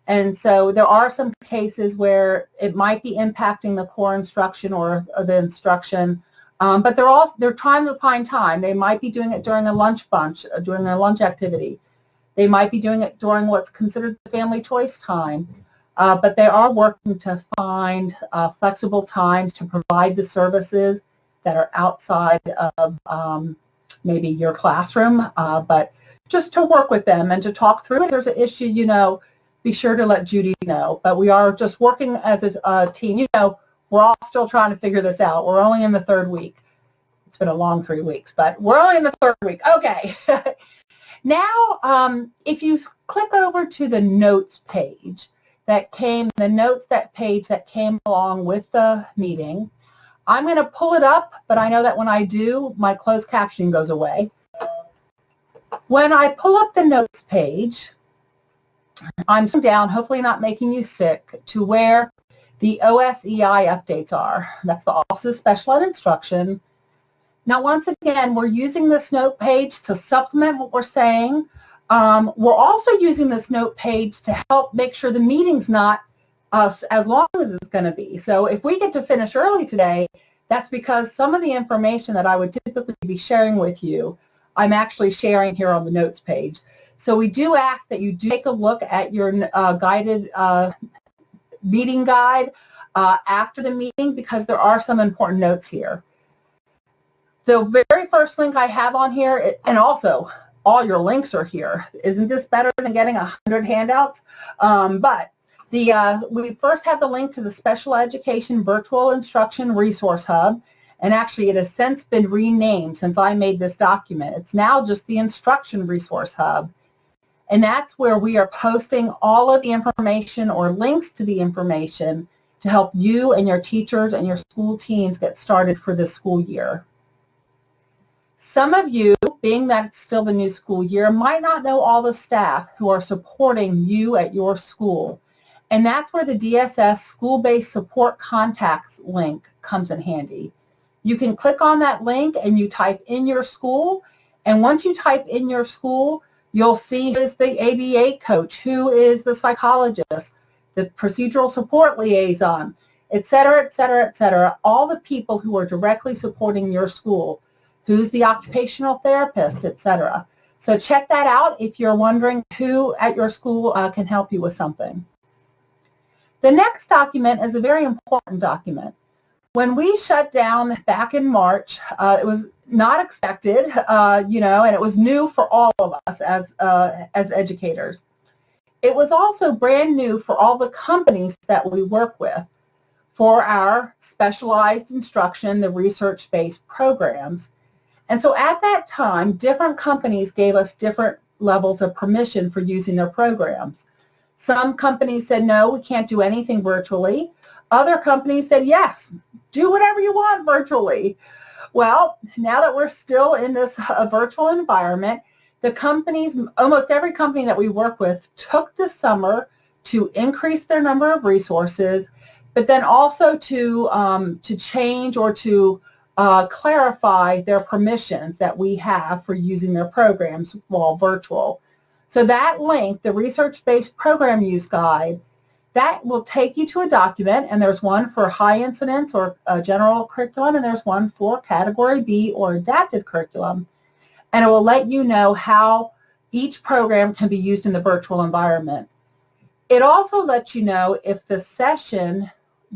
And so there are some cases where it might be impacting the core instruction or the instruction, but they're trying to find time. They might be doing it during a lunch bunch, during a lunch activity. They might be doing it during what's considered family choice time. But they are working to find flexible times to provide the services that are outside of maybe your classroom, but just to work with them and to talk through it. If there's an issue, you know, be sure to let Judy know. But we are just working as a team. You know, we're all still trying to figure this out. We're only in the third week. It's been a long 3 weeks, but we're only in the third week. Okay. Now, if you click over to the notes page the notes page that came along with the meeting, I'm going to pull it up, but I know that when I do, my closed captioning goes away. When I pull up the notes page, I'm down, hopefully not making you sick, to where the OSEI updates are. That's the Office of Special Ed Instruction. Now, once again, we're using this note page to supplement what we're saying. We're also using this note page to help make sure the meeting's not as long as it's going to be. So if we get to finish early today, that's because some of the information that I would typically be sharing with you, I'm actually sharing here on the notes page. So we do ask that you do take a look at your guided meeting guide after the meeting, because there are some important notes here. The very first link I have on here, and also all your links are here. Isn't this better than getting 100 handouts? We first have the link to the Special Education Virtual Instruction Resource Hub, and actually it has since been renamed since I made this document. It's now just the Instruction Resource Hub, and that's where we are posting all of the information or links to the information to help you and your teachers and your school teams get started for this school year. Some of you, being that it's still the new school year, might not know all the staff who are supporting you at your school. And that's where the DSS School-Based Support Contacts link comes in handy. You can click on that link and you type in your school. And once you type in your school, you'll see who is the ABA coach, who is the psychologist, the procedural support liaison, et cetera, et cetera, et cetera. All the people who are directly supporting your school. Who's the occupational therapist, etc. So check that out if you're wondering who at your school can help you with something. The next document is a very important document. When we shut down back in March, it was not expected, and it was new for all of us as educators. It was also brand new for all the companies that we work with for our specialized instruction, the research-based programs. And so at that time, different companies gave us different levels of permission for using their programs. Some companies said, no, we can't do anything virtually. Other companies said, yes, do whatever you want virtually. Well, now that we're still in this virtual environment, the companies, almost every company that we work with, took the summer to increase their number of resources, but then also to change or to clarify their permissions that we have for using their programs while virtual. So that link, the Research-Based Program Use Guide, that will take you to a document, and there's one for high incidence or general curriculum, and there's one for Category B or adapted curriculum. And it will let you know how each program can be used in the virtual environment. It also lets you know if the session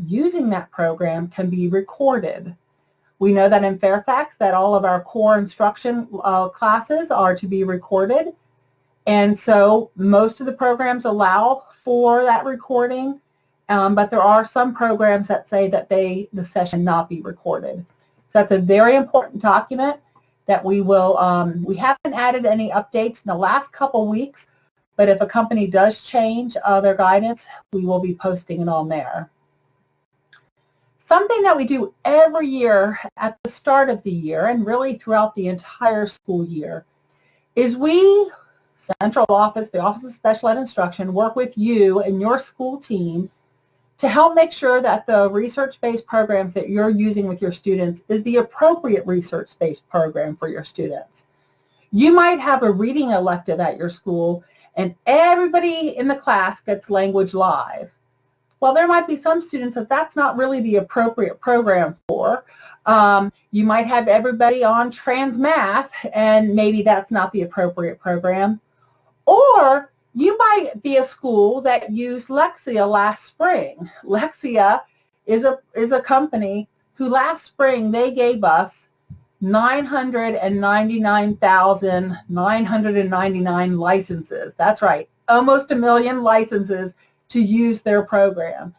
using that program can be recorded. We know that in Fairfax that all of our core instruction classes are to be recorded, and so most of the programs allow for that recording, but there are some programs that say that the session not be recorded. So that's a very important document that we will, we haven't added any updates in the last couple weeks, but if a company does change their guidance, we will be posting it on there. Something that we do every year at the start of the year and really throughout the entire school year is we, Central Office, the Office of Special Ed Instruction, work with you and your school team to help make sure that the research-based programs that you're using with your students is the appropriate research-based program for your students. You might have a reading elective at your school and everybody in the class gets Language Live. Well, there might be some students that that's not really the appropriate program for. You might have everybody on Trans Math, and maybe that's not the appropriate program. Or you might be a school that used Lexia last spring. Lexia is a company who last spring they gave us 999,999 licenses. That's right, almost 1 million licenses to use their program.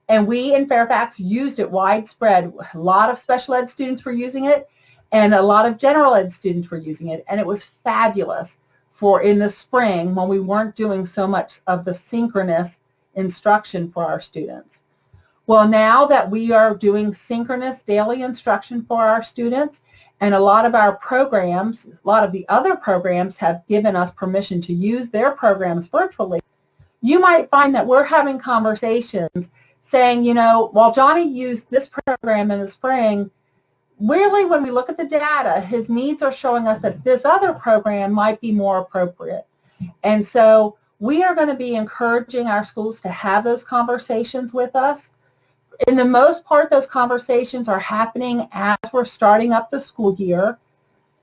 And we in Fairfax used it widespread. A lot of special ed students were using it, and a lot of general ed students were using it, and it was fabulous for in the spring when we weren't doing so much of the synchronous instruction for our students. Well, now that we are doing synchronous daily instruction for our students, and a lot of our programs, a lot of the other programs have given us permission to use their programs virtually, you might find that we're having conversations saying, you know, while Johnny used this program in the spring, really when we look at the data, his needs are showing us that this other program might be more appropriate. And so we are going to be encouraging our schools to have those conversations with us. In the most part, those conversations are happening as we're starting up the school year,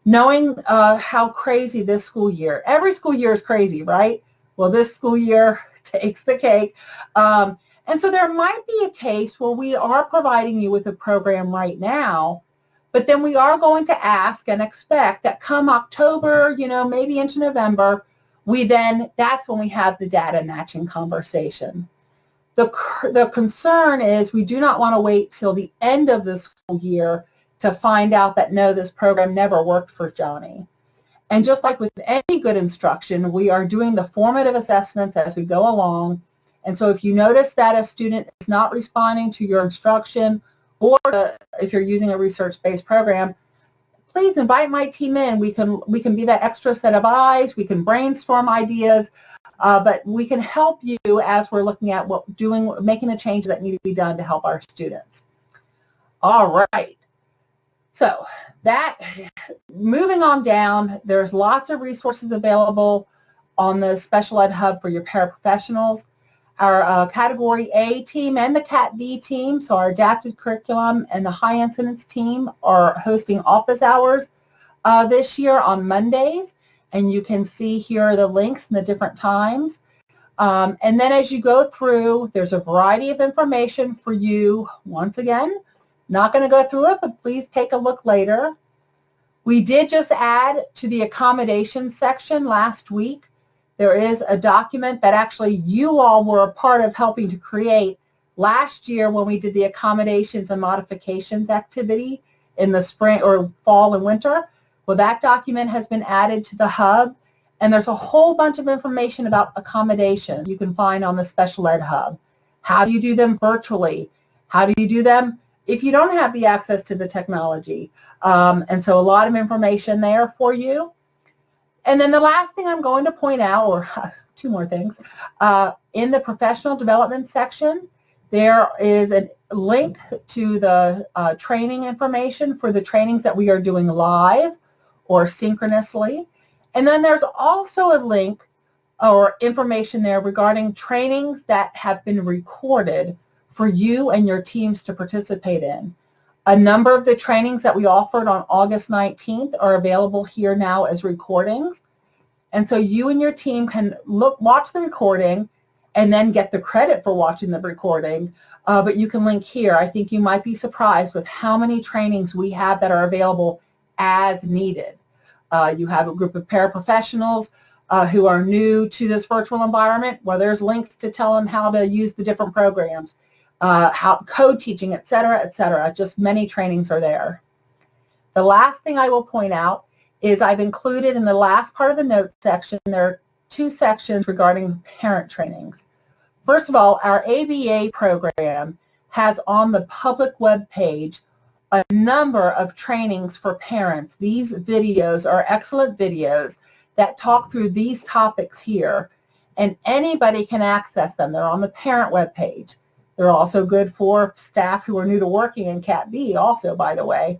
knowing how crazy this school year. Every school year is crazy, right? Well, this school year takes the cake. And so there might be a case where we are providing you with a program right now, but then we are going to ask and expect that come October, you know, maybe into November, that's when we have the data matching conversation. The concern is we do not want to wait till the end of the school year to find out that, no, this program never worked for Johnny. And just like with any good instruction, we are doing the formative assessments as we go along. And so if you notice that a student is not responding to your instruction, or if you're using a research-based program, please invite my team in. We can be that extra set of eyes. We can brainstorm ideas. But we can help you as we're looking at making the changes that need to be done to help our students. All right. So moving on down, there's lots of resources available on the Special Ed Hub for your paraprofessionals. Our Category A team and the Cat B team, so our adapted curriculum and the high incidence team, are hosting office hours this year on Mondays. And you can see here are the links and the different times. And then as you go through, there's a variety of information for you. Once again, not going to go through it, but please take a look later. We did just add to the accommodations section last week. There is a document that actually you all were a part of helping to create last year when we did the accommodations and modifications activity in the spring or fall and winter. Well, that document has been added to the hub, and there's a whole bunch of information about accommodation you can find on the Special Ed Hub. How do you do them virtually? How do you do them if you don't have the access to the technology? And so a lot of information there for you. And then the last thing I'm going to point out, or two more things, in the professional development section, there is a link to the training information for the trainings that we are doing live or synchronously. And then there's also a link or information there regarding trainings that have been recorded for you and your teams to participate in. A number of the trainings that we offered on August 19th are available here now as recordings. And so you and your team can watch the recording and then get the credit for watching the recording. But you can link here. I think you might be surprised with how many trainings we have that are available as needed. You have a group of paraprofessionals who are new to this virtual environment. Well, there's links to tell them how to use the different programs, how code teaching, et cetera, just many trainings are there. The last thing I will point out is I've included in the last part of the notes section, there are two sections regarding parent trainings. First of all, our ABA program has on the public web page a number of trainings for parents. These videos are excellent videos that talk through these topics here, and anybody can access them. They're on the parent web page. They're also good for staff who are new to working in Cat B also, by the way.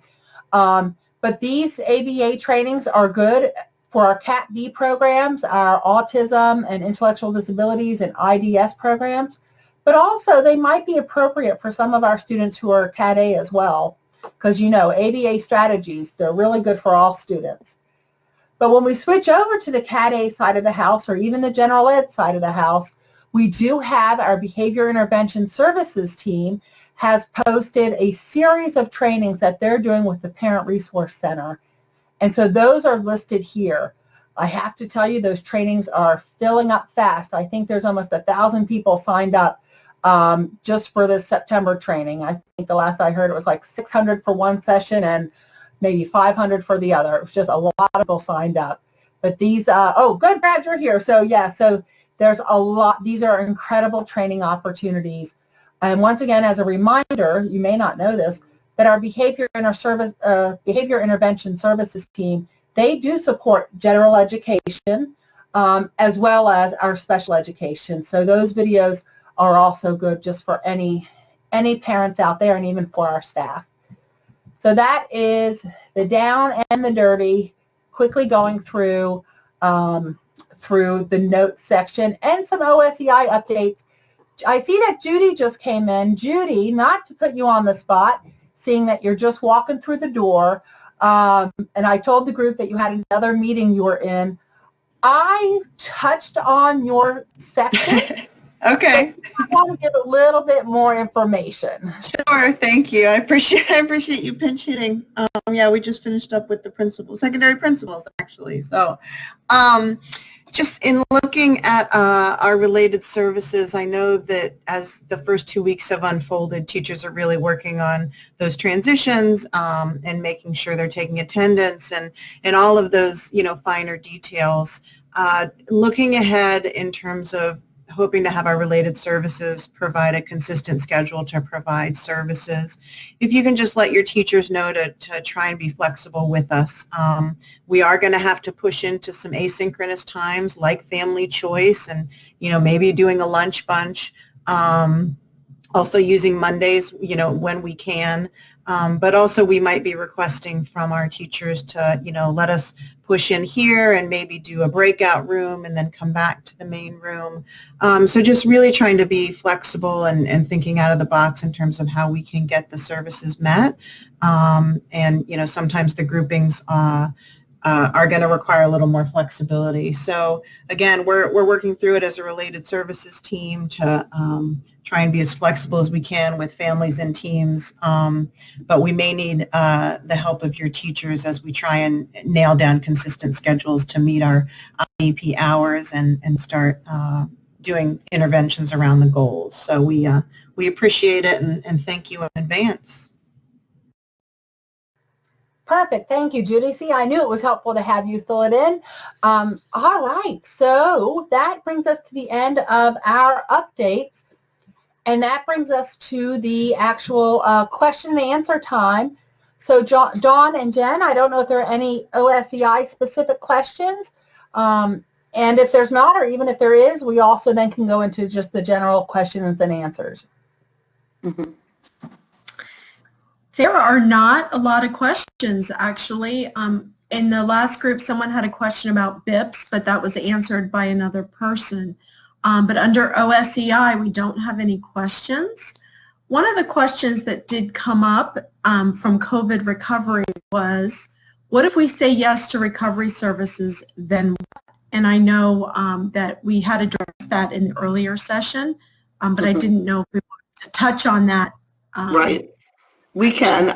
But these ABA trainings are good for our Cat B programs, our autism and intellectual disabilities and IDS programs, but also they might be appropriate for some of our students who are Cat A as well, because you know ABA strategies, they're really good for all students. But when we switch over to the Cat A side of the house, or even the general ed side of the house, we do have our behavior intervention services team has posted a series of trainings that they're doing with the Parent Resource Center. And so those are listed here. I have to tell you, those trainings are filling up fast. I think there's almost 1,000 people signed up just for this September training. I think the last I heard it was like 600 for one session and maybe 500 for the other. It was just a lot of people signed up. But these, oh, good, Brad, you're here. So yeah, so there's a lot. These are incredible training opportunities. And once again, as a reminder, you may not know this, but our behavior intervention services team, they do support general education as well as our special education. So those videos are also good just for any parents out there and even for our staff. So that is the down and the dirty, quickly going through the notes section and some OSEI updates. I see that Judy just came in. Judy, not to put you on the spot, seeing that you're just walking through the door, and I told the group that you had another meeting you were in. I touched on your section. Okay. So I want to give a little bit more information. Sure, thank you. I appreciate you pinch hitting. Yeah, we just finished up with the principals, secondary principals, actually. So, just in looking at our related services, I know that as the first 2 weeks have unfolded, teachers are really working on those transitions and making sure they're taking attendance and all of those, finer details. Looking ahead in terms of hoping to have our related services provide a consistent schedule to provide services. If you can just let your teachers know to try and be flexible with us. We are going to have to push into some asynchronous times like family choice and, maybe doing a lunch bunch. Also using Mondays, when we can. But also we might be requesting from our teachers to, let us push in here and maybe do a breakout room and then come back to the main room. So just really trying to be flexible and thinking out of the box in terms of how we can get the services met. And, sometimes the groupings are going to require a little more flexibility. So again, we're working through it as a related services team to try and be as flexible as we can with families and teams. But we may need the help of your teachers as we try and nail down consistent schedules to meet our IEP hours and start doing interventions around the goals. So we appreciate it and thank you in advance. Perfect. Thank you, Judy. See, I knew it was helpful to have you fill it in. All right. So that brings us to the end of our updates. And that brings us to the actual question and answer time. So Dawn and Jen, I don't know if there are any OSEI specific questions. And if there's not, or even if there is, we also then can go into just the general questions and answers. Mm-hmm. There are not a lot of questions, actually. In the last group, someone had a question about BIPs, but that was answered by another person. But under OSEI, we don't have any questions. One of the questions that did come up from COVID recovery was, what if we say yes to recovery services, then what? And I know that we had addressed that in the earlier session, but I didn't know if we wanted to touch on that. Right. We can.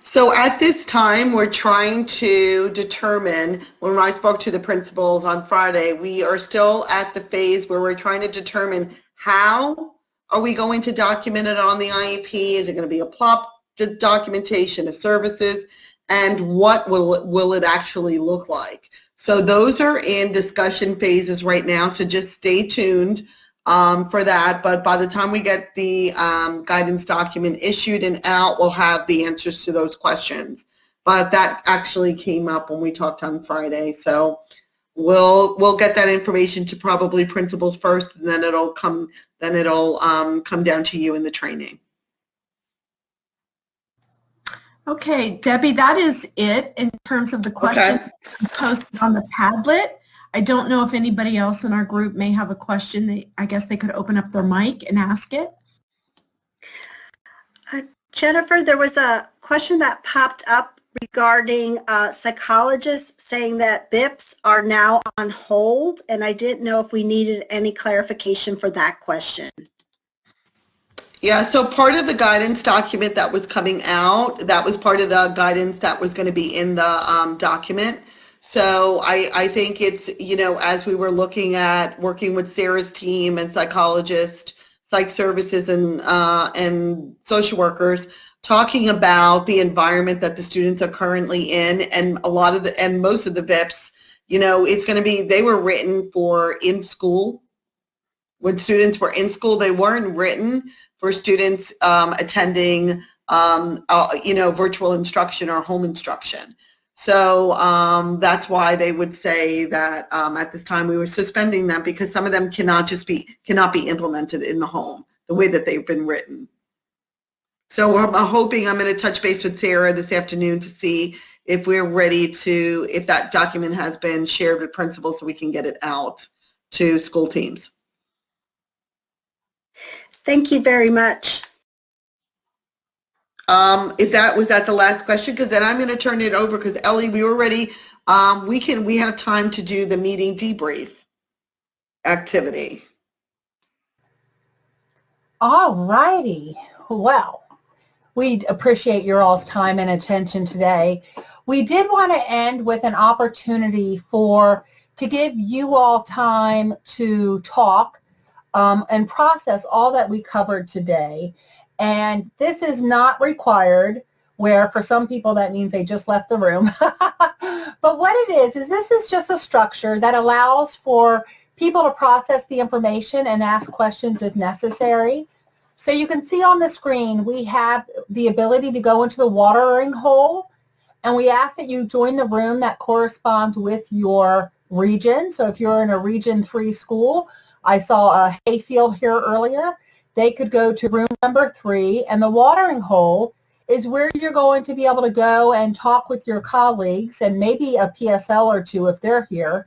So at this time, we're trying to determine, when I spoke to the principals on Friday, we are still at the phase where we're trying to determine how are we going to document it on the IEP? Is it going to be a plot documentation of services? And what will it actually look like? So those are in discussion phases right now, so just stay tuned for that. But by the time we get the guidance document issued and out, we'll have the answers to those questions. But that actually came up when we talked on Friday. So we'll get that information to probably principals first, and then it'll come down to you in the training. Okay, Debbie, that is it in terms of the questions posted on the Padlet. I don't know if anybody else in our group may have a question. I guess they could open up their mic and ask it. Jennifer, there was a question that popped up regarding psychologists saying that BIPs are now on hold, and I didn't know if we needed any clarification for that question. Yeah, so part of the guidance document that was coming out, that was part of the guidance that was going to be in the document. So I think it's, you know, as we were looking at working with Sarah's team and psychologists, psych services and social workers, talking about the environment that the students are currently in, and a lot of the, and most of the VIPs, you know, it's going to be, they were written for in school. When students were in school, they weren't written for students attending, you know, virtual instruction or home instruction. So that's why they would say that at this time we were suspending them, because some of them cannot be implemented in the home the way that they've been written. So I'm hoping, I'm going to touch base with Sarah this afternoon to see if we're ready to, if that document has been shared with principals so we can get it out to school teams. Thank you very much. Was that the last question? Because then I'm going to turn it over, because Ellie, we were ready. We have time to do the meeting debrief activity. All righty. Well, we appreciate your all's time and attention today. We did want to end with an opportunity to give you all time to talk and process all that we covered today. And this is not required, where for some people that means they just left the room. But what it is this is just a structure that allows for people to process the information and ask questions if necessary. So you can see on the screen, we have the ability to go into the watering hole, and we ask that you join the room that corresponds with your region. So if you're in a Region 3 school, I saw a Hayfield here earlier, they could go to room number 3, and the watering hole is where you're going to be able to go and talk with your colleagues, and maybe a PSL or two if they're here,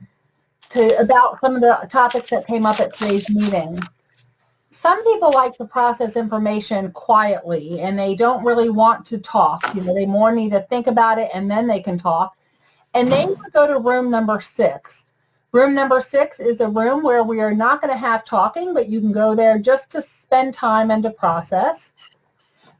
about some of the topics that came up at today's meeting. Some people like to process information quietly, and they don't really want to talk. You know, they more need to think about it, and then they can talk. And they would go to room number 6. Room number 6 is a room where we are not going to have talking, but you can go there just to spend time and to process.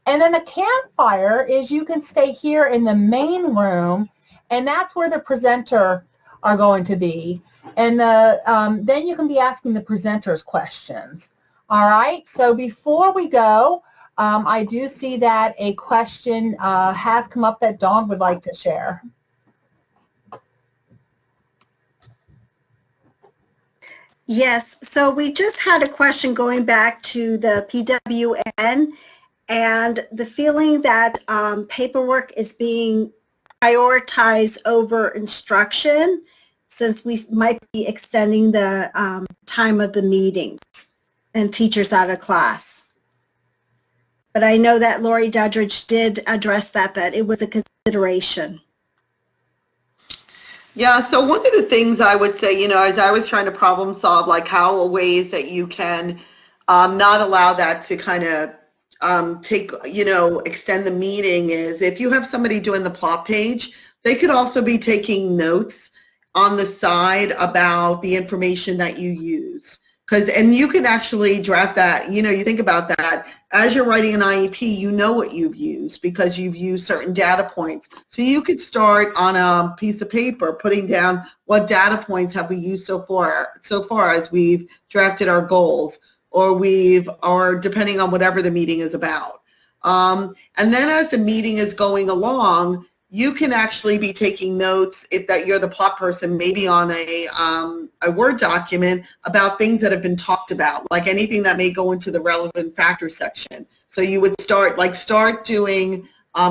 And then the campfire is you can stay here in the main room, and that's where the presenter are going to be. And then you can be asking the presenters questions. All right, so before we go, I do see that a question has come up that Dawn would like to share. Yes, so we just had a question going back to the PWN and the feeling that paperwork is being prioritized over instruction, since we might be extending the time of the meetings and teachers out of class. But I know that Lori Duddridge did address that it was a consideration. Yeah, so one of the things I would say, you know, as I was trying to problem solve, like how ways that you can not allow that to kind of extend the meeting, is if you have somebody doing the plot page, they could also be taking notes on the side about the information that you use. And you can actually draft that, you know, you think about that, as you're writing an IEP, you know what you've used because you've used certain data points. So you could start on a piece of paper putting down what data points have we used so far as we've drafted our goals, or depending on whatever the meeting is about. And then as the meeting is going along, you can actually be taking notes, if that you're the plot person, maybe on a Word document about things that have been talked about, like anything that may go into the relevant factor section. So you would start doing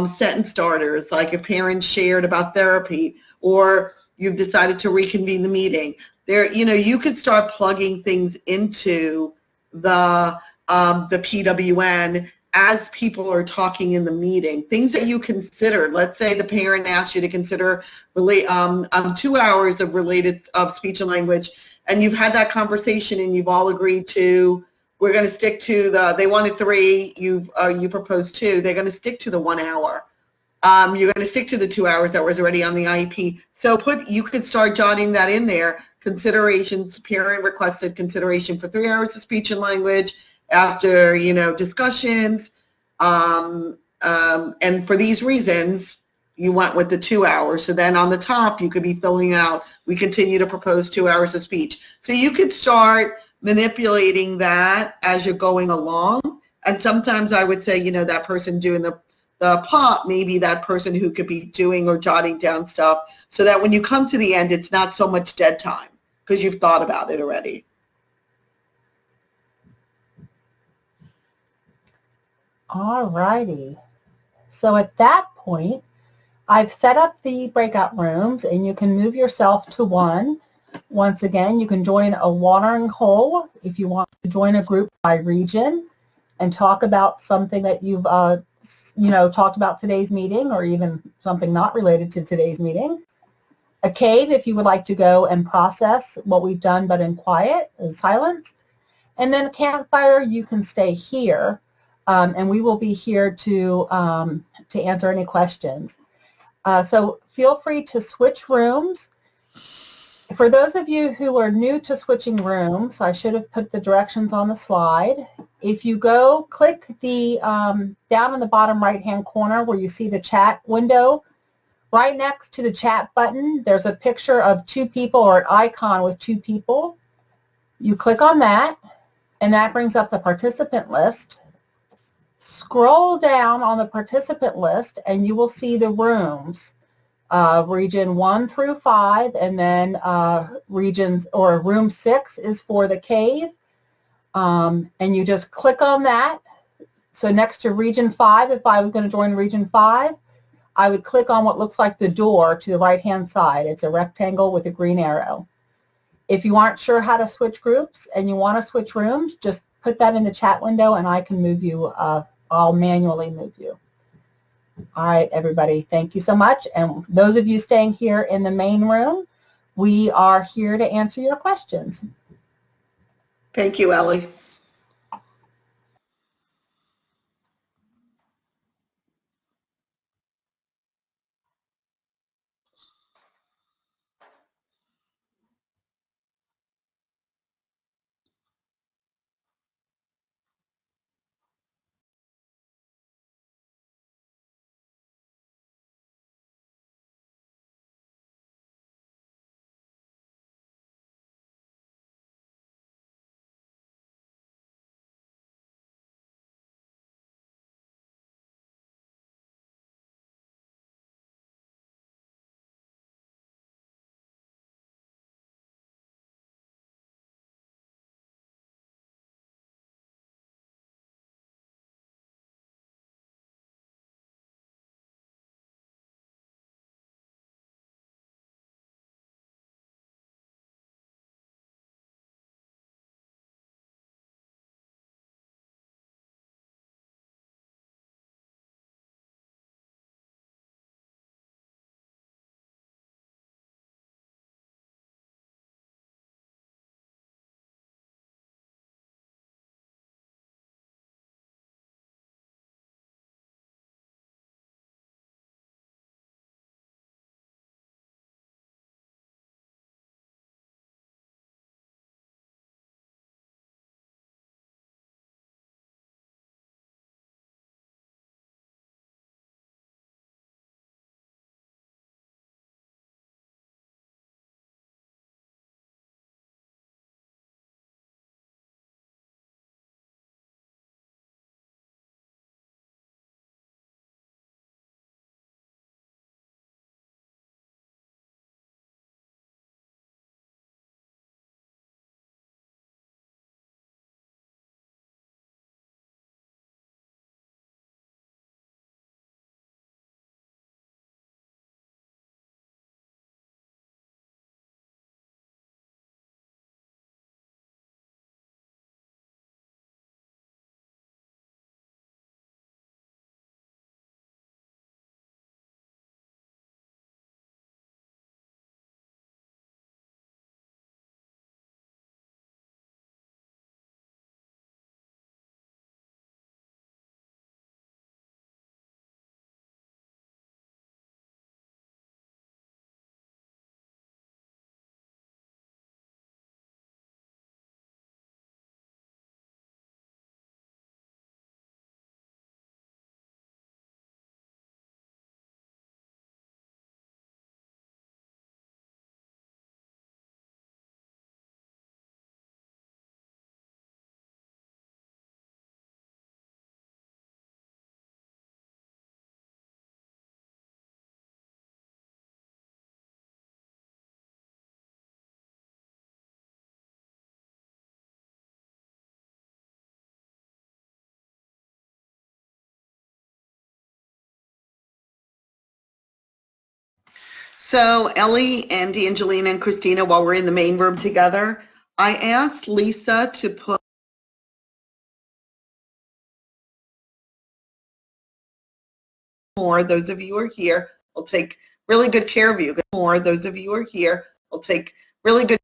sentence starters, like if parents shared about therapy, or you've decided to reconvene the meeting. There, you know, you could start plugging things into the PWN as people are talking in the meeting, things that you considered. Let's say the parent asked you to consider 2 hours of speech and language, and you've had that conversation and you've all agreed to, we're going to stick to they wanted 3, you proposed 2, they're going to stick to the 1 hour. You're going to stick to the 2 hours that was already on the IEP. So you could start jotting that in there, considerations, parent requested consideration for 3 hours of speech and language, after, you know, discussions. And for these reasons, you went with the 2 hours. So then on the top, you could be filling out, we continue to propose 2 hours of speech. So you could start manipulating that as you're going along. And sometimes I would say, you know, that person doing the pop, maybe that person who could be doing or jotting down stuff, so that when you come to the end, it's not so much dead time because you've thought about it already. All righty. So at that point, I've set up the breakout rooms, and you can move yourself to one. Once again, you can join a watering hole if you want to join a group by region and talk about something that you've talked about today's meeting, or even something not related to today's meeting. A cave if you would like to go and process what we've done, but in quiet and silence. And then a campfire, you can stay here, and we will be here to answer any questions. So feel free to switch rooms. For those of you who are new to switching rooms, I should have put the directions on the slide. If you go click the down in the bottom right-hand corner where you see the chat window, right next to the chat button, there's a picture of two people, or an icon with two people. You click on that, and that brings up the participant list. Scroll down on the participant list, and you will see the rooms. Region 1 through 5, and then room 6 is for the cave, and you just click on that. So next to region 5, if I was going to join region 5, I would click on what looks like the door to the right hand side. It's a rectangle with a green arrow. If you aren't sure how to switch groups and you want to switch rooms, just put that in the chat window and I can move you. I'll manually move you. All right, everybody, thank you so much. And those of you staying here in the main room, we are here to answer your questions. Thank you, Ellie. So Ellie and Angelina and Christina, while we're in the main room together, I asked Lisa to put more. Those of you who are here will take really good care of you. More. Those of you who are here will take really good